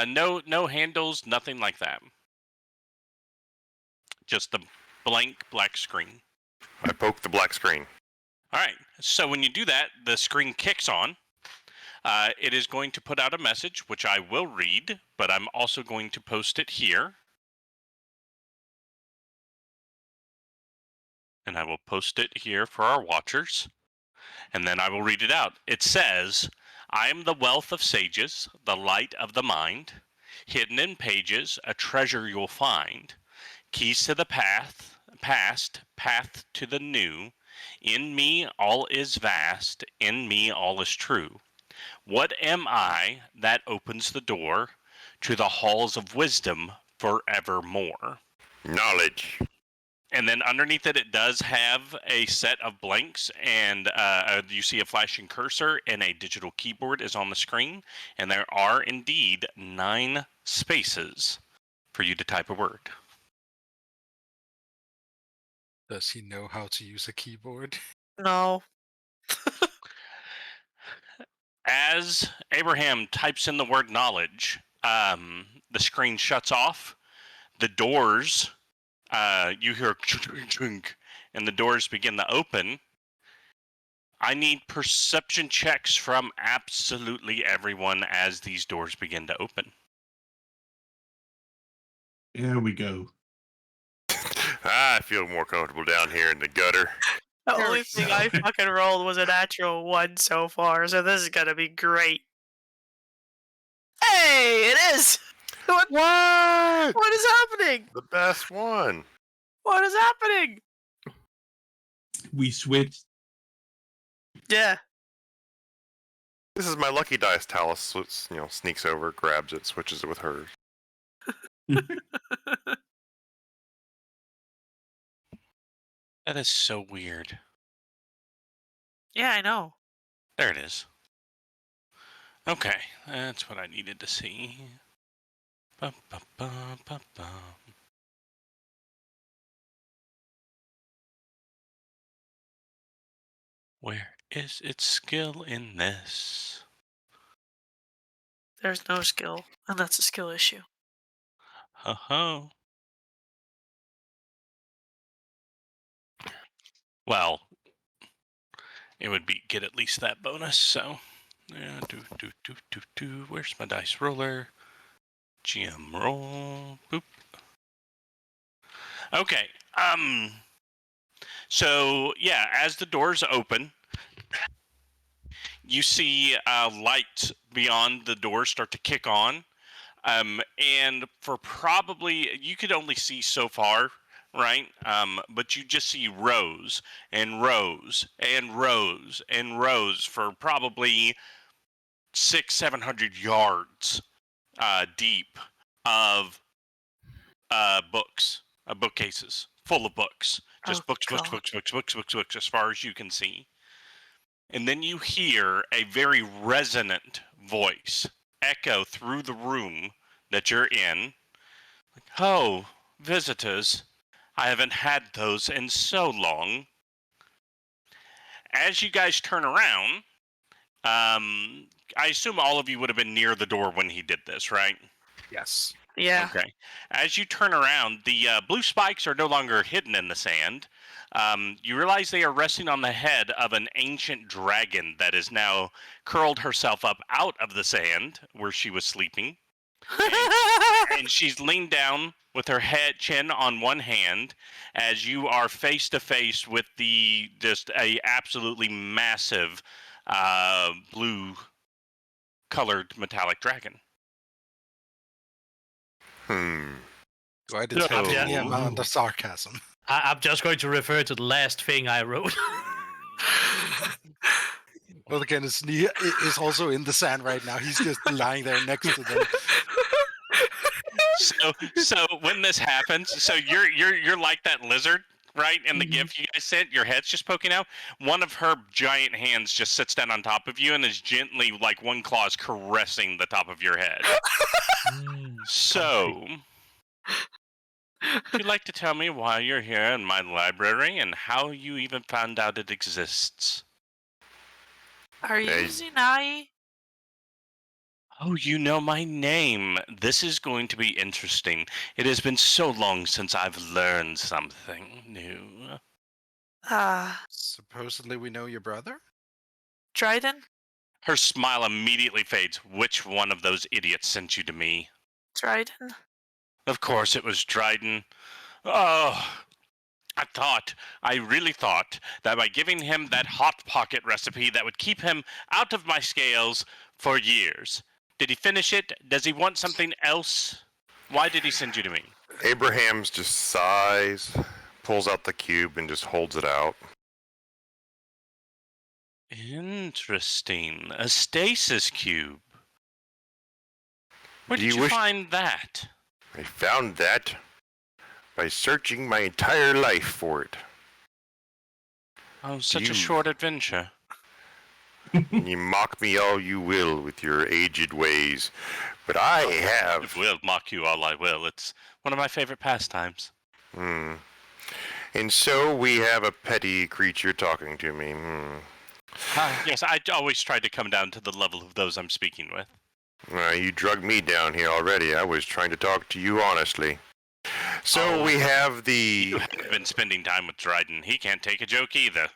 No handles, nothing like that. Just the blank black screen. I poked the black screen. All right. So when you do that, the screen kicks on. It is going to put out a message, which I will read, but I'm also going to post it here. And I will post it here for our watchers. And then I will read it out. It says, I am the wealth of sages, the light of the mind. Hidden in pages, a treasure you'll find. Keys to the past, path to the new. In me all is vast, in me all is true. What am I that opens the door to the halls of wisdom forevermore? Knowledge. And then underneath it, it does have a set of blanks, and you see a flashing cursor, and a digital keyboard is on the screen. And there are indeed 9 spaces for you to type a word. Does he know how to use a keyboard? No. As Abraham types in the word knowledge, the screen shuts off. The doors, you hear chunk, and the doors begin to open, I need perception checks from absolutely everyone as these doors begin to open. Here we go. I feel more comfortable down here in the gutter. The There only we thing go. I fucking rolled was a natural 1 so far, so this is gonna be great. Hey, it is! What? What is happening? The best one. What is happening? We switched. Yeah. This is my lucky dice. Talah sneaks over, grabs it, switches it with hers. That is so weird. Yeah, I know. There it is. Okay, that's what I needed to see. Ba, ba, ba, ba, ba. Where is its skill in this? There's no skill, and that's a skill issue. Ho-ho. Well, it would be get at least that bonus, so... Yeah, Where's my dice roller? GM roll. Boop. Okay, so, yeah, as the doors open, you see lights beyond the doors start to kick on. And for probably, you could only see so far, right? But you just see rows and rows and rows and rows for probably 600-700 yards deep of books, bookcases full of books. Just Oh, books, God. as far as you can see. And then you hear a very resonant voice echo through the room that you're in. Oh, visitors. I haven't had those in so long. As you guys turn around, I assume all of you would have been near the door when he did this, right? Yes. Yeah. Okay. As you turn around, the blue spikes are no longer hidden in the sand. You realize they are resting on the head of an ancient dragon that is now curled herself up out of the sand where she was sleeping. And she's leaned down with her chin on one hand as you are face to face with just a absolutely massive blue colored metallic dragon. Do I Look, detect yeah. any amount of sarcasm? I'm just going to refer to the last thing I wrote. Well, again, is also in the sand right now. He's just lying there next to them. So when this happens, so you're like that lizard, right? In the GIF you guys sent, your head's just poking out. One of her giant hands just sits down on top of you and is gently, like one claw, is caressing the top of your head. So, would you like to tell me why you're here in my library and how you even found out it exists? Are you Hey. Zinai? Oh, you know my name. This is going to be interesting. It has been so long since I've learned something new. Supposedly we know your brother? Dryden? Her smile immediately fades. Which one of those idiots sent you to me? Dryden? Of course it was Dryden. Oh, I really thought that by giving him that hot pocket recipe that would keep him out of my scales for years. Did he finish it? Does he want something else? Why did he send you to me? Abraham's just sighs, pulls out the cube, and just holds it out. Interesting. A stasis cube. Where Do did you you wish- find that? I found that by searching my entire life for it. Oh, such a you- short adventure. And you mock me all you will with your aged ways, but I have... If we'll mock you all I will. It's one of my favorite pastimes. And so we have a petty creature talking to me. Yes, I always try to come down to the level of those I'm speaking with. You drug me down here already. I was trying to talk to you honestly. So Oh. we have the. You have been spending time with Dryden. He can't take a joke either.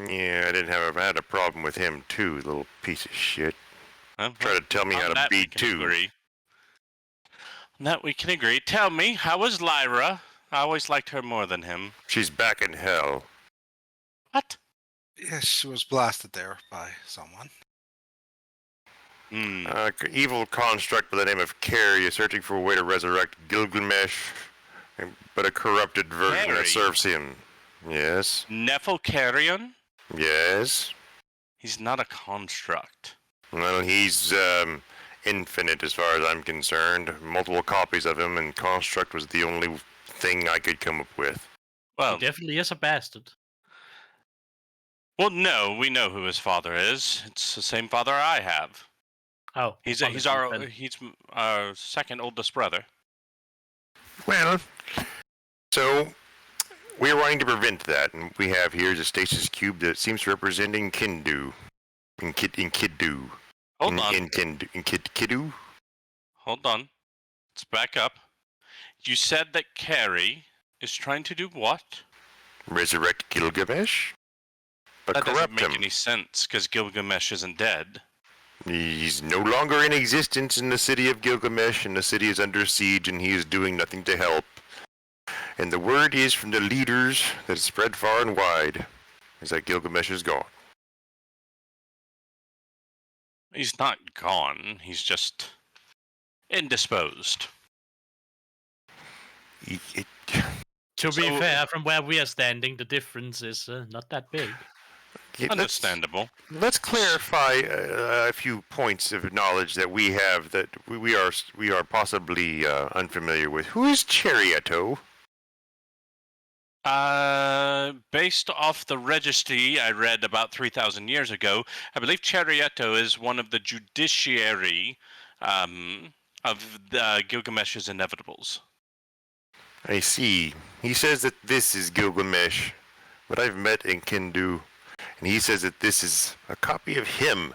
Yeah, I had a problem with him too, little piece of shit. Well, Try to tell me on how to that we beat can too. agree. On that we can agree. Tell me, how was Lyra? I always liked her more than him. She's back in hell. What? Yes, she was blasted there by someone. Hmm. Evil construct by the name of Carrie is searching for a way to resurrect Gilgamesh, but a corrupted version Carrie? that serves him. Yes. Nefelkarion? Yes. He's not a construct. Well, he's infinite as far as I'm concerned. Multiple copies of him, and construct was the only thing I could come up with. Well, He definitely is a bastard. well, no, we know who his father is. It's the same father I have. Oh, He's apologies then. our second oldest brother. Well, so we're wanting to prevent that, and we have here a stasis cube that seems to represent Kindu. Kiddu. Hold on. Kiddu? Hold on. Let's back up. You said that Carrie is trying to do what? Resurrect Gilgamesh? But That doesn't corrupt make him. any sense, because Gilgamesh isn't dead. He's no longer in existence in the city of Gilgamesh, and the city is under siege, and he is doing nothing to help. And the word is from the leaders that is spread far and wide, is that Gilgamesh is gone. He's not gone. He's just indisposed. To be So- fair, from where we are standing, the difference is not that big. Understandable. Let's clarify a few points of knowledge that we have that we are possibly unfamiliar with. Who is Chariotto? Based off the registry I read about 3,000 years ago, I believe Chariotto is one of the judiciary of Gilgamesh's inevitables. I see. He says that this is Gilgamesh, but I've met Enkidu, and he says that this is a copy of him,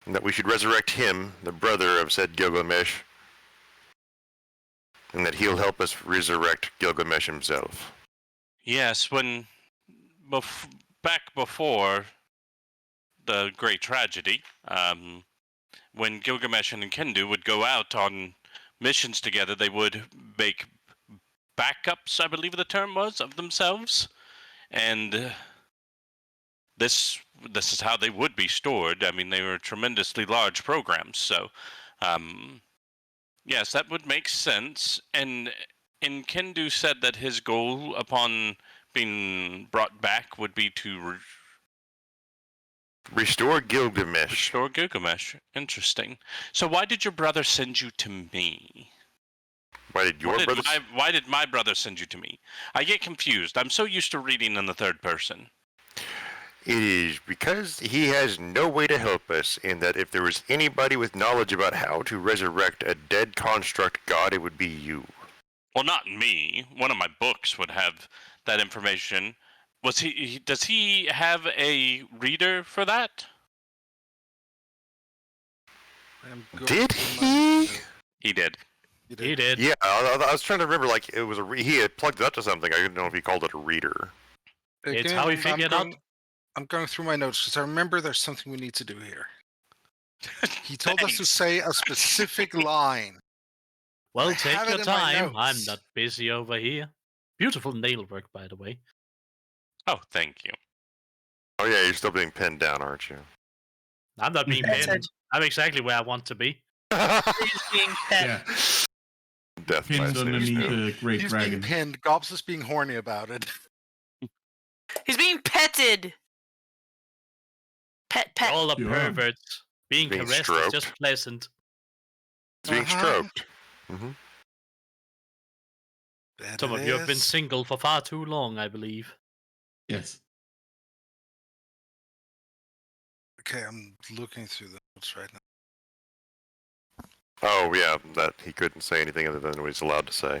and that we should resurrect him, the brother of said Gilgamesh, and that he'll help us resurrect Gilgamesh himself. Yes, back before the Great Tragedy, when Gilgamesh and Enkidu would go out on missions together, they would make backups, I believe the term was, of themselves, and this is how they would be stored. I mean, they were tremendously large programs, so yes, that would make sense. And Enkidu said that his goal upon being brought back would be to Restore Gilgamesh. restore Gilgamesh. Interesting. So why did your brother send you to me? Why did your brother? Why did my brother send you to me? I get confused. I'm so used to reading in the third person. It is because he has no way to help us, and that if there was anybody with knowledge about how to resurrect a dead construct god, it would be you. Well, not me. One of my books would have that information. Does he have a reader for that? I'm going Did through he? He did. He did. Yeah, I was trying to remember. Like it was he had plugged it up to something. I didn't know if he called it a reader. It's how he figured out. I'm going through my notes because I remember there's something we need to do here. He told us to Thanks. say a specific line. Well, I take have your it in my time. I'm notes. not busy over here. Beautiful nail work, by the way. Oh, thank you. Oh yeah, you're still being pinned down, aren't you? I'm not being That's pinned. it. I'm exactly where I want to be. He's being pet. Yeah, Death by pinned Stage underneath two. the great He's dragon. being pinned. Gobs is being horny about it. He's being petted. Pet. All the You are. perverts. Being Being caressed is stroked. just pleasant. He's being Uh-huh. stroked. That Some it of you have been is. single for far too long, I believe. Yes. Okay, I'm looking through the notes right now. Oh yeah, that he couldn't say anything other than what he's allowed to say.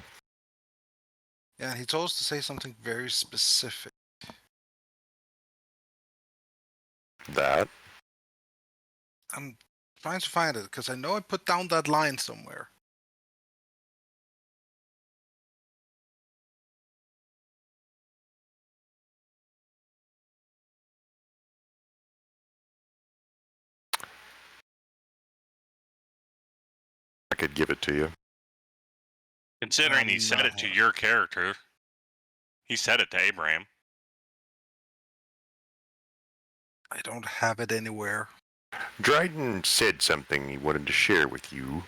Yeah, he told us to say something very specific. That. I'm trying to find it because I know I put down that line somewhere. I could give it to you. Considering he said it to No. your character, he said it to Abraham. I don't have it anywhere. Dryden said something he wanted to share with you.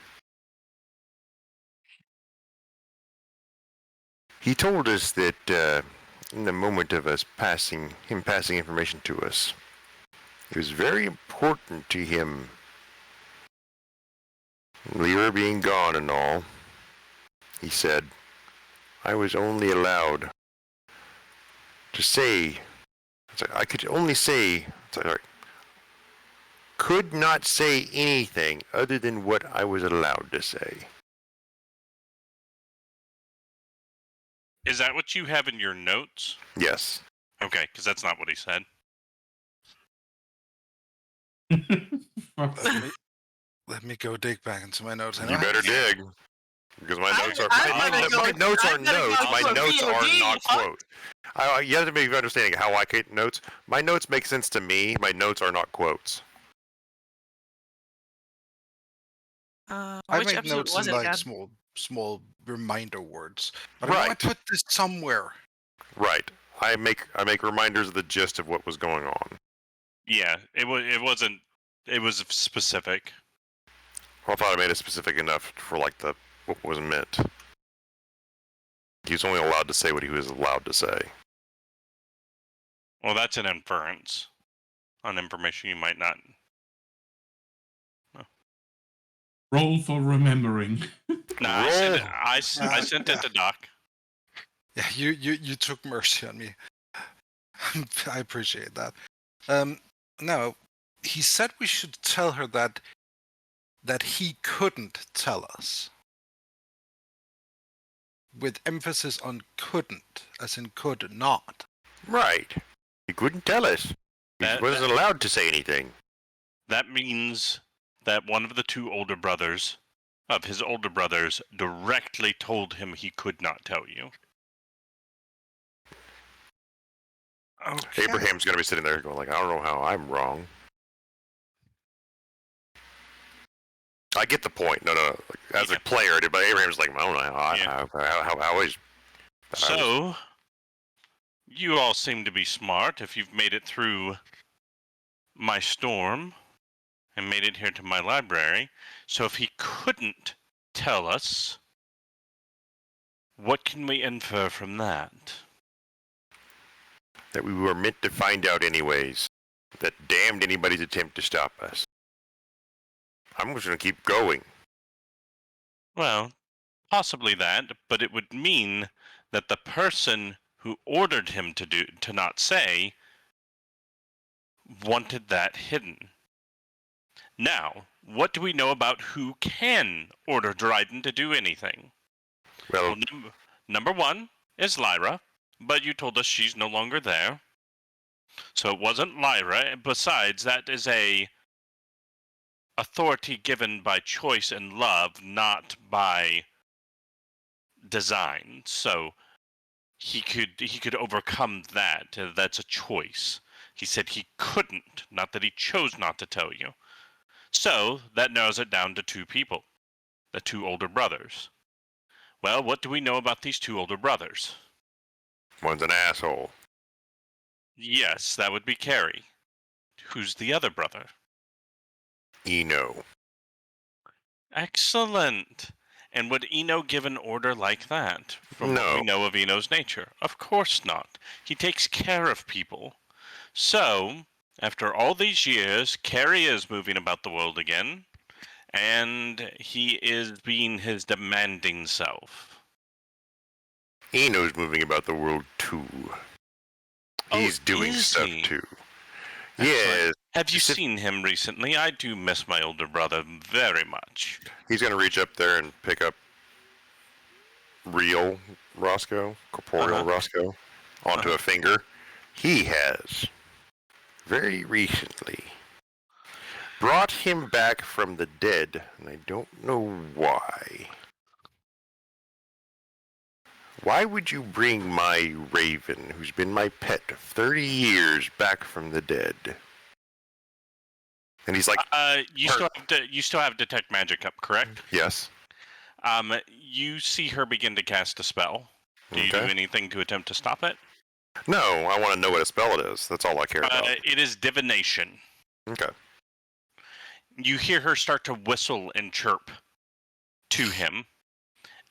He told us that in the moment of us passing information to us, it was very important to him, Lyra being gone and all. He said, I was only allowed to say, I could only say, sorry, could not say anything other than what I was allowed to say. Is that what you have in your notes? Yes. Okay, because that's not what he said. Let me go dig back into my notes. You better dig. Because my notes are I'm my notes are notes. My notes are not quotes. You have to be understanding how I get notes. My notes make sense to me. My notes are not quotes. I Which make episode notes was in it, like Dan? small reminder words. But I know I Right. put this somewhere. Right. I make reminders of the gist of what was going on. Yeah, it wasn't. It was specific. I thought I made it specific enough for like what was meant. He was only allowed to say what he was allowed to say. Well, that's an inference on information you might not. Roll for remembering. No, I sent it to Doc. Yeah, you took mercy on me. I appreciate that. No, he said we should tell her that he couldn't tell us. With emphasis on couldn't, as in could not. Right. He couldn't tell us. He wasn't allowed to say anything. That means that one of the two older brothers, directly told him he could not tell you. Okay. Abraham's gonna be sitting there going like, I don't know how I'm wrong. I get the point. No. Like, as a player, but Abraham's like, I don't know how is. So, you all seem to be smart if you've made it through my storm and made it here to my library. So if he couldn't tell us, what can we infer from that? That we were meant to find out anyways. That damned anybody's attempt to stop us. I'm just gonna keep going. Well, possibly that, but it would mean that the person who ordered him to not say wanted that hidden. Now, what do we know about who can order Dryden to do anything? Well, number one is Lyra, but you told us she's no longer there. So it wasn't Lyra. Besides, that is a authority given by choice and love, not by design. So he could overcome that. That's a choice. He said he couldn't, not that he chose not to tell you. So that narrows it down to two people, the two older brothers. Well, what do we know about these two older brothers? One's an asshole. Yes, that would be Carrie. Who's the other brother? Eno. Excellent. And would Eno give an order like that? From what we know of Eno's nature? Of course not. He takes care of people. So, after all these years, Carrie is moving about the world again, and he is being his demanding self. Eno's moving about the world too. He's doing stuff too. Yes. Have you seen him recently? I do miss my older brother very much. He's going to reach up there and pick up real Roscoe, corporeal Roscoe, onto a finger. He has, very recently, brought him back from the dead, and I don't know why. Why would you bring my raven, who's been my pet 30 years, back from the dead? And he's like, you still have detect magic up, correct? yes. You see her begin to cast a spell. Do you do Okay. anything to attempt to stop it? No, I want to know what a spell it is. That's all I care about. It is divination. Okay. You hear her start to whistle and chirp to him,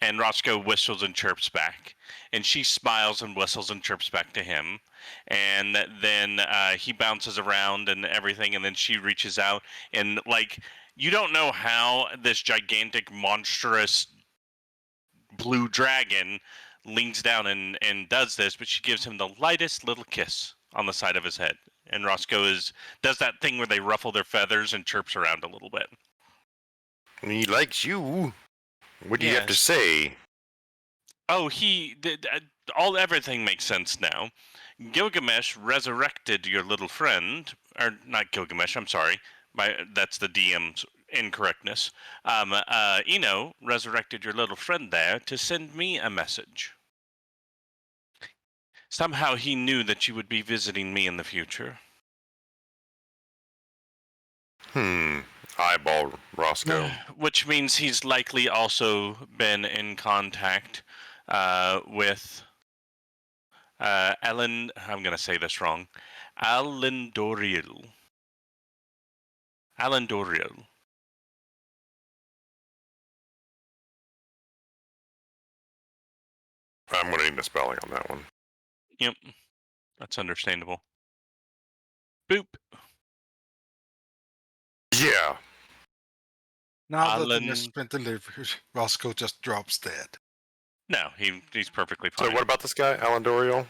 and Roscoe whistles and chirps back, and she smiles and whistles and chirps back to him, and then he bounces around and everything, and then she reaches out, and like, you don't know how this gigantic, monstrous blue dragon leans down and does this, but she gives him the lightest little kiss on the side of his head. And Roscoe does that thing where they ruffle their feathers and chirps around a little bit. He likes you. What do you have to Yes. say? Oh, everything makes sense now. Gilgamesh resurrected your little friend, or not Gilgamesh, I'm sorry. That's the DM's incorrectness. Eno resurrected your little friend there to send me a message. Somehow he knew that you would be visiting me in the future. Eyeball Roscoe. Which means he's likely also been in contact with Ellen. I'm going to say this wrong. Alendoriel. Alendoriel. I'm going to need a spelling on that one. Yep. That's understandable. Boop. Yeah. Now that the Alan- message been delivered, Roscoe just drops dead. No, he's perfectly So fine. what about this guy, Alan Doriel?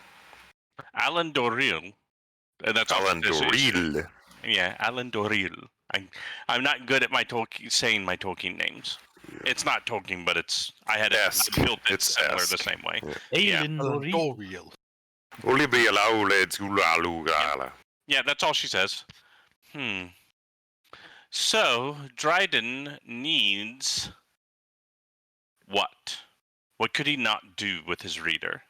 Alendoriel. That's all Alan it says. Doriel. Yeah, Alendoriel. I'm not good at saying my Tolkien names. It's not Tolkien, but I Esque. built it It's similar esque. the same way. Alien Alan Dori. Doriel. Yeah, that's all she says. So, Dryden needs what? What could he not do with his reader?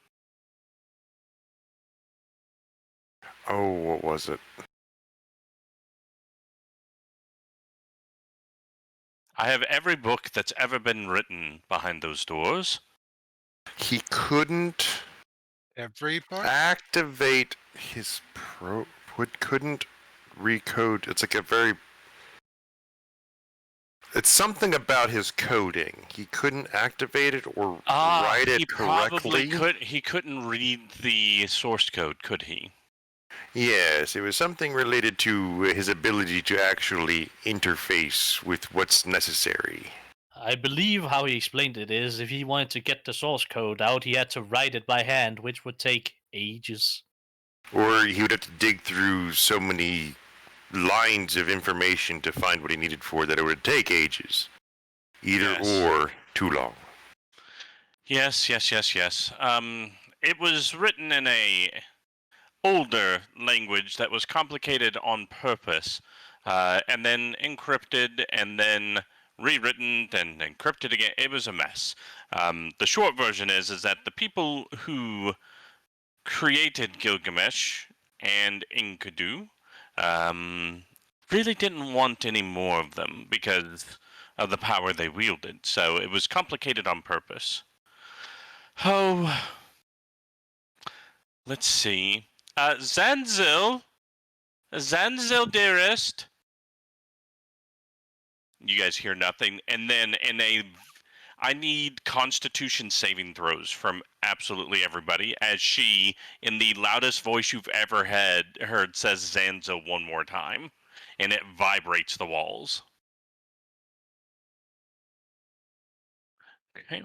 Oh, what was it? I have every book that's ever been written behind those doors. He couldn't Everybody? activate his couldn't recode. It's like a very... It's something about his coding. He couldn't activate it or write it correctly. He couldn't read the source code, could he? Yes, it was something related to his ability to actually interface with what's necessary. I believe how he explained it is if he wanted to get the source code out, he had to write it by hand, which would take ages. Or he would have to dig through so many lines of information to find what he needed for that it would take ages. Either Yes. or too long. Yes. It was written in a older language that was complicated on purpose, and then encrypted, and then rewritten, and encrypted again. It was a mess. The short version is that the people who created Gilgamesh and Enkidu really didn't want any more of them because of the power they wielded. So it was complicated on purpose. Oh, let's see. Zanzil, dearest. You guys hear nothing, and then I need Constitution saving throws from absolutely everybody, as she, in the loudest voice you've ever heard, says Zanzil one more time, and it vibrates the walls. Okay.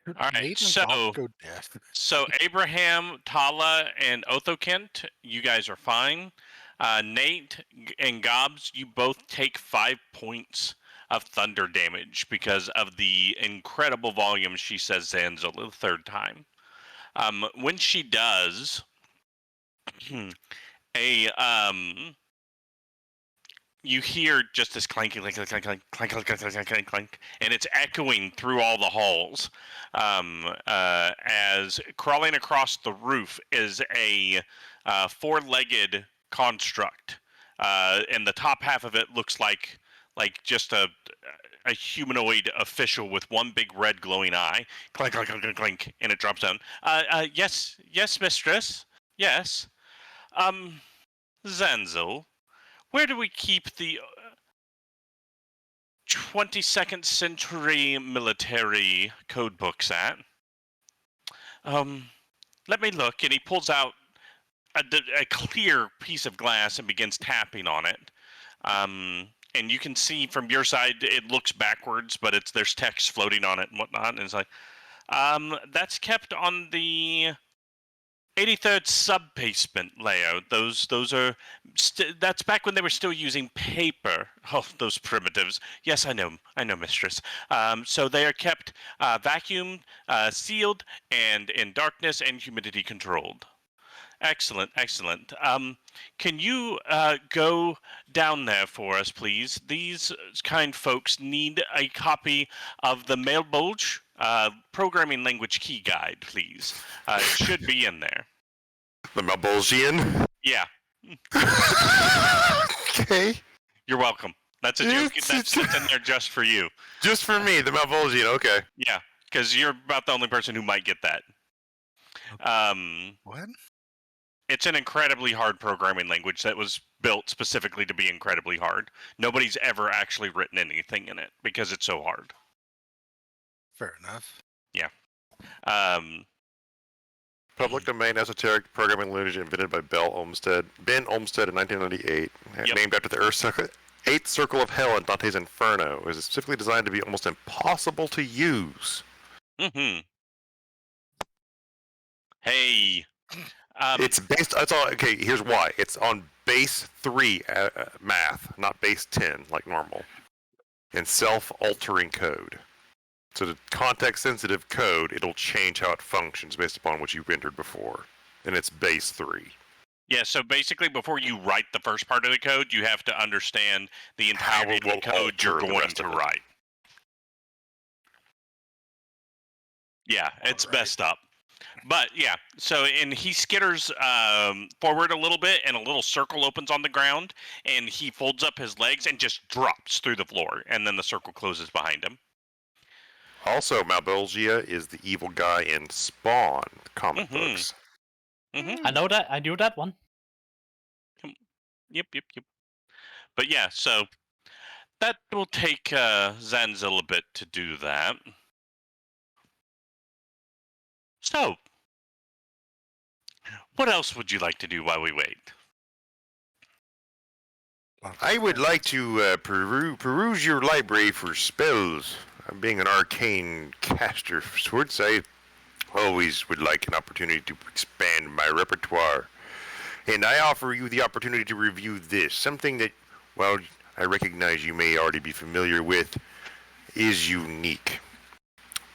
All right, Nate and so Gob go deaf. So Abraham, Talah, and Othokent, you guys are fine. Nate and Gobs, you both take 5 points of thunder damage because of the incredible volume she says Zanzil the third time. When she does, you hear just this clanking, clank, clank, clank, clank, clank, clank, clank, clank, clank, and it's echoing through all the halls. As crawling across the roof is a four-legged construct, and the top half of it looks like just a humanoid official with one big red glowing eye. Clink, clink, clink, clink, clink, and it drops down. Yes, mistress. Yes. Zanzel, where do we keep the 22nd century military code books at? Let me look. And he pulls out a clear piece of glass and begins tapping on it. And you can see from your side it looks backwards, but there's text floating on it and whatnot. And it's like, that's kept on the 83rd sub-basement layout. Those are that's back when they were still using paper. Oh, those primitives. Yes, I know, mistress. So they are kept vacuumed, sealed, and in darkness and humidity controlled. Excellent. Can you go down there for us, please? These kind folks need a copy of the Mailbulge programming language key guide, please. It should be in there. The Mabulgian? Yeah. Okay. You're welcome. That's a joke. That's in there just for you. Just for me, the Mabulgian, okay. Yeah, because you're about the only person who might get that. What? It's an incredibly hard programming language that was built specifically to be incredibly hard. Nobody's ever actually written anything in it because it's so hard. Fair enough. Yeah. Public domain esoteric programming language invented by Ben Olmsted in 1998, Yep. named after the Earth's eighth circle of hell in Dante's Inferno. It was specifically designed to be almost impossible to use. Mm-hmm. Hey. It's based. That's all. Okay, here's why. It's on base 3 math, not base 10 like normal, and self-altering code. So the context-sensitive code, it'll change how it functions based upon what you've entered before, and it's base 3. Yeah, so basically before you write the first part of the code, you have to understand the entirety of the code you're going to write. Yeah, it's messed up. But yeah, so and he skitters forward a little bit, and a little circle opens on the ground, and he folds up his legs and just drops through the floor, and then the circle closes behind him. Also, Mabulgia is the evil guy in Spawn comic books. Mm-hmm. I know that. I knew that one. Yep. But yeah, so that will take Zanzil a bit to do that. So, what else would you like to do while we wait? I would like to peruse your library for spells. Being an arcane caster of sorts, I always would like an opportunity to expand my repertoire. And I offer you the opportunity to review this. Something that, well, I recognize you may already be familiar with, is unique.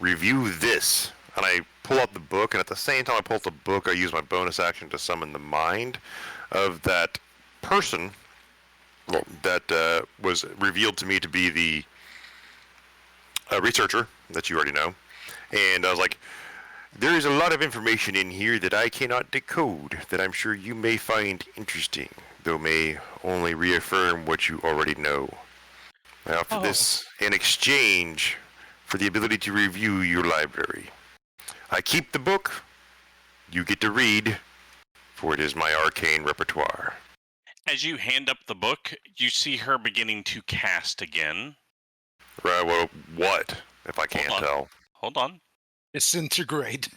Review this. And I pull out the book, and at the same time I pull out the book, I use my bonus action to summon the mind of that person that was revealed to me to be the researcher that you already know. And I was like, there is a lot of information in here that I cannot decode that I'm sure you may find interesting, though may only reaffirm what you already know. I offer this in exchange for the ability to review your library. I keep the book, you get to read, for it is my arcane repertoire. As you hand up the book, you see her beginning to cast again. Right, well, what, if I can't tell? Hold on. Disintegrate.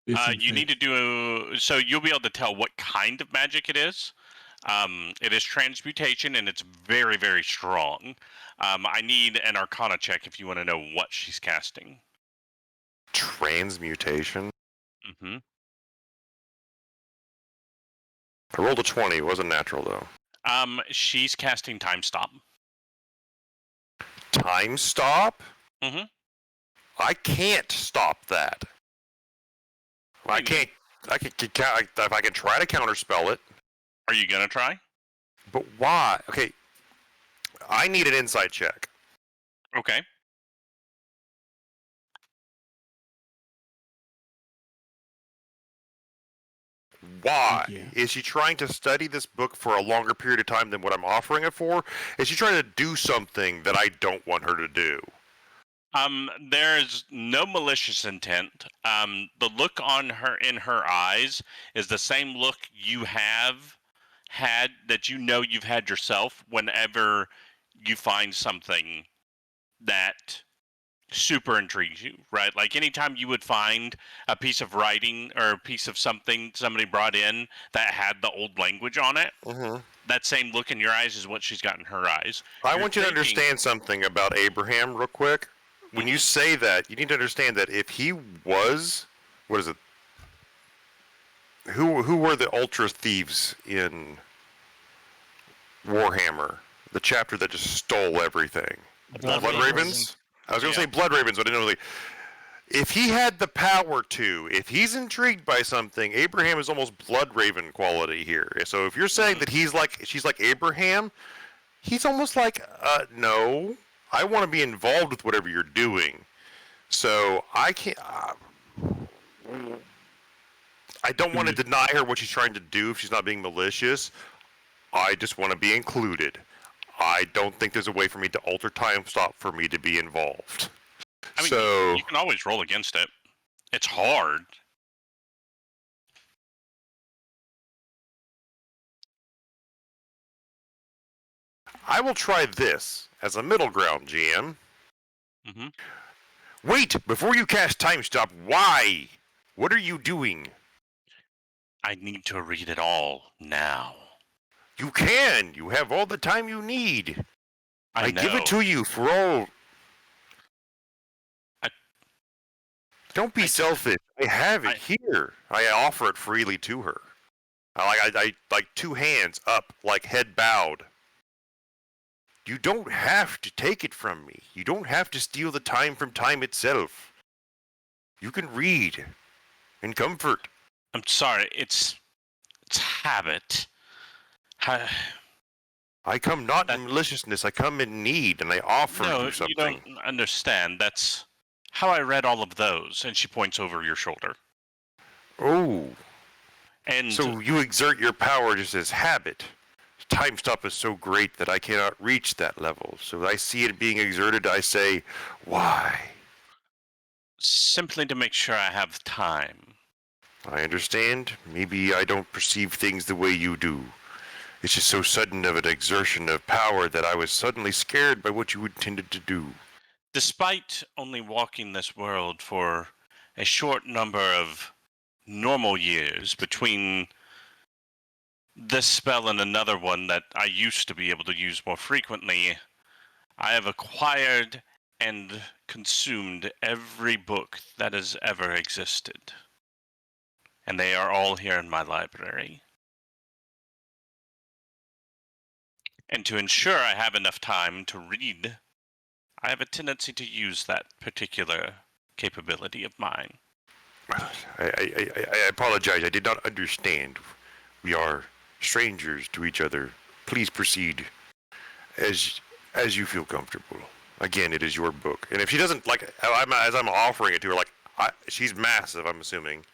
You need to do so you'll be able to tell what kind of magic it is. It is transmutation, and it's very, very strong. I need an Arcana check if you want to know what she's casting. Transmutation? Mm-hmm. I rolled a 20. It wasn't natural, though. She's casting Time Stop. Time Stop? Mm-hmm. I can't stop that. I can't. If I can try to counterspell it. Are you gonna try? But why? Okay. I need an insight check. Okay. Why? Yeah. Is she trying to study this book for a longer period of time than what I'm offering it for? Is she trying to do something that I don't want her to do? There's no malicious intent. The look in her eyes is the same look you have had that you've had yourself whenever you find something that super intrigues you, right? Like anytime you would find a piece of writing or a piece of something somebody brought in that had the old language on it, that same look in your eyes is what she's got in her eyes. I want you to understand something about Abraham real quick. When you say that, you need to understand that if he was, what is it? Who were the ultra thieves in Warhammer? The chapter that just stole everything. Blood Blood Ravens. Ravens? I was going to say Blood Ravens, but I didn't know. If he had the power to, if he's intrigued by something, Abraham is almost Blood Raven quality here. So if you're saying that she's like Abraham, he's almost like, no, I want to be involved with whatever you're doing. So I can't. I don't want to deny her what she's trying to do if she's not being malicious. I just want to be included. I don't think there's a way for me to alter time stop for me to be involved. I mean, So you can always roll against it. It's hard. I will try this as a middle ground, GM. Mm-hmm. Wait, before you cast time stop, why? What are you doing? I need to read it all now. You can. You have all the time you need. I know. give it to you for all. Don't be selfish. I have it here. I offer it freely to her. I like two hands up, like head bowed. You don't have to take it from me. You don't have to steal the time from time itself. You can read in comfort. I'm sorry. It's habit. I come not in maliciousness. I come in need, and I offer you something. No, you don't understand. That's how I read all of those. And she points over your shoulder. Oh. And so you exert your power just as habit. Time stop is so great that I cannot reach that level. So I see it being exerted, I say, why? Simply to make sure I have time. I understand. Maybe I don't perceive things the way you do. It's just so sudden of an exertion of power that I was suddenly scared by what you intended to do. Despite only walking this world for a short number of normal years between this spell and another one that I used to be able to use more frequently, I have acquired and consumed every book that has ever existed. And they are all here in my library. And to ensure I have enough time to read, I have a tendency to use that particular capability of mine. I apologize. I did not understand. We are strangers to each other. Please proceed as you feel comfortable. Again, it is your book. And if she doesn't like, as I'm offering it to her, like she's massive. I'm assuming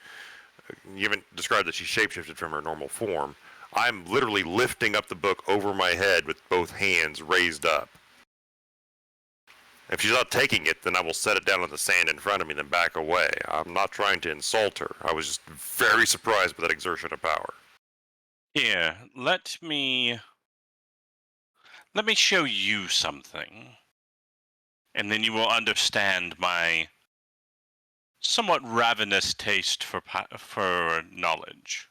you haven't described that she shapeshifted from her normal form. I'm literally lifting up the book over my head with both hands raised up. If she's not taking it, then I will set it down on the sand in front of me, then back away. I'm not trying to insult her. I was just very surprised by that exertion of power. Here, let me show you something. And then you will understand my somewhat ravenous taste for knowledge.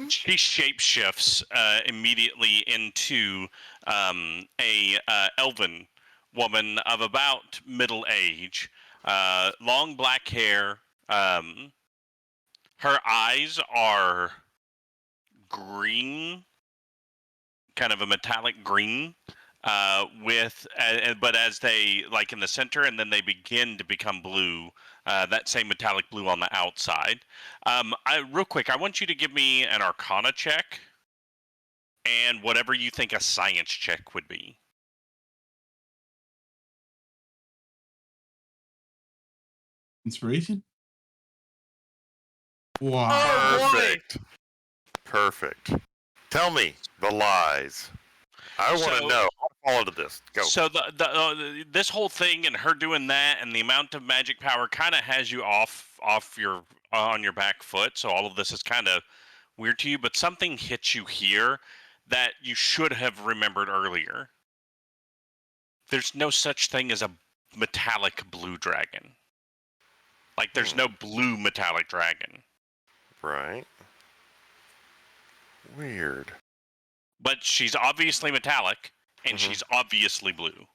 She shapeshifts immediately into a elven woman of about middle age, long black hair. Her eyes are green, kind of a metallic green, but as they like in the center, and then they begin to become blue. That same metallic blue on the outside. Real quick, I want you to give me an Arcana check and whatever you think a Science check would be. Inspiration? Wow. Oh, boy. Perfect. Tell me the lies. I want to So- know. I'll fall into this. Go. So this whole thing and her doing that and the amount of magic power kind of has you off your on your back foot. So all of this is kind of weird to you, but something hits you here that you should have remembered earlier. There's no such thing as a metallic blue dragon. Like there's no blue metallic dragon. Right. Weird. But she's obviously metallic and she's obviously blue.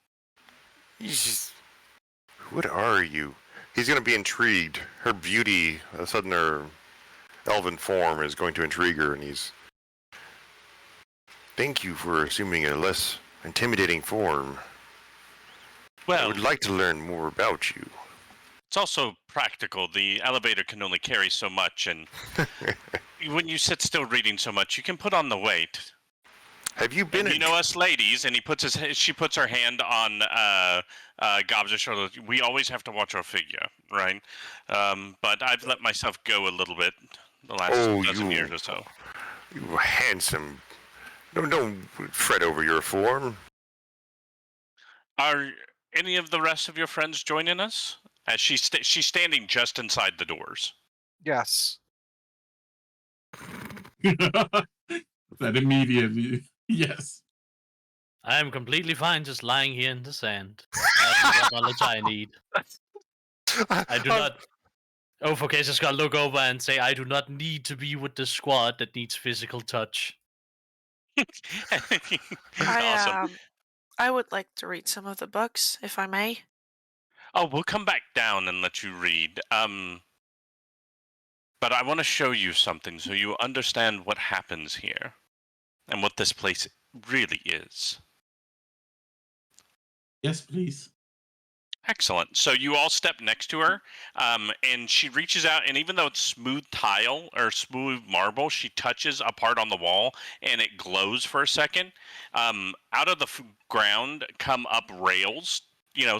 What are you? He's going to be intrigued. Her beauty, all of a sudden her elven form is going to intrigue her, and he's... Thank you for assuming a less intimidating form. I Well, would like to learn more about you. it's also practical. The elevator can only carry so much, and when you sit still reading so much, you can put on the weight. Have you been... And you know us ladies, and she puts her hand on Gob's shoulder. We always have to watch our figure, right? But I've let myself go a little bit the last dozen years or so. You handsome. Don't fret over your form. Are any of the rest of your friends joining us? As she's standing just inside the doors. Yes. That immediately. Yes. I am completely fine just lying here in the sand. That's what knowledge I need. I do not. Othokent just gotta look over and say, I do not need to be with the squad that needs physical touch. Awesome. I would like to read some of the books, if I may. Oh, we'll come back down and let you read. But I want to show you something so you understand what happens here and what this place really is. Yes, please. Excellent. So you all step next to her, and she reaches out, and even though it's smooth tile or smooth marble, she touches a part on the wall, and it glows for a second. Out of the ground come up rails,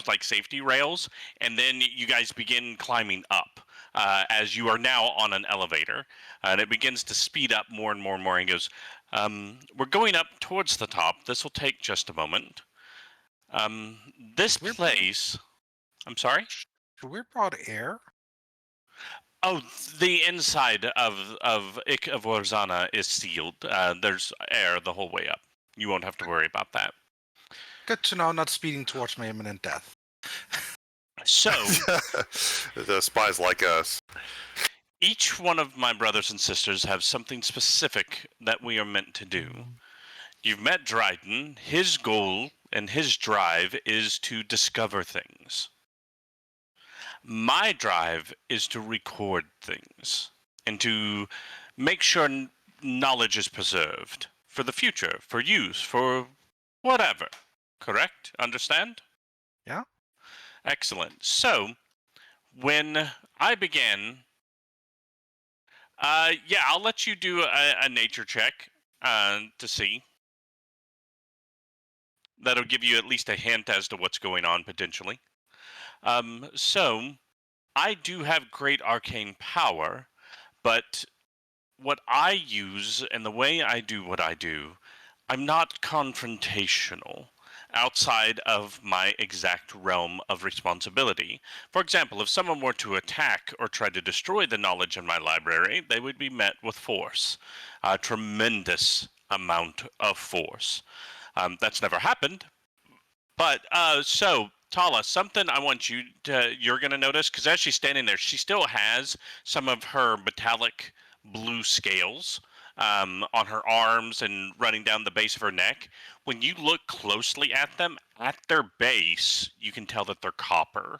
like safety rails, and then you guys begin climbing up as you are now on an elevator, and it begins to speed up more and more and more. And goes, we're going up towards the top. This will take just a moment. This place... I'm sorry? Should we brought air? Oh, the inside of Ik of Warzana is sealed. There's air the whole way up. You won't have to worry about that. Good to know, not speeding towards my imminent death. So, The spies like us. each one of my brothers and sisters have something specific that we are meant to do. You've met Dryden. His goal and his drive is to discover things. My drive is to record things and to make sure knowledge is preserved for the future, for use, for whatever. Correct? Understand? Yeah. Excellent. So, when I began, I'll let you do a nature check to see. That'll give you at least a hint as to what's going on potentially. So, I do have great arcane power, but what I use and the way I do what I do, I'm not confrontational outside of my exact realm of responsibility. For example, if someone were to attack or try to destroy the knowledge in my library, they would be met with force, a tremendous amount of force. That's never happened, but so Talah, something I want you're going to notice, because as she's standing there, she still has some of her metallic blue scales on her arms and running down the base of her neck. When you look closely at them, at their base, you can tell that they're copper.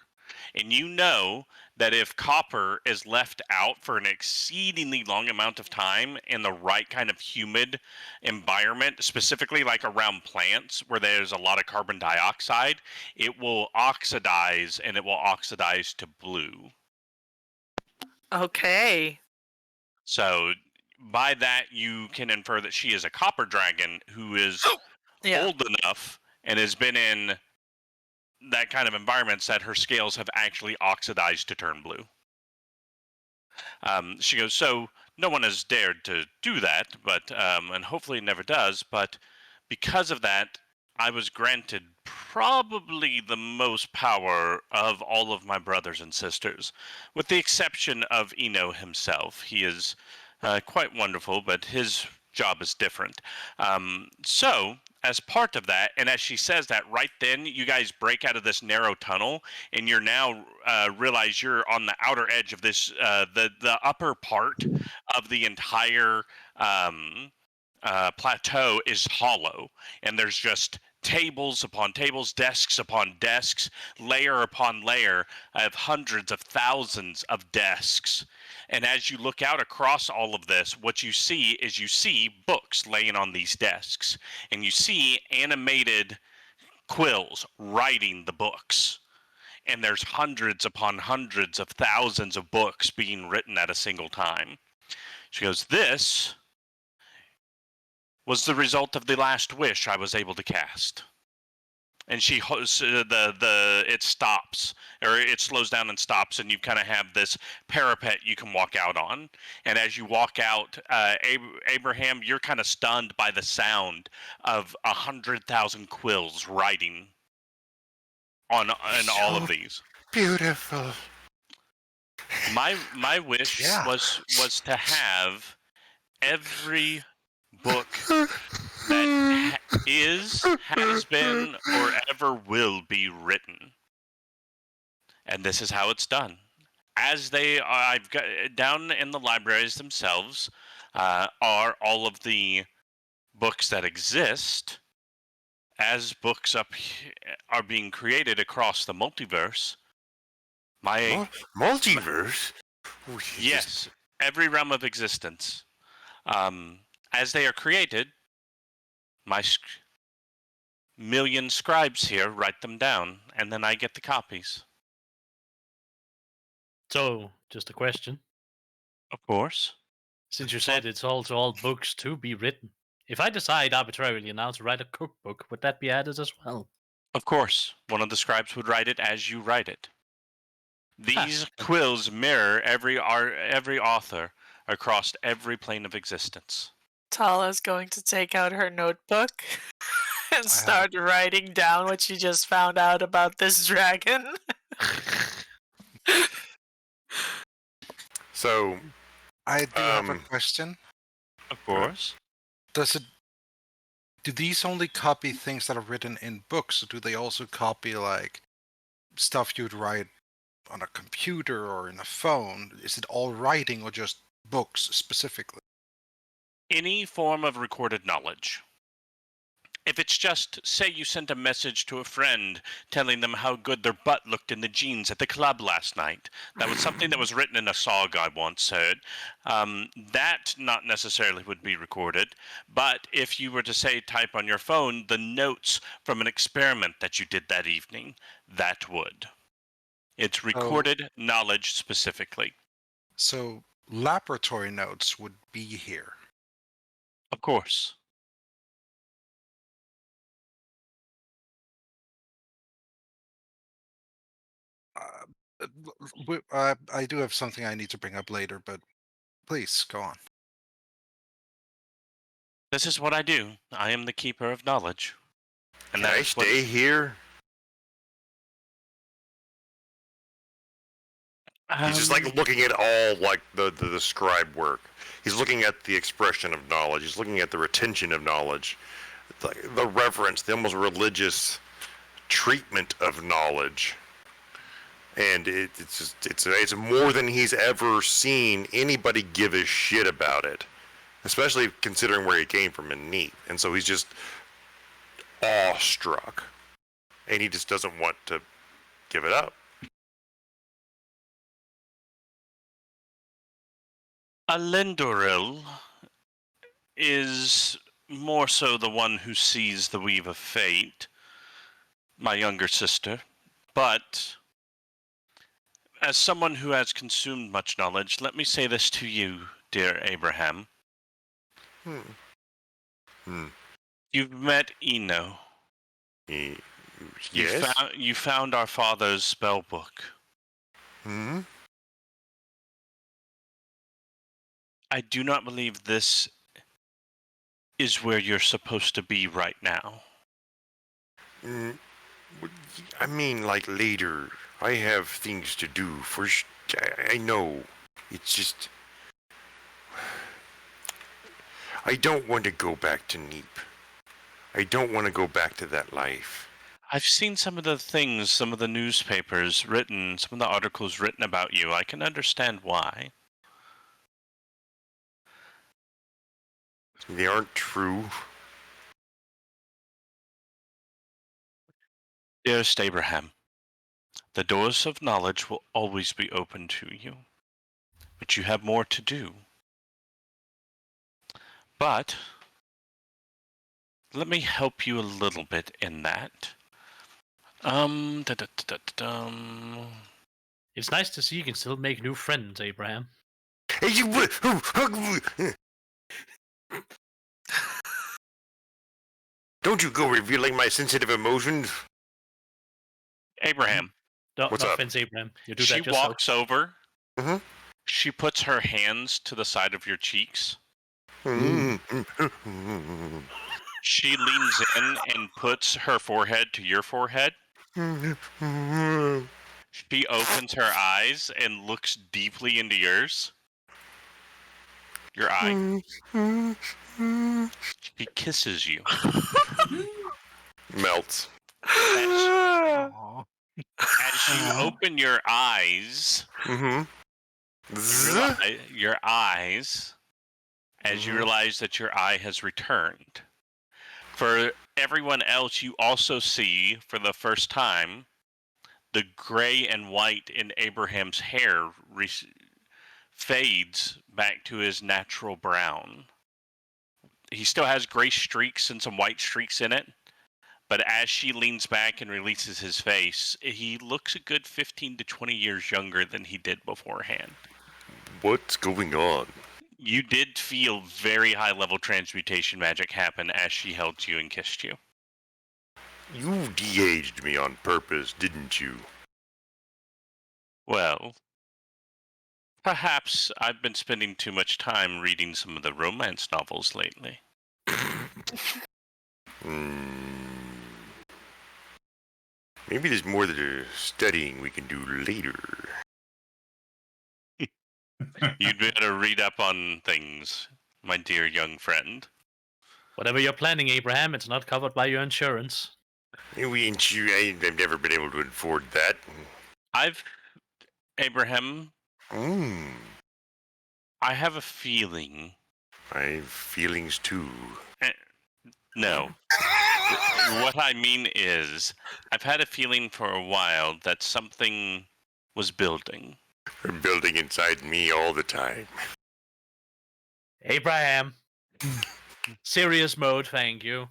And you know that if copper is left out for an exceedingly long amount of time in the right kind of humid environment, specifically like around plants where there's a lot of carbon dioxide, it will oxidize, and it will oxidize to blue. Okay. So by that, you can infer that she is a copper dragon who is Yeah. old enough and has been in that kind of environments that her scales have actually oxidized to turn blue. She goes, so no one has dared to do that, but and hopefully never does. But because of that, I was granted probably the most power of all of my brothers and sisters, with the exception of Eno himself. He is quite wonderful, but his job is different. So, as part of that, and as she says that, right then you guys break out of this narrow tunnel, and you're now realize you're on the outer edge of this, the upper part of the entire plateau is hollow, and there's just tables upon tables, desks upon desks, layer upon layer of hundreds of thousands of desks. And as you look out across all of this, what you see is you see books laying on these desks, and you see animated quills writing the books. And there's hundreds upon hundreds of thousands of books being written at a single time. She goes, this was the result of the last wish I was able to cast. And she it stops, or it slows down and stops, and you kind of have this parapet you can walk out on. And as you walk out, Abraham, you're kind of stunned by the sound of 100,000 quills writing on all of these. Beautiful. My wish Yeah. was to have every book that has been, or ever will be written. And this is how it's done. As I've got down in the libraries themselves, are all of the books that exist. As books are being created across the multiverse, Multiverse? yes, every realm of existence. As they are created, my million scribes here write them down, and then I get the copies. So, just a question. Of course. Since you said it's also all books to be written, if I decide arbitrarily now to write a cookbook, would that be added as well? Of course. One of the scribes would write it as you write it. These quills mirror every author across every plane of existence. Talah's going to take out her notebook and start writing down what she just found out about this dragon. So, I do have a question. Of course. Do these only copy things that are written in books, or do they also copy like stuff you'd write on a computer or in a phone? Is it all writing or just books specifically? Any form of recorded knowledge. If it's just, say you sent a message to a friend telling them how good their butt looked in the jeans at the club last night. That was something that was written in a song I once heard. That not necessarily would be recorded. But if you were to, say, type on your phone the notes from an experiment that you did that evening, that would. It's recorded knowledge specifically. So laboratory notes would be here. Of course. I do have something I need to bring up later, but please go on. This is what I do. I am the keeper of knowledge. And can I stay here? He's just like looking at all like the scribe work. He's looking at the expression of knowledge. He's looking at the retention of knowledge, the reverence, the almost religious treatment of knowledge. And it's more than he's ever seen anybody give a shit about it, especially considering where he came from in Neap. And so he's just awestruck, and he just doesn't want to give it up. Alendoril is more so the one who sees the weave of fate, my younger sister, but as someone who has consumed much knowledge, let me say this to you, dear Abraham. You've met Eno. Yes? You found our father's spell book. I do not believe this is where you're supposed to be right now. I mean, like later. I have things to do. First, I know. It's just. I don't want to go back to Neap. I don't want to go back to that life. I've seen some of the things, some of the newspapers written, some of the articles written about you. I can understand why. They aren't true. Dearest Abraham, the doors of knowledge will always be open to you, but you have more to do. But let me help you a little bit in that. It's nice to see you can still make new friends, Abraham. Don't you go revealing my sensitive emotions. Abraham. No, What's no up? offense, Abraham. You do She that yourself. walks over. Mhm. She puts her hands to the side of your cheeks. She leans in and puts her forehead to your forehead. She opens her eyes and looks deeply into yours. Your eye. She kisses you. Melts. Aw. As you open your eyes, Mm-hmm. you realize that your eye has returned. For everyone else, you also see for the first time the gray and white in Abraham's hair fades back to his natural brown. He still has gray streaks and some white streaks in it, but as she leans back and releases his face, he looks a good 15 to 20 years younger than he did beforehand. What's going on? You did feel very high level transmutation magic happen as she held you and kissed you. You de-aged me on purpose, didn't you? Well, perhaps I've been spending too much time reading some of the romance novels lately. Maybe there's more studying we can do later. You'd better read up on things, my dear young friend. Whatever you're planning, Abraham, it's not covered by your insurance. I've never been able to afford that. Abraham, I have a feeling. I have feelings too. No. What I mean is, I've had a feeling for a while that something was building. They're building inside me all the time. Abraham. Serious mode, thank you.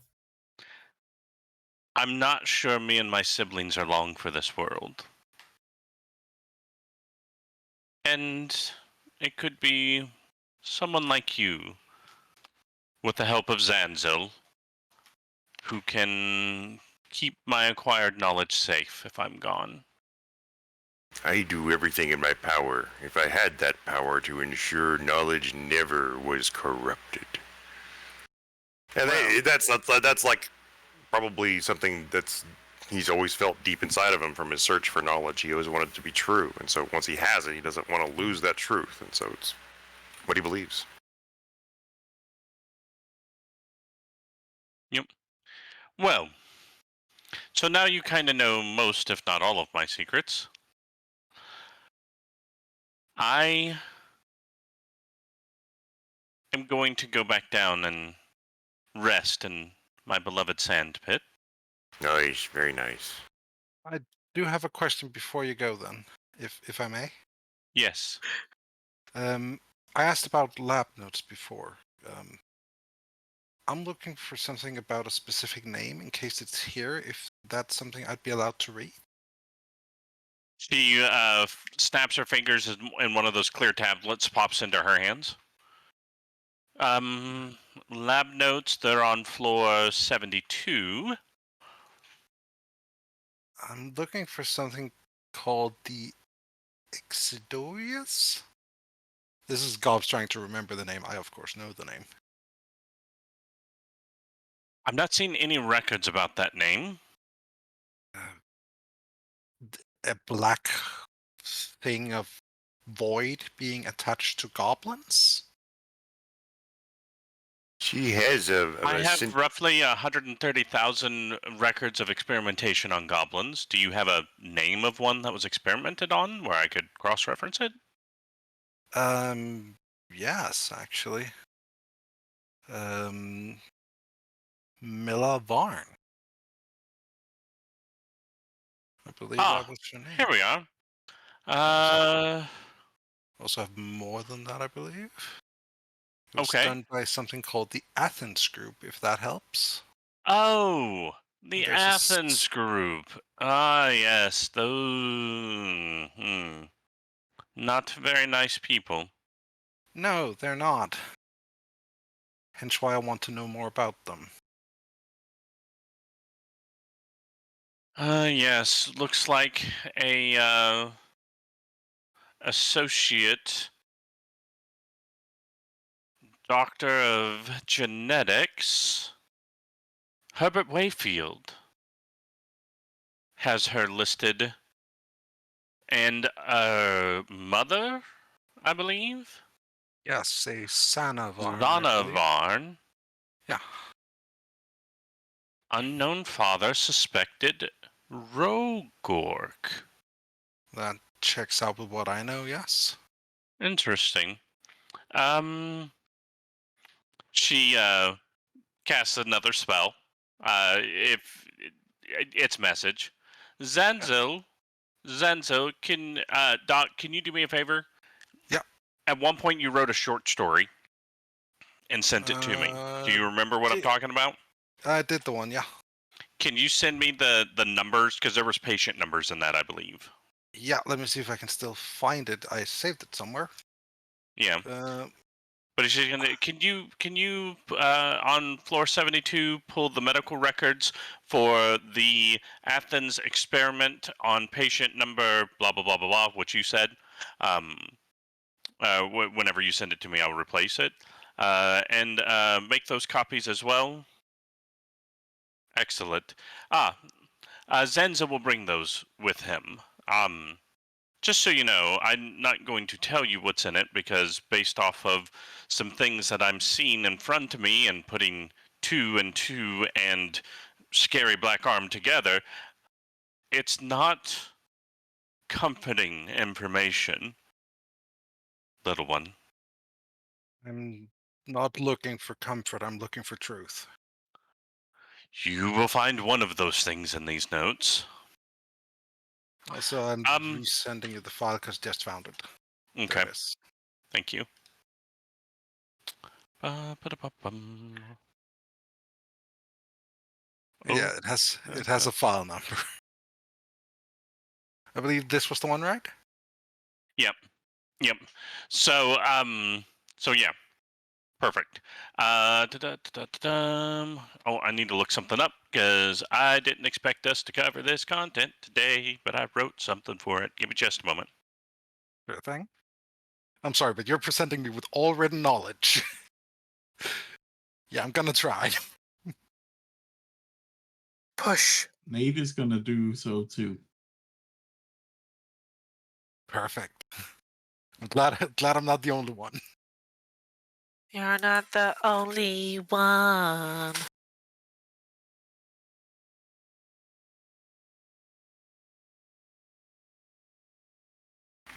I'm not sure me and my siblings are long for this world. And it could be someone like you, with the help of Zanzil, who can keep my acquired knowledge safe if I'm gone. I do everything in my power, if I had that power, to ensure knowledge never was corrupted. And that's like probably something he's always felt deep inside of him from his search for knowledge. He always wanted it to be true, and so once he has it, he doesn't want to lose that truth, and so it's what he believes. Yep. Well, so now you kind of know most, if not all, of my secrets. I am going to go back down and rest in my beloved sand pit. Nice, very nice. I do have a question before you go, then, if I may. Yes. I asked about lab notes before. I'm looking for something about a specific name in case it's here, if that's something I'd be allowed to read. She snaps her fingers and one of those clear tablets pops into her hands. Lab notes, they're on floor 72. I'm looking for something called the Exodorius. This is Gobs trying to remember the name. I, of course, know the name. I'm not seeing any records about that name. A black thing of void being attached to goblins? She has I have roughly 130,000 records of experimentation on goblins. Do you have a name of one that was experimented on where I could cross-reference it? Yes, actually. Milla Varn. I believe that was her name. Here we are. Also have more than that, I believe. It was Okay. done by something called the Athens Group, if that helps. Oh, the There's Athens group. Ah, yes, those. Not very nice people. No, they're not. Hence why I want to know more about them. Yes, looks like a associate doctor of genetics, Herbert Wayfield, has her listed, and mother, I believe. Yes, a Sana Varn. Lana Varn. Yeah. Unknown father suspected Rogork. That checks out with what I know, yes. Interesting. She casts another spell. If its message, Zenzo, can Doc, can you do me a favor? Yeah. At one point, you wrote a short story and sent it to me. Do you remember what I'm talking about? I did the one, yeah. Can you send me the numbers? Because there was patient numbers in that, I believe. Yeah, let me see if I can still find it. I saved it somewhere. Yeah. But she's gonna. Can you on floor 72 pull the medical records for the Athens experiment on patient number blah blah blah blah blah, which you said. Whenever you send it to me, I'll replace it and make those copies as well. Excellent. Zenza will bring those with him. Just so you know, I'm not going to tell you what's in it because based off of some things that I'm seeing in front of me and putting 2 and 2 and scary black arm together, it's not comforting information, little one. I'm not looking for comfort, I'm looking for truth. You will find one of those things in these notes. Also, I'm resending you the file because just found it. Okay. Thank you. Yeah, it has a file number. I believe this was the one, right? Yep. So yeah. Perfect. Oh, I need to look something up because I didn't expect us to cover this content today, but I wrote something for it. Give me just a moment. Sure thing. I'm sorry, but you're presenting me with all written knowledge. Yeah, I'm gonna try. Push. Nate is gonna do so too. Perfect. I'm glad I'm not the only one. You're not the only one.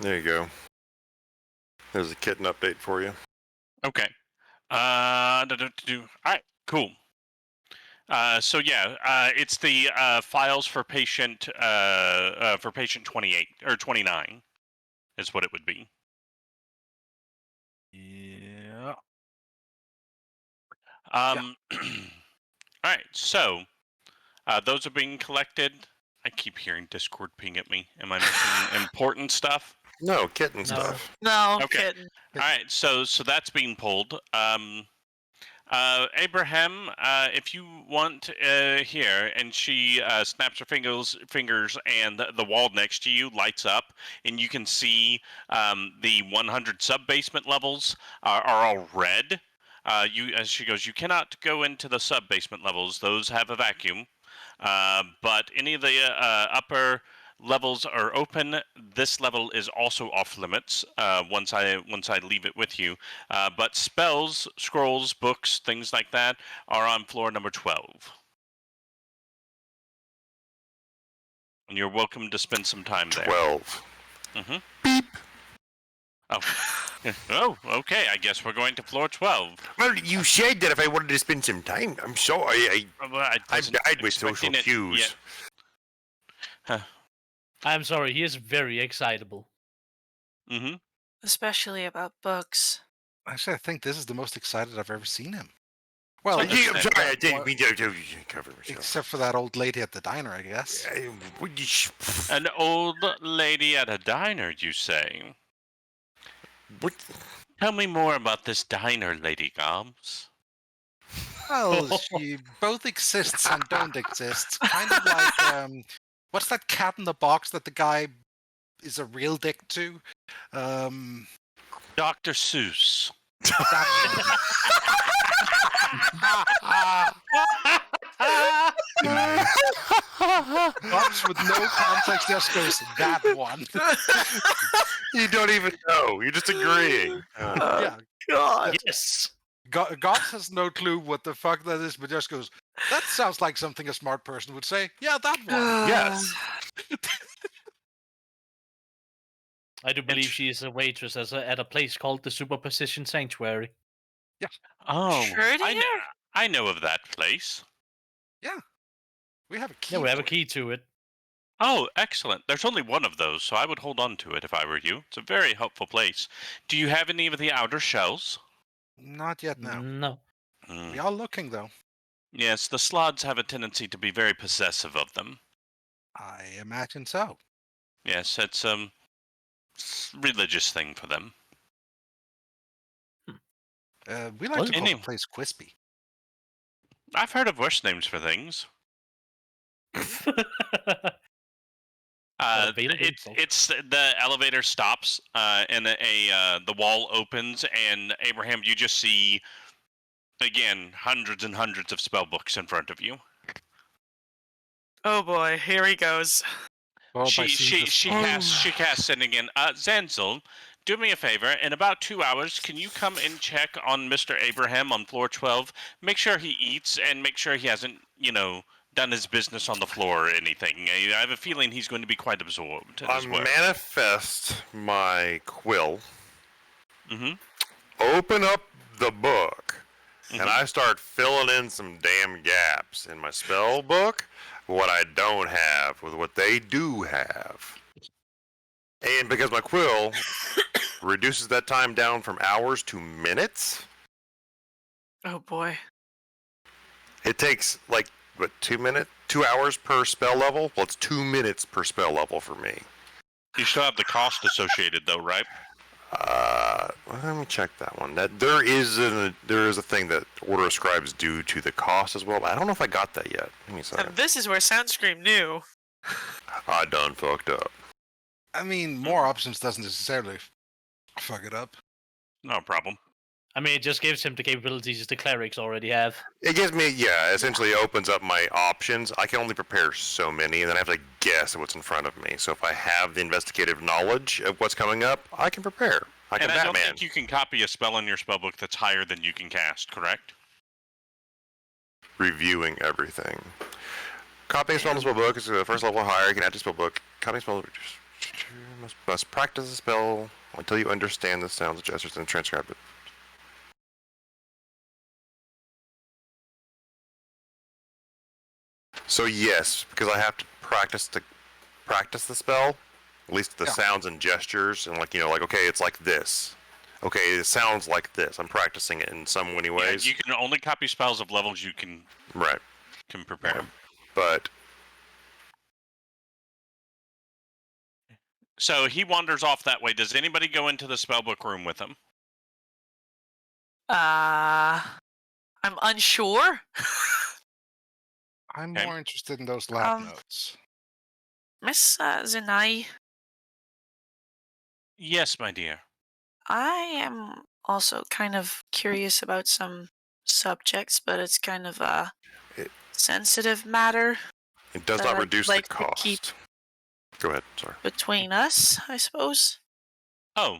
There you go. There's a kitten update for you. Okay. All right. Cool. So yeah, it's the files for patient 28 or 29 is what it would be. Yeah. All right. So those are being collected. I keep hearing Discord ping at me. Am I missing important stuff? No, kitten stuff. No, Okay. kidding. All right. So that's being pulled. Abraham, if you want here, and she snaps her fingers, and the wall next to you lights up, and you can see the 100 sub-basement levels are all red. As she goes, you cannot go into the sub-basement levels; those have a vacuum. But any of the upper levels are open. This level is also off limits once I leave it with you. But spells, scrolls, books, things like that are on floor number 12. And you're welcome to spend some time there. 12. Mm-hmm. Beep. Oh. Oh, okay. I guess we're going to floor 12. Well, you said that if I wanted to spend some time, I'm sorry. I've died with social cues. I'm sorry, he is very excitable. Mm-hmm. Especially about books. Actually, I think this is the most excited I've ever seen him. Well, I'm I'm sorry, I didn't mean to cover myself. except for that old lady at the diner, I guess. An old lady at a diner, you say? What? Tell me more about this diner, Lady Gobs. Well, she both exists and don't exist. Kind of like, what's that cat in the box that the guy is a real dick to? Dr. Seuss. Gobs with no context just goes, that one. You don't even know. You're just agreeing. Yeah, God. Yes. Gobs has no clue what the fuck that is, but just goes, that sounds like something a smart person would say. Yeah, that one. Yes. I do believe she is a waitress at a place called the Superposition Sanctuary. Oh, Sure, dear? I know of that place. We have a key. Yeah, we have a for it. key to it. Oh, excellent. There's only one of those, so I would hold on to it if I were you. It's a very helpful place. Do you have any of the outer shells? Not yet, no. No. Hmm. We are looking, though. Yes, the slods have a tendency to be very possessive of them. I imagine so. Yes, it's religious thing for them. We like to call Any- the place Quispy. I've heard of worse names for things. Available It's the elevator stops and the wall opens, and Abraham, you just see again hundreds and hundreds of spell books in front of you. Oh boy, here he goes. She casts in again. Zanzel, do me a favor. In about 2 hours, can you come and check on Mr. Abraham on floor 12? Make sure he eats and make sure he hasn't, done his business on the floor or anything. I have a feeling he's going to be quite absorbed in I his work. manifest my quill. Mm-hmm. Open up the book, Mhm. and I start filling in some damn gaps in my spell book. What I don't have with what they do have. And because my quill reduces that time down from hours to minutes, Oh boy. it takes like, what, 2 minutes? 2 hours per spell level? Well, it's 2 minutes per spell level for me. You still have the cost associated, though, right? Let me check that one. That there is a thing that Order of Scribes do to the cost as well. I don't know if I got that yet. Let me see. And this is where Soundscream knew. I done fucked up. I mean, more options doesn't necessarily fuck it up. No problem. I mean, it just gives him the capabilities the clerics already have. It gives me, yeah, essentially opens up my options. I can only prepare so many, and then I have to guess what's in front of me. So if I have the investigative knowledge of what's coming up, I can prepare. I can And I Batman. don't think you can copy a spell in your spellbook that's higher than you can cast, correct? Reviewing everything. Copying a spell in the spellbook is the first level higher. You can add to spellbook. Copying spell must practice the spell until you understand the sounds, gestures, and transcribe it. So yes, because I have to practice the spell, at least the sounds and gestures, and like okay, it's like this. Okay, it sounds like this. I'm practicing it in so many ways. Yeah, you can only copy spells of levels you can prepare. Yeah. But So he wanders off that way. Does anybody go into the spellbook room with him? I I'm unsure. I'm Okay. more interested in those lab Um, notes. Miss Zenai, Yes, my dear. I am also kind of curious about some subjects, but it's kind of a It- sensitive matter It does that not I'd reduce like the to keep cost. Go ahead. Sorry. between us, I suppose. Oh.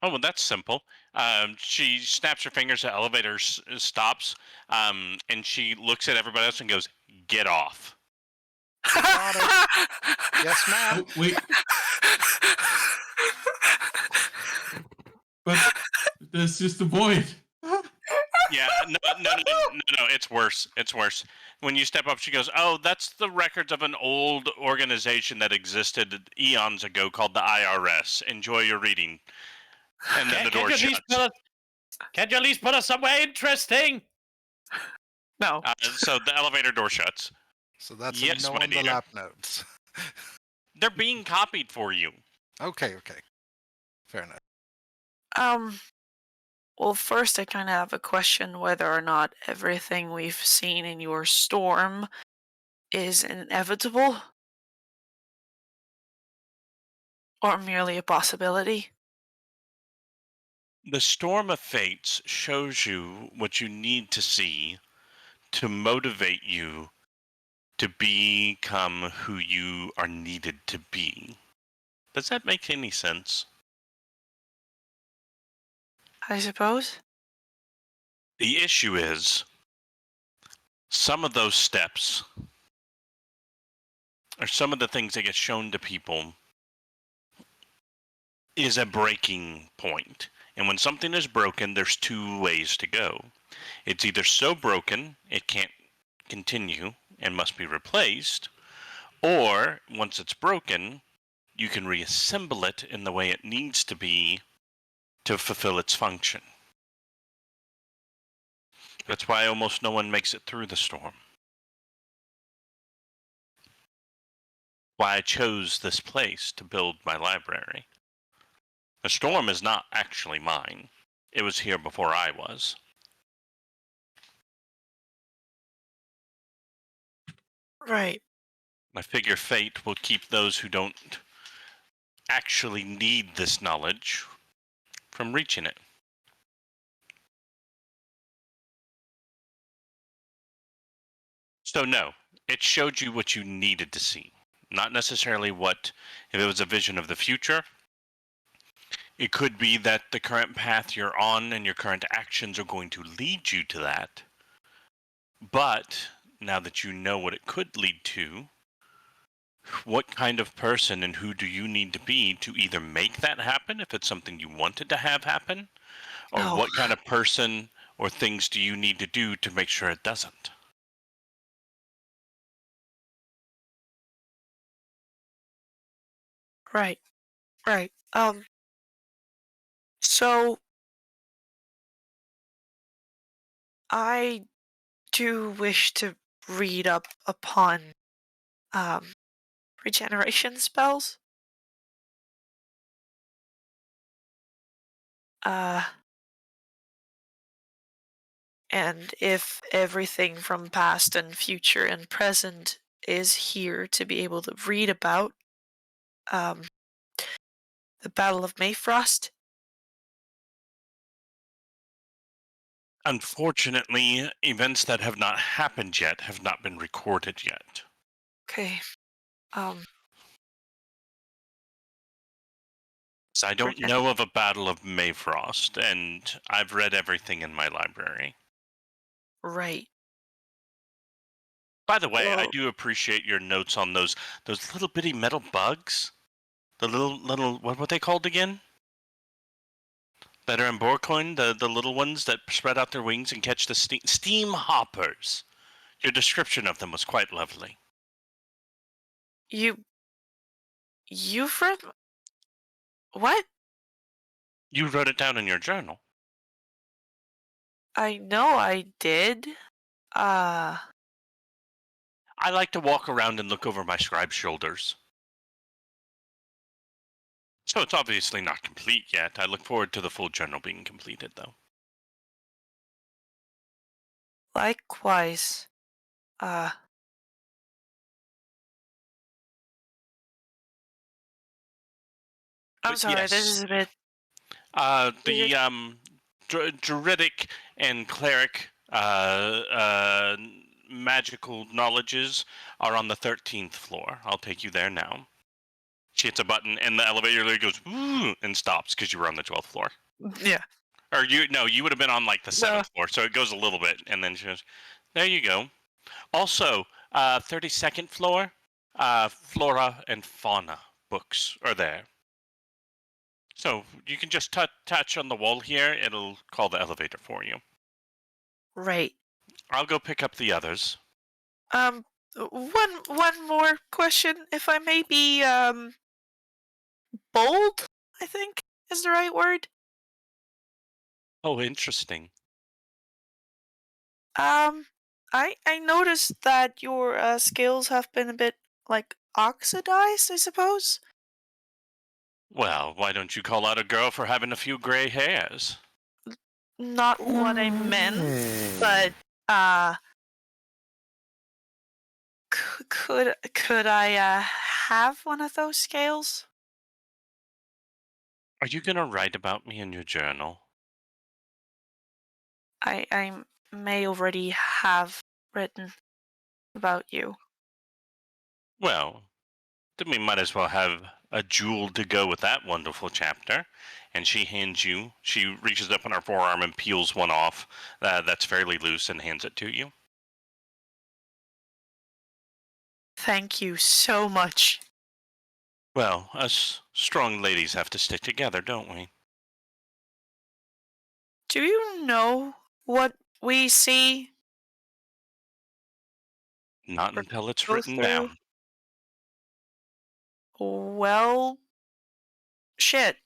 Oh, well, that's simple. She snaps her fingers, the elevator stops, and she looks at everybody else and goes, "Get off." You got it. Yes, ma'am. Oh, wait, but there's just a void. Yeah, no, it's worse. It's worse. When you step up, she goes, "Oh, that's the records of an old organization that existed eons ago called the IRS. Enjoy your reading." And then the door shuts. Can't you at least put us somewhere interesting? No. So the elevator door shuts. So that's Yes, a no my on the dear. lab notes. They're being copied for you. Okay. Fair enough. Well, first, I kind of have a question whether or not everything we've seen in your storm is inevitable or merely a possibility. The Storm of Fates shows you what you need to see to motivate you to become who you are needed to be. Does that make any sense? I suppose. The issue is some of those steps or some of the things that get shown to people is a breaking point. And when something is broken, there's two ways to go. It's either so broken it can't continue and must be replaced, or once it's broken, you can reassemble it in the way it needs to be to fulfill its function. That's why almost no one makes it through the storm. Why I chose this place to build my library. The storm is not actually mine. It was here before I was. Right. I figure fate will keep those who don't actually need this knowledge from reaching it. So no, it showed you what you needed to see. Not necessarily what, if it was a vision of the future, it could be that the current path you're on and your current actions are going to lead you to that. But now that you know what it could lead to, what kind of person and who do you need to be to either make that happen if it's something you wanted to have happen, or No. what kind of person or things do you need to do to make sure it doesn't? Right. Right. So I do wish to read up upon um regeneration spells. Uh and if everything from past and future and present is here to be able to read about um the Battle of Mayfrost. Unfortunately, events that have not happened yet have not been recorded yet. Okay. So I don't Regen- know of a Battle of Mayfrost, and I've read everything in my library. Right. By the way, I Well, do appreciate your notes on those little bitty metal bugs. The little what were they called again? That are in Borcoin, the little ones that spread out their wings and catch the steam hoppers. Your description of them was quite lovely. you've read what? You wrote it down in your journal. I know I did. Uh, I like to walk around and look over my scribe's shoulders. So it's obviously not complete yet. I look forward to the full journal being completed, though. Likewise. I'm But sorry, this yes. is a bit. The druidic and cleric magical knowledges are on the 13th floor. I'll take you there now. She hits a button, and the elevator literally goes "Ooh," and stops because you were on the 12th floor. Yeah. Or you would have been on like the 7th floor, so it goes a little bit, and then she goes, there you go. Also, 32nd floor, flora and fauna books are there. So you can just touch on the wall here. It'll call the elevator for you. Right. I'll go pick up the others. One more question, if I may be bold, I think is the right word. Oh, interesting. I noticed that your scales have been a bit like oxidized, I suppose. Well, why don't you call out a girl for having a few gray hairs? Not what I meant, but could I have one of those scales? Are you gonna write about me in your journal? I may already have written about you. Well, then we might as well have a jewel to go with that wonderful chapter. And she reaches up on her forearm and peels one off that's fairly loose and hands it to you. Thank you so much. Well, us strong ladies have to stick together, don't we? Do you know what we see? Not Or until it's go written through? down. Well, shit.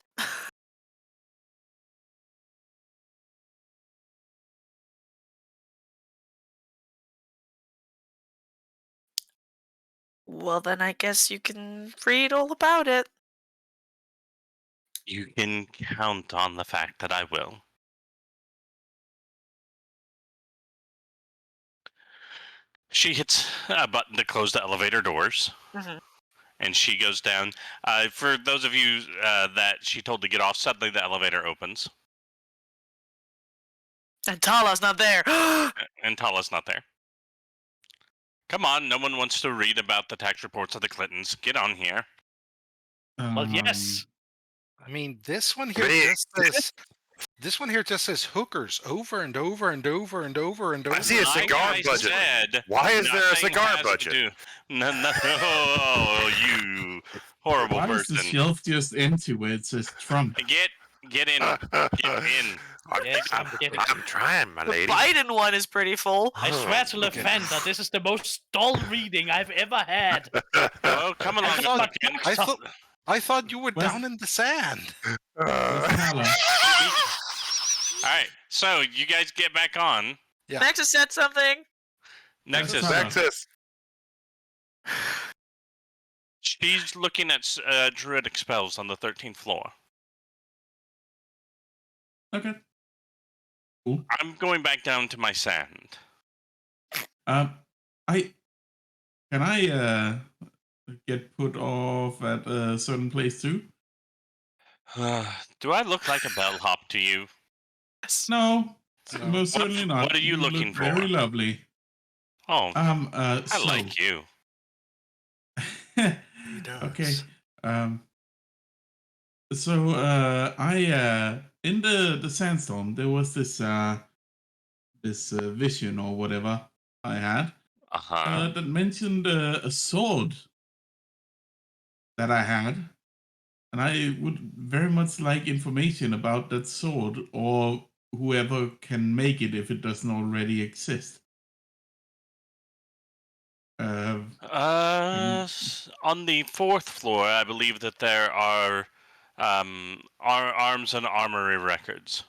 Well, then I guess you can read all about it. You can count on the fact that I will. She hits a button to close the elevator doors, and she goes down. For those of you that she told to get off, suddenly the elevator opens, And Talah's not there. and Talah's not there. Come on, no one wants to read about the tax reports of the Clintons. Get on here. Well, yes. I mean, this one here Me. just says. This one here just says hookers over and over and over and over and over. I see a Like cigar I budget. said, Why is there a nothing cigar has to budget? do- Oh, you horrible Why is person. the shelf just empty where it says Trump? Get in. Get in. Yes, I'm getting. I'm trying, my The lady. Biden one is pretty full. I swear to Lavender, this is the most dull reading I've ever had. Oh, come along. thought- Othokent. I thought you were Where's- down in the sand. Where's Talah? All right, so you guys get back on. Yeah. Nexus said something. Nexus. Talah. Nexus. She's looking at druidic spells on the 13th floor. Okay. I'm going back down to my sand. Can I get put off at a certain place too? Do I look like a bellhop to you? No, No. most certainly not. what are you looking look for? Very lovely. Oh, I So, like you. okay. So I in the sandstorm there was this vision or whatever I had Uh-huh. that mentioned a sword that I had, and I would very much like information about that sword or whoever can make it if it doesn't already exist. On the 4th floor, I believe that there are arms and armory records.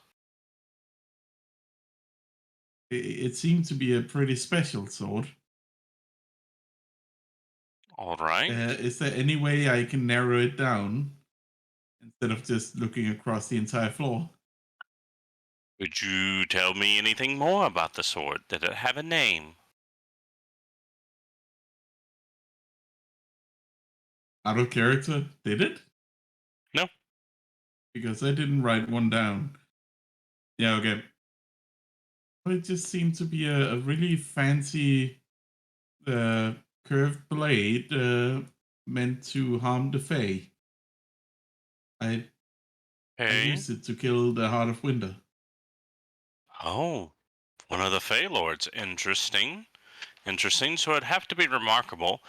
It seemed to be a pretty special sword. All right. Is there any way I can narrow it down instead of just looking across the entire floor? Could you tell me anything more about the sword? Did it have a name? Out of character, did it? No. Because I didn't write one down. Yeah, okay. It just seemed to be a really fancy curved blade meant to harm the Fae. I Okay. used it to kill the Heart of Winter. Oh, one of the Fey Lords. Interesting. Interesting. So it'd have to be remarkable.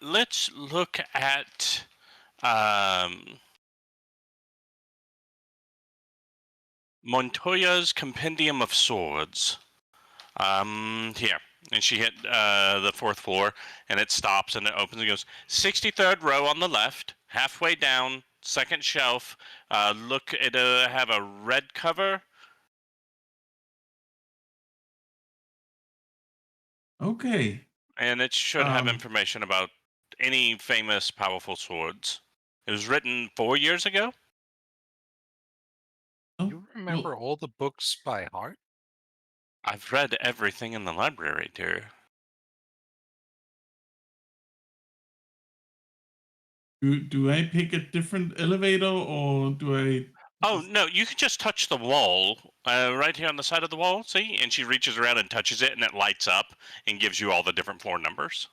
Let's look at Montoya's Compendium of Swords. Here. And she hit the 4th floor, and it stops, and it opens and goes, 63rd row on the left, halfway down, second shelf. Look, it have a red cover. Okay. And it should have information about any famous, powerful swords. It was written 4 years ago. You remember all the books by heart? I've read everything in the library, dear. Do I pick a different elevator or do I? Oh, no, you can just touch the wall right here on the side of the wall, see? And she reaches around and touches it, and it lights up and gives you all the different floor numbers.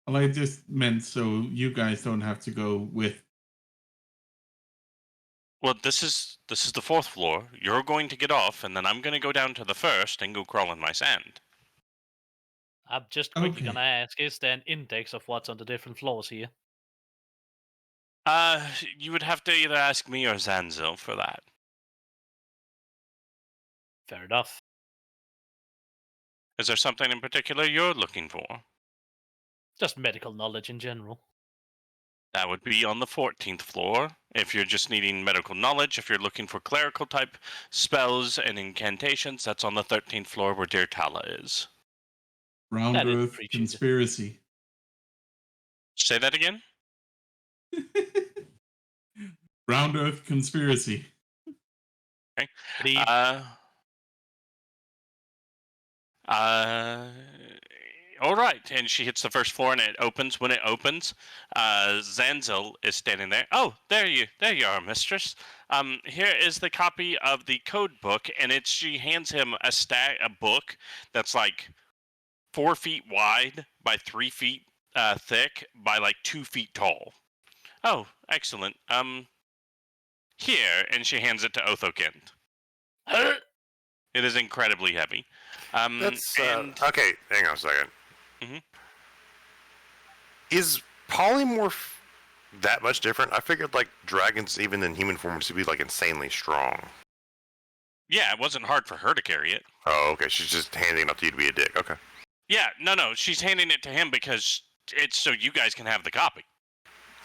Well, I just meant so you guys don't have to go with. Well, this is the 4th floor. You're going to get off, and then I'm going to go down to the 1st and go crawl in my sand. I'm just quickly Okay. gonna ask, is there an index of what's on the different floors here? You would have to either ask me or Zanzil for that. Fair enough. Is there something in particular you're looking for? Just medical knowledge in general. That would be on the 14th floor. If you're just needing medical knowledge, if you're looking for clerical type spells and incantations, that's on the 13th floor where dear Talah is. Round That is Earth appreciated. conspiracy. Say that again? Round Earth conspiracy. Okay. Leave. All right. And she hits the 1st floor and it opens. When it opens, Zanzil is standing there. Oh, there you are, mistress. Here is the copy of the code book, and she hands him a book that's like 4 feet wide by 3 feet thick by like 2 feet tall. Oh, excellent. Here, and she hands it to Othokent. It is incredibly heavy. That's and okay. Hang on a second. Mhm. Is polymorph that much different? I figured like dragons, even in human form, to be like insanely strong. yeah, it wasn't hard for her to carry it. Oh, okay. She's just handing it up to you to be a dick. Okay. Yeah, no, she's handing it to him because it's so you guys can have the copy.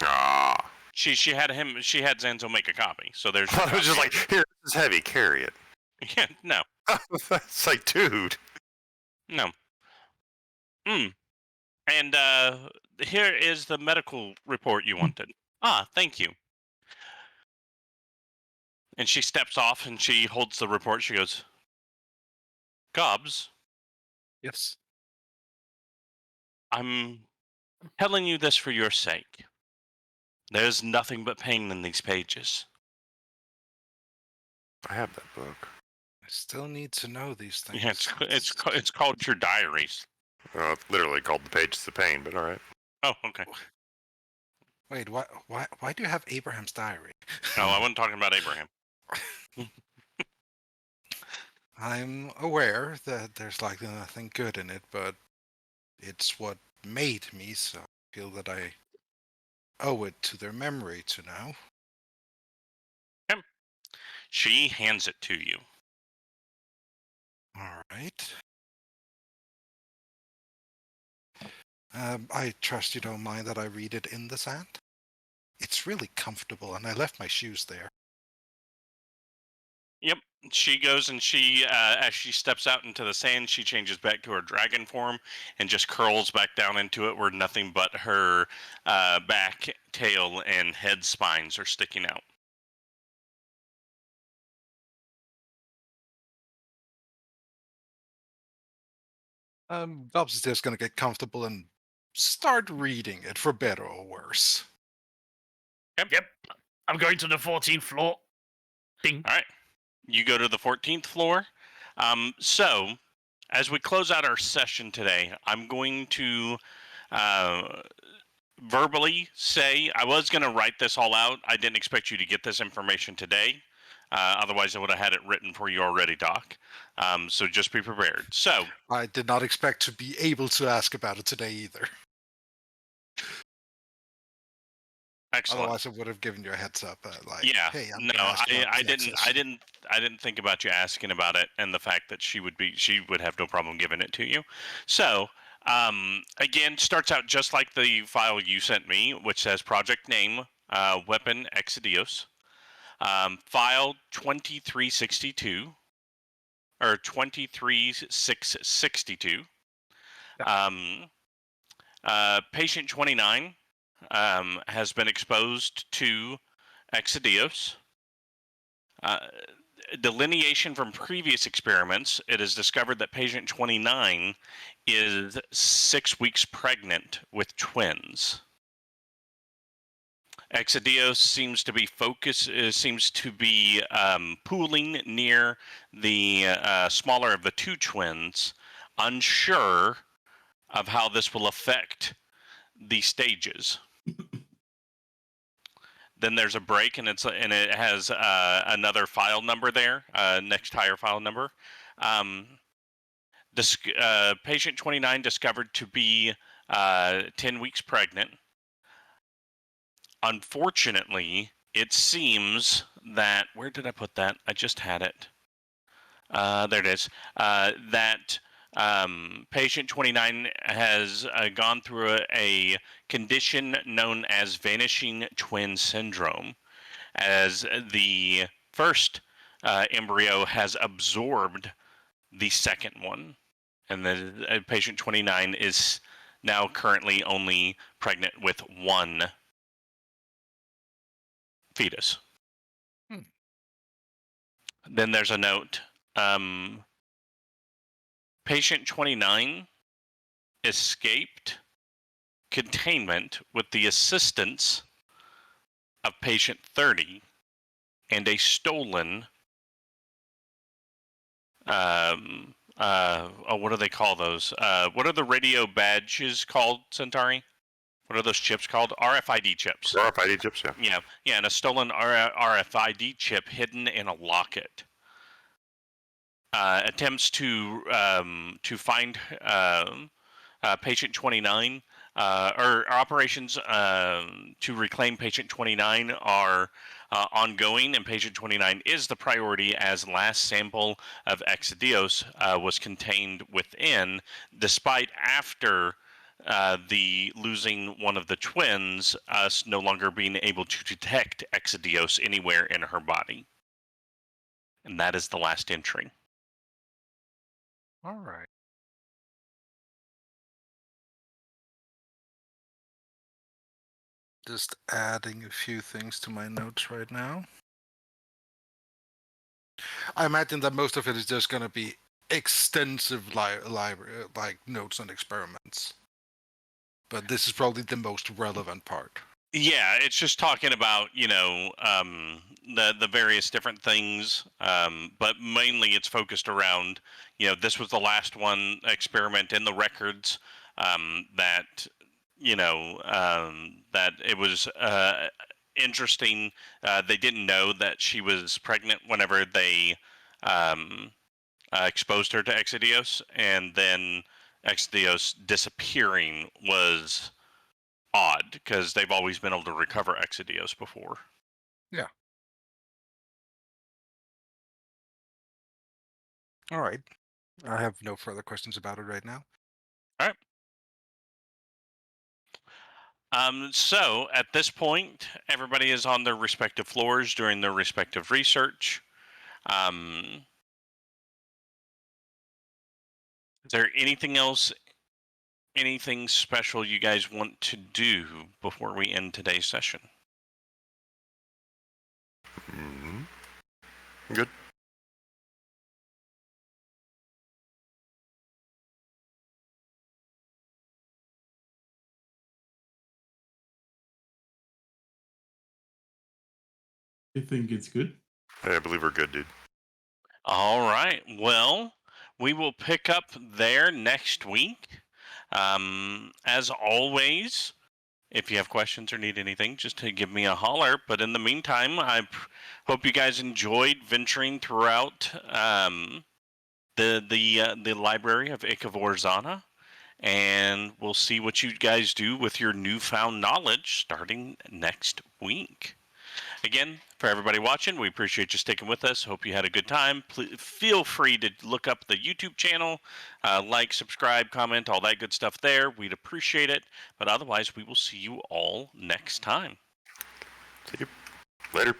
Ah. She had Zanzo make a copy. So there's. I was just like, here, this is heavy. Carry it. Yeah, no, That's like, dude. no. And here is the medical report you wanted. Thank you. And she steps off and she holds the report. She goes, Gobs, Yes. I'm telling you this for your sake. There's nothing but pain in these pages. I have that book. I still need to know these things. Yeah, it's called your diaries. It's literally called The Pages of Pain, but all right. Oh, okay. Wait, why do you have Abraham's diary? No, I wasn't talking about Abraham. I'm aware that there's likely nothing good in it, but it's what made me, so I feel that I owe it to their memory to know. She hands it to you. All right. I trust you don't mind that I read it in the sand? It's really comfortable, and I left my shoes there. Yep. She goes and as she steps out into the sand, she changes back to her dragon form and just curls back down into it where nothing but her back, tail, and head spines are sticking out. Gobs is just going to get comfortable and start reading it, for better or worse. Yep. I'm going to the 14th floor. Ding. All right. You go to the 14th floor. So, as we close out our session today, I'm going to verbally say, I was going to write this all out. I didn't expect you to get this information today. Otherwise, I would have had it written for you already, Doc. So just be prepared. So, I did not expect to be able to ask about it today either. excellent. Otherwise, I would have given you a heads up. Yeah, hey, I'm no, gonna ask about I Nexus. didn't think about you asking about it, and the fact that she would have no problem giving it to you. So, again, starts out just like the file you sent me, which says project name, weapon Exodios, file 2362 or 23662. Patient 29 has been exposed to Exodios. Delineation from previous experiments, it is discovered that patient 29 is 6 weeks pregnant with twins. Exodios seems to be pooling near the smaller of the two twins, unsure of how this will affect the stages. Then there's a break, and it has another file number there, next higher file number. Patient 29 discovered to be 10 weeks pregnant. Unfortunately, it seems that, where did I put that? I just had it. There it is. That patient 29 has gone through a condition known as vanishing twin syndrome, as the first embryo has absorbed the second one, and the patient 29 is now currently only pregnant with one fetus. Then there's a note. Patient 29 escaped containment with the assistance of patient 30 and a stolen what do they call those? What are the radio badges called, Cyntari? What are those chips called? RFID chips. RFID chips, yeah. Yeah, and a stolen RFID chip hidden in a locket. Attempts to find patient 29 or operations to reclaim patient 29 are ongoing, and patient 29 is the priority as last sample of Exodios was contained within, despite after the losing one of the twins, us no longer being able to detect Exodios anywhere in her body. And that is the last entry. All right. Just adding a few things to my notes right now. I imagine that most of it is just going to be extensive library, like notes and experiments. But this is probably the most relevant part. Yeah, it's just talking about, the various different things, but mainly it's focused around, this was the last one experiment in the records, that, that it was interesting. They didn't know that she was pregnant whenever they exposed her to Exodios, and then Exodios disappearing was odd because they've always been able to recover Exodios before. Yeah. All right. I have no further questions about it right now. All right. So at this point, everybody is on their respective floors doing their respective research. Is there anything else, anything special you guys want to do before we end today's session? Good. I think it's good. Hey, I believe we're good, dude. All right. Well, we will pick up there next week. As always, if you have questions or need anything, just to give me a holler. But in the meantime, I hope you guys enjoyed venturing throughout the library of Ikavorzana, and we'll see what you guys do with your newfound knowledge starting next week. Again, for everybody watching, we appreciate you sticking with us. Hope you had a good time. Please feel free to look up the YouTube channel, like, subscribe, comment, all that good stuff there. We'd appreciate it. But otherwise, we will see you all next time. See you later.